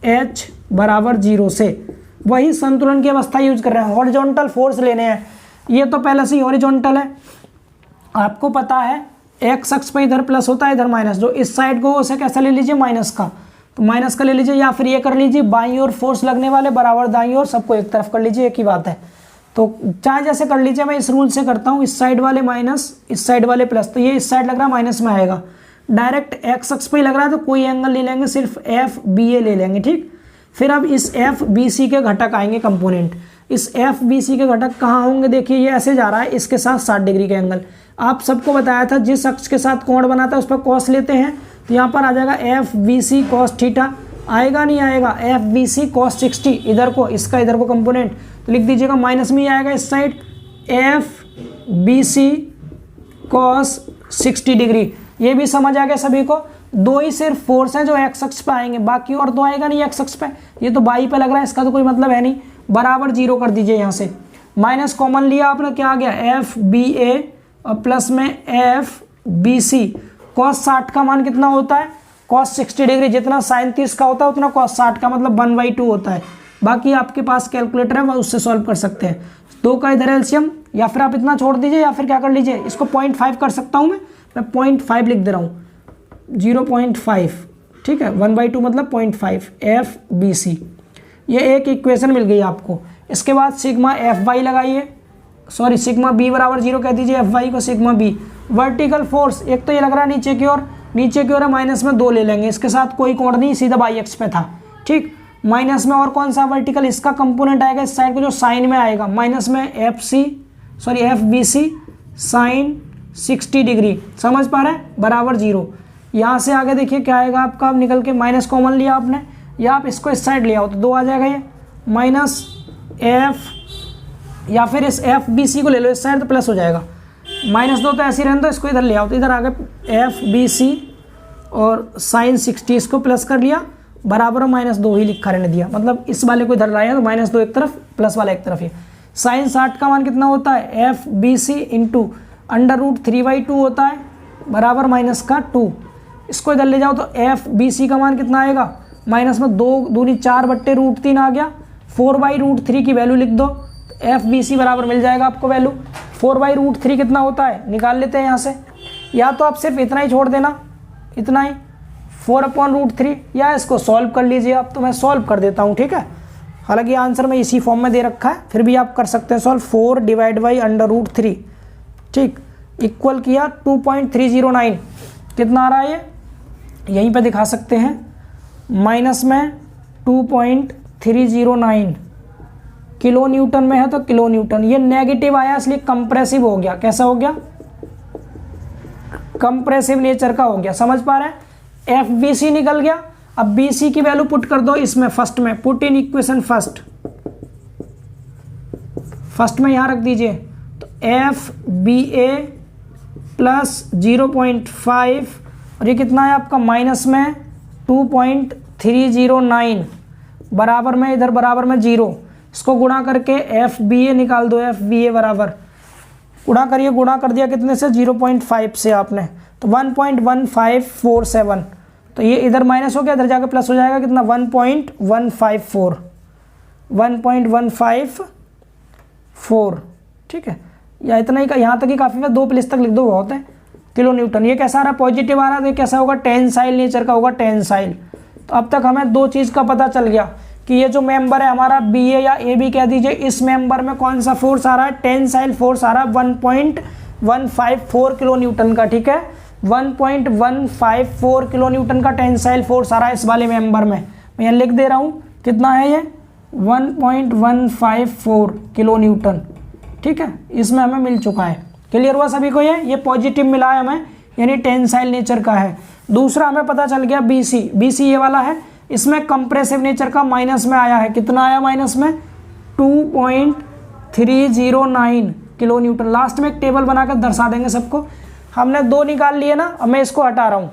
एच बराबर 0 से, वही संतुलन की अवस्था यूज कर रहे हैं, हॉरिजॉन्टल फोर्स लेने हैं। ये तो पहले से ही हॉरिजॉन्टल है, आपको पता है एक्स अक्ष पे इधर प्लस होता है, इधर माइनस। जो इस साइड को उसे कैसा ले लीजिए, माइनस का, तो माइनस का ले लीजिए, या फिर ये कर लीजिए बाईं ओर फोर्स लगने वाले बराबर दाईं ओर, सबको एक तरफ कर लीजिए, एक ही बात है। तो चाहे जैसे कर लीजिए, मैं इस रूल से करता हूँ, इस साइड वाले माइनस, इस साइड वाले प्लस, तो ये इस साइड लग रहा है माइनस में आएगा। डायरेक्ट एक्स अक्ष पे ही लग रहा है तो कोई एंगल नहीं लेंगे, सिर्फ एफ बी ए ले लेंगे, ठीक। फिर अब इस एफ बी सी के घटक आएंगे कंपोनेंट। इस एफ बी सी के घटक कहाँ होंगे, देखिए ये ऐसे जा रहा है, इसके साथ 60 डिग्री का एंगल। आप सबको बताया था जिस अक्ष के साथ कोण बनाता है उस पर कॉस लेते हैं, तो यहाँ पर आ जाएगा F B C cos theta. आएगा नहीं आएगा, एफ बी सी कॉस 60, इधर को इसका इधर को कंपोनेंट, तो लिख दीजिएगा माइनस में ही आएगा इस side, F B C cos 60 degree. ये भी समझ आ गया सभी को। 2 ही सिर्फ फोर्स हैं जो एक्स अक्ष पे आएंगे, बाकी और 2 आएगा नहीं एक्स अक्ष पे, ये तो बाई पे लग रहा है, इसका तो कोई मतलब है नहीं। बराबर 0 कर दीजिए, यहाँ से माइनस कॉमन लिया आपने, क्या आ गया, एफ बी ए और प्लस में एफ बी सी। कॉस 60 का मान कितना होता है, cos 60 डिग्री जितना sin 30 का होता है उतना cos 60 का, मतलब 1/2 होता है। बाकी आपके पास कैलकुलेटर है, वह उससे सॉल्व कर सकते हैं। 2 का इधर एलसीएम, या फिर आप इतना छोड़ दीजिए या फिर क्या कर लीजिए, इसको 0.5 कर सकता हूँ मैं 0.5 लिख दे रहा हूँ, 0.5, ठीक है। 1/2 मतलब 0.5 FBC। ये एक इक्वेशन मिल गई आपको। इसके बाद सिग्मा FY लगाइए, सॉरी सिग्मा B बराबर 0 कह दीजिए, FY को सिग्मा B। वर्टिकल फोर्स एक तो ये लग रहा है नीचे की ओर, नीचे की ओर है, माइनस में 2 ले लेंगे, इसके साथ कोई कोण नहीं, सीधा बाई एक्स पे था, ठीक। माइनस में और कौन सा वर्टिकल, इसका कंपोनेंट आएगा इस साइड को जो साइन में आएगा, माइनस में FBC साइन 60 डिग्री, समझ पा रहे हैं, बराबर 0। यहाँ से आगे देखिए क्या आएगा आपका, अब निकल के माइनस कॉमन लिया आपने, या आप इसको इस साइड ले आओ तो 2 आ जाएगा, ये माइनस F, या फिर इस FBC को ले लो इस साइड तो प्लस हो जाएगा, -2 तो ऐसे ही रहने दो, इसको इधर ले आओ तो इधर आ गए FBC और साइन 60, इसको प्लस कर लिया, बराबर -2 ही लिखा रहने दिया, मतलब इस वाले को इधर लाया तो -2 एक तरफ, प्लस वाला एक तरफ। ये साइन 60 का मान कितना होता है, FBC इंटू √3/2 होता है, बराबर -2। इसको इधर ले जाओ तो FBC का मान कितना आएगा, माइनस में 2 दूनी 4/√3 आ गया, 4/√3 की वैल्यू लिख दो, तो FBC बराबर मिल जाएगा आपको वैल्यू। 4/√3 कितना होता है निकाल लेते हैं यहाँ से, या तो आप सिर्फ इतना ही छोड़ देना, इतना ही 4/√3, या इसको सॉल्व कर लीजिए आप, तो मैं सॉल्व कर देता हूँ, ठीक है। हालांकि आंसर में इसी फॉर्म में दे रखा है, फिर भी आप कर सकते हैं सॉल्व। 4/√3, ठीक, इक्वल किया 2.309, कितना आ रहा है ये, यहीं पे दिखा सकते हैं, माइनस में 2.309 किलो न्यूटन में है तो किलो न्यूटन। ये नेगेटिव आया इसलिए कंप्रेसिव हो गया, कैसा हो गया, कंप्रेसिव नेचर का हो गया, समझ पा रहे हैं। FBC निकल गया, अब BC की वैल्यू पुट कर दो इसमें, फर्स्ट में, पुट इन इक्वेशन फर्स्ट में यहाँ रख दीजिए, तो FBA प्लस 0.5 और ये कितना है आपका, माइनस में 2.309, बराबर में, इधर बराबर में 0, इसको गुणा करके FBA निकाल दो, FBA बराबर, गुणा करिए, गुणा कर दिया कितने से, 0.5 से आपने, तो 1.1547, तो ये इधर माइनस हो गया, इधर जाके प्लस हो जाएगा, कितना 1.154, ठीक है, या इतना ही का, यहाँ तक ही काफ़ी है, 2 प्लस तक लिख दो बहुत है, किलो न्यूटन। ये कैसा आ रहा है, पॉजिटिव आ रहा है, तो ये कैसा होगा, टेंसाइल नेचर का होगा, टेंसाइल। तो अब तक हमें 2 चीज़ का पता चल गया कि ये जो मेंबर है हमारा BA या AB कह दीजिए, इस मेंबर में कौन सा फोर्स आ रहा है, टेंसाइल फोर्स आ रहा है 1.154 किलो न्यूटन का, ठीक है, 1.154 किलो न्यूटन का टेंसाइल फोर्स आ रहा है इस वाले मेंबर में। मैं यहाँ लिख दे रहा हूँ, कितना है ये, 1.154 किलो न्यूटन, ठीक है, इसमें हमें मिल चुका है। क्लियर हुआ सभी को, ये पॉजिटिव मिला है हमें, यानी टेंसाइल नेचर का है। दूसरा हमें पता चल गया BC ये वाला है, इसमें कंप्रेसिव नेचर का माइनस में आया है, कितना आया माइनस में, 2.309 किलो न्यूटन। लास्ट में एक टेबल बनाकर दर्शा देंगे सबको। हमने 2 निकाल लिए ना, अब मैं इसको हटा रहा हूँ,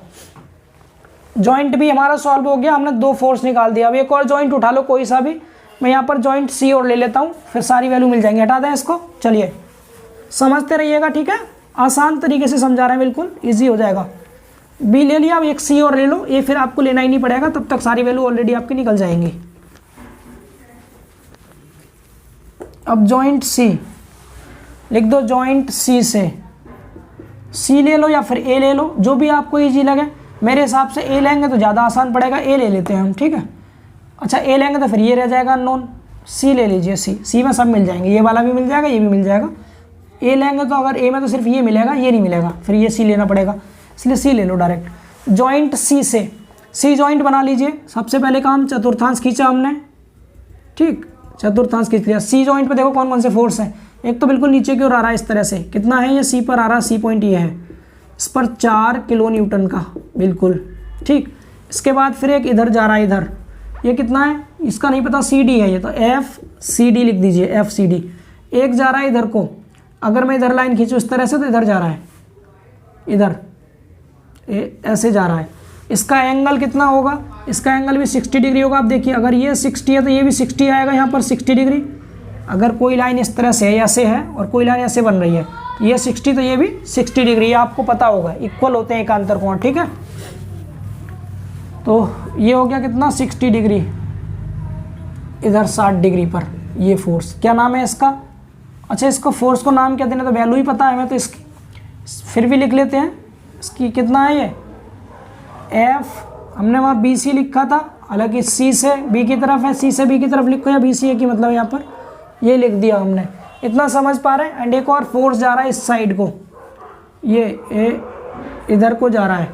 जॉइंट भी हमारा सॉल्व हो गया, हमने 2 फोर्स निकाल दिया। अब एक और जॉइंट उठा लो कोई सा भी, मैं यहाँ पर जॉइंट C और ले लेता हूँ, फिर सारी वैल्यू मिल जाएंगी। हटा दें इसको, चलिए समझते रहिएगा, ठीक है, आसान तरीके से समझा रहे हैं, बिल्कुल ईजी हो जाएगा। B ले लिया, अब एक C और ले लो, ये फिर आपको लेना ही नहीं पड़ेगा, तब तक सारी वैल्यू ऑलरेडी आपकी निकल जाएंगी। अब जॉइंट C लिख दो, जॉइंट C से C ले लो या फिर A ले लो, जो भी आपको ईजी लगे। मेरे हिसाब से A लेंगे तो ज़्यादा आसान पड़ेगा, A ले लेते हैं हम, ठीक है। अच्छा A लेंगे तो फिर ये रह जाएगा अननोन, C ले लीजिए, C में सब मिल जाएंगे, ये वाला भी मिल जाएगा, ये भी मिल जाएगा। A लेंगे तो अगर A में तो सिर्फ ये मिलेगा, ये नहीं मिलेगा, फिर ये C लेना पड़ेगा, इसलिए C ले लो डायरेक्ट। जॉइंट C से C जॉइंट बना लीजिए। सबसे पहले काम, चतुर्थांश खींचा हमने, ठीक, चतुर्थांश खींच लिया। C जॉइंट पे देखो कौन कौन से फोर्स हैं, एक तो बिल्कुल नीचे की ओर आ रहा है इस तरह से, कितना है ये, C पर आ रहा है, C पॉइंट ये है, इस पर 4 किलो न्यूटन का, बिल्कुल ठीक। इसके बाद फिर एक इधर जा रहा है, इधर ये कितना है, इसका नहीं पता, CD है ये, तो FCD लिख दीजिए, FCD। एक जा रहा है इधर को, अगर मैं इधर लाइन खींचूँ इस तरह से तो इधर जा रहा है, इधर ऐसे जा रहा है। इसका एंगल कितना होगा, इसका एंगल भी 60 डिग्री होगा। आप देखिए, अगर ये 60 है तो ये भी 60 आएगा यहाँ पर, 60 डिग्री। अगर कोई लाइन इस तरह से ऐसे है और कोई लाइन ऐसे बन रही है, ये 60 तो ये भी 60 डिग्री, आपको पता होगा, इक्वल होते हैं एकांतर कोण, ठीक है। तो ये हो गया कितना 60 डिग्री, इधर 60 डिग्री पर ये फोर्स। क्या नाम है इसका? अच्छा, इसको फोर्स को नाम क्या देना, तो वैल्यू ही पता है हमें, तो इसकी फिर भी लिख लेते हैं। इसकी कितना है ये एफ, हमने वहाँ बी सी लिखा था, हालांकि सी से बी की तरफ है, सी से बी की तरफ लिखो या बी सी ए की, मतलब यहाँ पर ये लिख दिया हमने। इतना समझ पा रहे हैं। एंड एक और फोर्स जा रहा है इस साइड को, ये इधर को जा रहा है,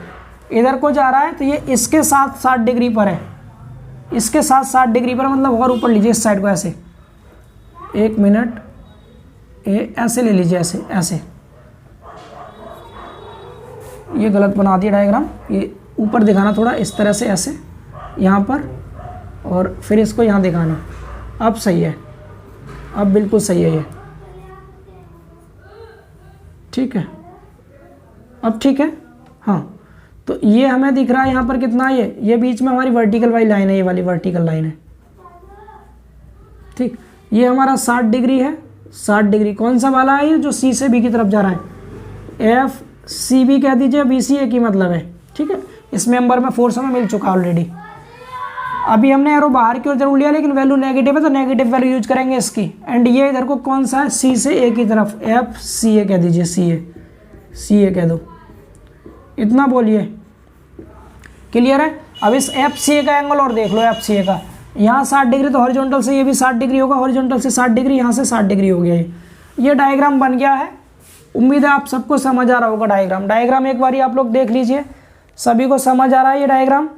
इधर को जा रहा है, तो ये इसके साथ 60 डिग्री पर है, इसके साथ 60 डिग्री पर, मतलब और ऊपर लीजिए इस साइड को ऐसे, 1 मिनट, ऐसे ले लीजिए, ऐसे ऐसे, ये गलत बना दिया डायग्राम, ये ऊपर दिखाना थोड़ा इस तरह से, ऐसे यहाँ पर, और फिर इसको यहाँ दिखाना। अब सही है, अब बिल्कुल सही है ये, ठीक है, अब ठीक है। हाँ, तो ये हमें दिख रहा है यहाँ पर कितना, ये बीच में हमारी वर्टिकल वाली लाइन है, ये वाली वर्टिकल लाइन है, ठीक। ये हमारा 60 डिग्री है, 60 डिग्री कौन सा वाला है, ये जो सी से बी की तरफ जा रहा है, एफ सी बी कह दीजिए, बी सी ए की मतलब है, ठीक है। इस मेंबर में फोर्स हमें मिल चुका है ऑलरेडी। अभी हमने एरो बाहर की ओर जरूर लिया, लेकिन वैल्यू नेगेटिव है तो नेगेटिव वैल्यू यूज करेंगे इसकी। एंड ये इधर को कौन सा है, सी से ए की तरफ, एफ सी ए कह दीजिए, सी ए कह दो, इतना बोलिए, क्लियर है। अब इस एफ सी ए का एंगल और देख लो, एफ सी ए का, यहाँ 60 डिग्री, तो हॉरिजॉन्टल से ये भी 60 डिग्री होगा, हॉरिजॉन्टल से 60 डिग्री, यहाँ से 60 डिग्री हो गया। ये डायग्राम बन गया है। उम्मीद है आप सबको समझ आ रहा होगा डायग्राम एक बारी आप लोग देख लीजिए, सभी को समझ आ रहा है ये डायग्राम,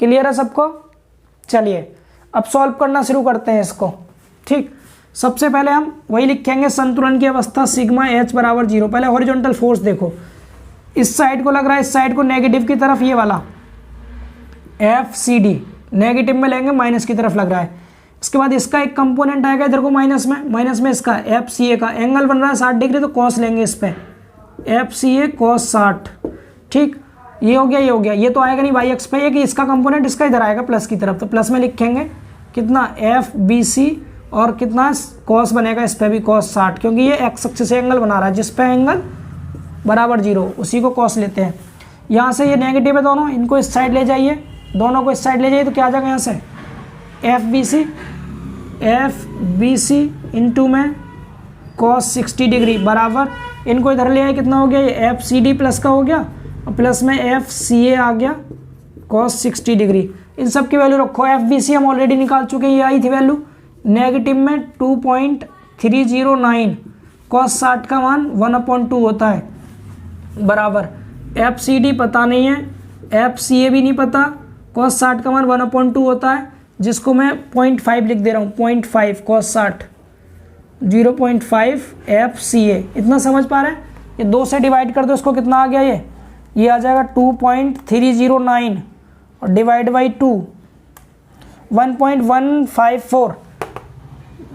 क्लियर है सबको। चलिए अब सॉल्व करना शुरू करते हैं इसको, ठीक। सबसे पहले हम वही लिखेंगे, संतुलन की अवस्था सिग्मा एच बराबर 0। पहले हॉरिजॉन्टल फोर्स देखो, इस साइड को लग रहा है, इस साइड को नेगेटिव की तरफ, ये वाला एफ सी डी नेगेटिव में लेंगे, माइनस की तरफ लग रहा है। इसके बाद इसका एक कंपोनेंट आएगा इधर को माइनस में इसका एफ सी ए का एंगल बन रहा है 60 डिग्री, तो कॉस लेंगे इस पे, एफ सी ए कॉस 60, ठीक। ये हो गया, ये तो आएगा नहीं वाई एक्स पे, ये कि इसका कंपोनेंट इसका इधर आएगा प्लस की तरफ, तो प्लस में लिखेंगे कितना एफ बी सी, और कितना कॉस बनेगा इस पे भी कॉस 60, क्योंकि ये एक्स एक्सिस से एंगल बना रहा है, जिस पे एंगल बराबर 0 उसी को कॉस लेते हैं। यहाँ से ये नेगेटिव है दोनों, इनको इस साइड ले जाइए, दोनों को इस साइड ले जाइए, तो क्या आ जाएगा यहाँ से एफ बी सी इंटू में कॉस 60 डिग्री बराबर, इनको इधर ले आए, कितना हो गया, ये एफ सी डी प्लस का हो गया, और प्लस में एफ सी ए आ गया कॉस 60 डिग्री। इन सब की वैल्यू रखो, एफ बी सी हम ऑलरेडी निकाल चुके हैं, ये आई थी वैल्यू, नेगेटिव में 2.309, कॉस 60 का मान 1/2 होता है, बराबर एफ सी डी पता नहीं है, एफ सी ए भी नहीं पता, कॉस 60 का मान 1/2 होता है, जिसको मैं 0.5 लिख दे रहा हूँ, 0.5 कॉस 60, 0.5 एफ सी ए, इतना समझ पा रहे हैं। ये 2 से डिवाइड कर दो, इसको कितना आ गया, ये आ जाएगा 2.309 और डिवाइड बाई 2 1.154,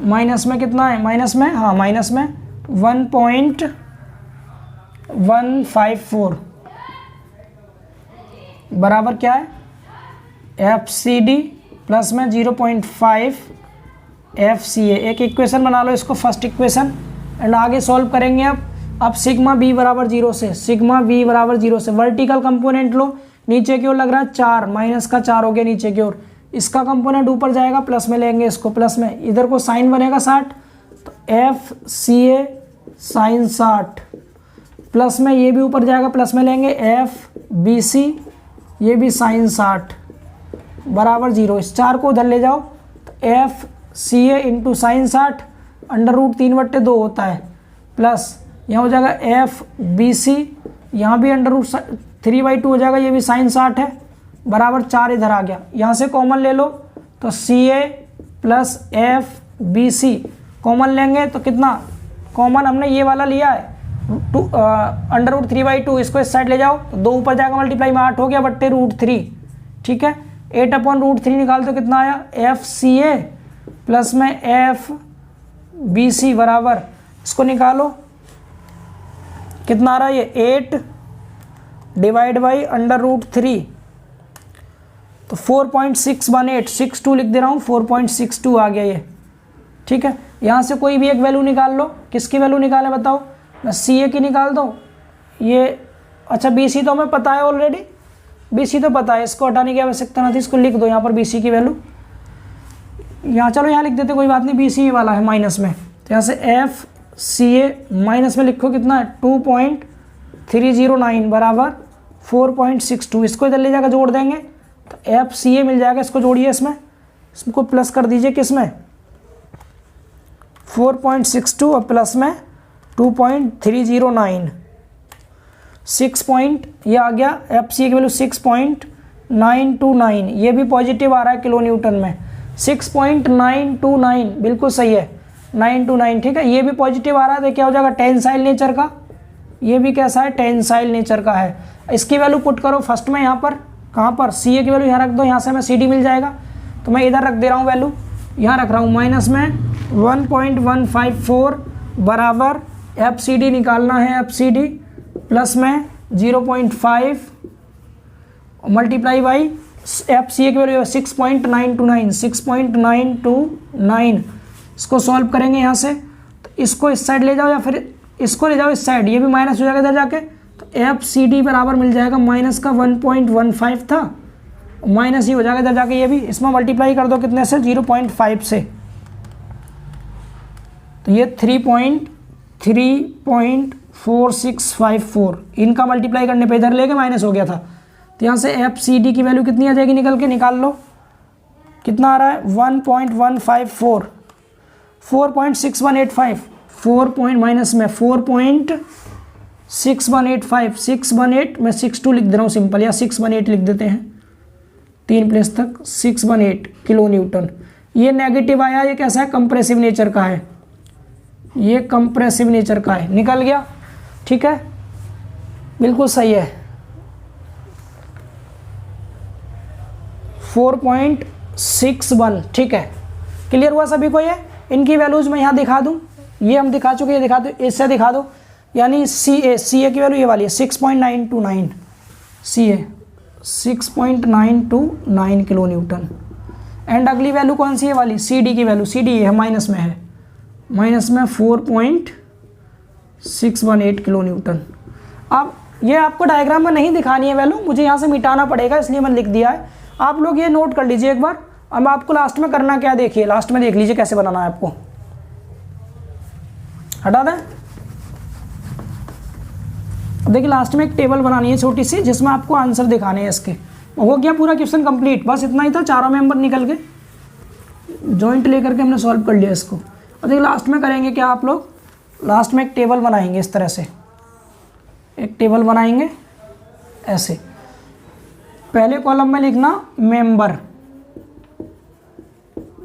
माइनस में कितना है, माइनस में 1.154 बराबर क्या है, एफ सी डी प्लस में 0.5 एफ सी ए। एक इक्वेशन बना लो इसको, फर्स्ट इक्वेशन, एंड आगे सॉल्व करेंगे। अब सिग्मा बी बराबर 0 से वर्टिकल कंपोनेंट लो, नीचे की ओर लग रहा है 4, माइनस का 4 हो गया नीचे की ओर, इसका कंपोनेंट ऊपर जाएगा, प्लस में लेंगे इसको, प्लस में इधर को साइन बनेगा 60, तो एफ सी ए साइन 60, प्लस में ये भी ऊपर जाएगा, प्लस में लेंगे एफ बी सी, ये भी साइन 60 बराबर 0। इस 4 को उधर ले जाओ, तो एफ सी ए इंटू साइन 60 √3/2 होता है, प्लस यहाँ हो जाएगा एफ बी सी, यहाँ भी √3/2 हो जाएगा, ये भी साइन 60 है, बराबर 4 इधर आ गया। यहाँ से कॉमन ले लो, तो C A plus F B C common लेंगे, तो कितना कॉमन हमने ये वाला लिया है, √3/2, इसको इस साइड ले जाओ, तो 2 ऊपर जाएगा, मल्टीप्लाई में 8 हो गया, बट्टे √3, ठीक है। 8/√3 निकाल तो कितना आया, एफ सी ए प्लस में एफ बी सी बराबर, इसको निकालो, कितना आ रहा है, ये 8 डिवाइड बाई √3, तो 4.61862 लिख दे रहा हूँ, 4.62 आ गया ये, ठीक है। यहाँ से कोई भी एक वैल्यू निकाल लो, किसकी वैल्यू निकाले बताओ, मैं सी ए की निकाल दो, ये अच्छा बी सी तो हमें पता है ऑलरेडी, BC तो पता है, इसको हटाने की आवश्यकता नहीं थी, इसको लिख दो यहाँ पर BC की वैल्यू। यहाँ चलो यहाँ लिख देते, कोई बात नहीं, BC वाला है माइनस में, तो यहाँ से FCA माइनस में लिखो कितना है 2.309 बराबर 4.62। इसको इधर ले जाकर जोड़ देंगे तो FCA मिल जाएगा, इसको जोड़िए इसको प्लस कर दीजिए किसमें 4.62 और प्लस में 2.309 6 पॉइंट, ये आ गया FCA की वैल्यू 6.929। ये भी पॉजिटिव आ रहा है किलो न्यूटन में, 6.929 बिल्कुल सही है, 929 ठीक है। ये भी पॉजिटिव आ रहा है तो क्या हो जाएगा टेंसाइल नेचर का, ये भी कैसा है टेंसाइल नेचर का है। इसकी वैल्यू पुट करो फर्स्ट में यहाँ पर, कहाँ पर CA की वैल्यू यहाँ रख दो, यहाँ से हमें CD मिल जाएगा, तो मैं इधर रख दे रहा हूँ वैल्यू, यहाँ रख रहा हूँ माइनस में 1.154 बराबर FCD निकालना है, FCD प्लस में 0.5 मल्टीप्लाई बाई FCA की वैल्यू 6.929। इसको सॉल्व करेंगे यहाँ से, तो इसको इस साइड ले जाओ या फिर इसको ले जाओ इस साइड, ये भी माइनस हो जाएगा इधर जाके, तो FCD बराबर मिल जाएगा माइनस का 1.15 था, माइनस ही हो जाएगा इधर जाके, ये भी इसमें मल्टीप्लाई कर दो कितने से 0.5 से, तो ये 3.4654, इनका मल्टीप्लाई करने पे इधर लेके माइनस हो गया था, तो यहाँ से FCD की वैल्यू कितनी आ जाएगी, निकल के निकाल लो कितना आ रहा है 1.154, 4.6185, 4 माइनस में 4.6185, 618 में 62 लिख दे रहा हूँ सिंपल, या 618 लिख देते हैं 3 प्लेस तक, 618 किलो न्यूटन। ये नेगेटिव आया, ये कैसा है कंप्रेसिव नेचर का है, ये कंप्रेसिव नेचर का है, निकल गया ठीक है, बिल्कुल सही है 4.61 ठीक है। क्लियर हुआ सभी को? ये इनकी वैल्यूज मैं यहाँ दिखा दूँ, ये हम दिखा चुके, ये दिखा दो, इससे दिखा दो, यानी CA की वैल्यू ये वाली है 6.929, CA 6.929 किलो न्यूटन। एंड अगली वैल्यू कौन सी है वाली, CD की वैल्यू, CD है माइनस में, है माइनस में 4.618 किलो न्यूटन। अब ये आपको डायग्राम में नहीं दिखानी है वैल्यू, मुझे यहाँ से मिटाना पड़ेगा, इसलिए मैंने लिख दिया है। आप लोग ये नोट कर लीजिए एक बार। अब मैं आपको लास्ट में करना क्या, देखिए लास्ट में देख लीजिए कैसे बनाना है आपको, हटा दें। देखिए लास्ट में एक टेबल बनानी है छोटी सी, जिसमें आपको आंसर दिखाने हैं इसके। हो गया पूरा क्वेश्चन कंप्लीट, बस इतना ही था, चारों मेंबर निकल के जॉइंट लेकर के हमने सॉल्व कर लिया इसको। और देखिए लास्ट में करेंगे क्या, आप लोग लास्ट में एक टेबल बनाएंगे इस तरह से, एक टेबल बनाएंगे ऐसे। पहले कॉलम में लिखना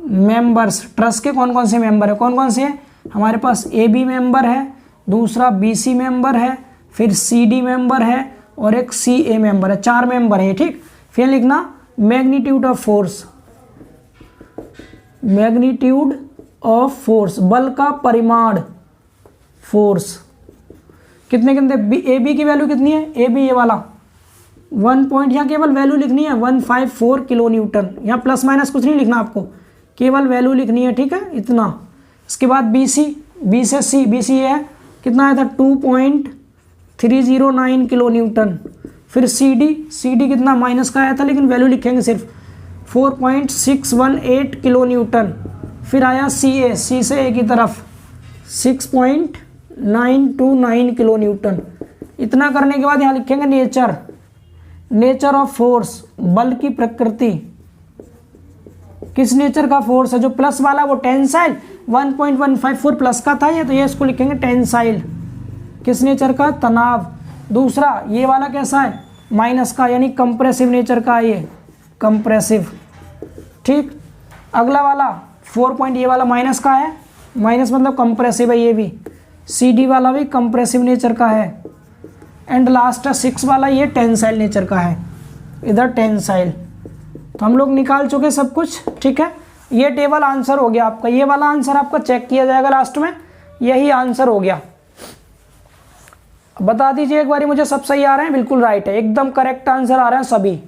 मेंबर्स, ट्रस्ट के कौन कौन से मेंबर है, कौन कौन से हैं हमारे पास, AB मेंबर है, दूसरा BC मेंबर है, फिर CD मेंबर है और एक CA मेंबर है, 4 मेंबर है ठीक। फिर लिखना magnitude of force, magnitude of force, बल का परिमाण, फोर्स कितने कितने, AB की वैल्यू कितनी है, AB ये वाला 1 पॉइंट, यहाँ केवल वैल्यू लिखनी है 154 किलो न्यूटन, यहाँ प्लस माइनस कुछ नहीं लिखना आपको, केवल वैल्यू लिखनी है ठीक है इतना। इसके बाद BC, B से C, BC ये है कितना आया था 2.309 किलो न्यूटन। फिर CD कितना माइनस का आया था, लेकिन वैल्यू लिखेंगे सिर्फ 4.618 किलो न्यूटन। फिर आया CA, C से A की तरफ 6.929 किलो न्यूटन। इतना करने के बाद यहाँ लिखेंगे नेचर ऑफ फोर्स, बल की प्रकृति, किस नेचर का फोर्स है, जो प्लस वाला वो टेंसाइल 1.154 प्लस का था ये, तो ये इसको लिखेंगे टेंसाइल, किस नेचर का, तनाव। दूसरा ये वाला कैसा है, माइनस का, यानी कंप्रेसिव नेचर का, ये कंप्रेसिव ठीक। अगला वाला 4 पॉइंट ये वाला माइनस का है, माइनस मतलब कंप्रेसिव है ये भी। CD वाला भी कंप्रेसिव नेचर का है। एंड लास्ट 6 वाला ये टेंसाइल नेचर का है, इधर टेंसाइल। तो हम लोग निकाल चुके सब कुछ ठीक है। ये टेबल आंसर हो गया आपका, ये वाला आंसर आपका चेक किया जाएगा लास्ट में, यही आंसर हो गया। बता दीजिए एक बारी मुझे सब सही आ रहे हैं, बिल्कुल राइट है, एकदम करेक्ट आंसर आ रहे हैं सभी,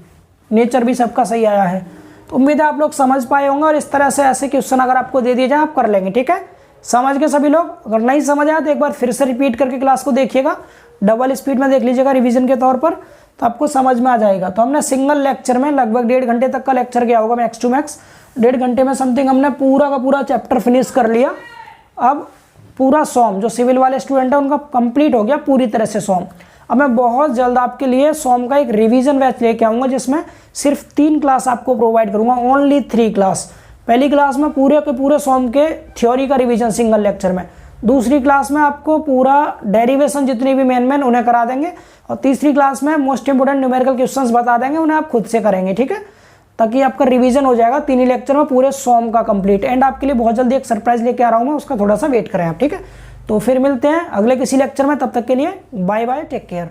नेचर भी सबका सही आया है। तो उम्मीद है आप लोग समझ पाए होंगे, और इस तरह से ऐसे क्वेश्चन अगर आपको दे दिए जाए आप कर लेंगे ठीक है। समझ के सभी लोग, अगर नहीं समझ आया तो एक बार फिर से रिपीट करके क्लास को देखिएगा, डबल स्पीड में देख लीजिएगा रिवीजन के तौर पर, तो आपको समझ में आ जाएगा। तो हमने सिंगल लेक्चर में लगभग 1.5 घंटे तक का लेक्चर किया होगा मैक्स टू मैक्स, 1.5 घंटे में समथिंग हमने पूरा का पूरा चैप्टर फिनिश कर लिया। अब पूरा सॉम जो सिविल वाले स्टूडेंट है उनका कंप्लीट हो गया पूरी तरह से सॉम। अब मैं बहुत जल्द आपके लिए सॉम का एक रिवीजन बैच लेके आऊँगा जिसमें सिर्फ 3 क्लास आपको प्रोवाइड करूँगा, ओनली 3 क्लास। पहली क्लास में पूरे के पूरे सॉम के थ्योरी का रिवीजन सिंगल लेक्चर में, दूसरी क्लास में आपको पूरा डेरिवेशन जितनी भी मेन उन्हें करा देंगे, और तीसरी क्लास में मोस्ट इंपोर्टेंट न्यूमेरिकल क्वेश्चंस बता देंगे, उन्हें आप खुद से करेंगे, ठीक है, ताकि आपका रिवीजन हो जाएगा 3 ही लेक्चर में पूरे सॉम का कंप्लीट। एंड आपके लिए बहुत जल्दी एक सरप्राइज लेके आ रहा हूँ मैं, उसका थोड़ा सा वेट करें आप, ठीक है। तो फिर मिलते हैं अगले किसी लेक्चर में, तब तक के लिए बाय बाय, टेक केयर।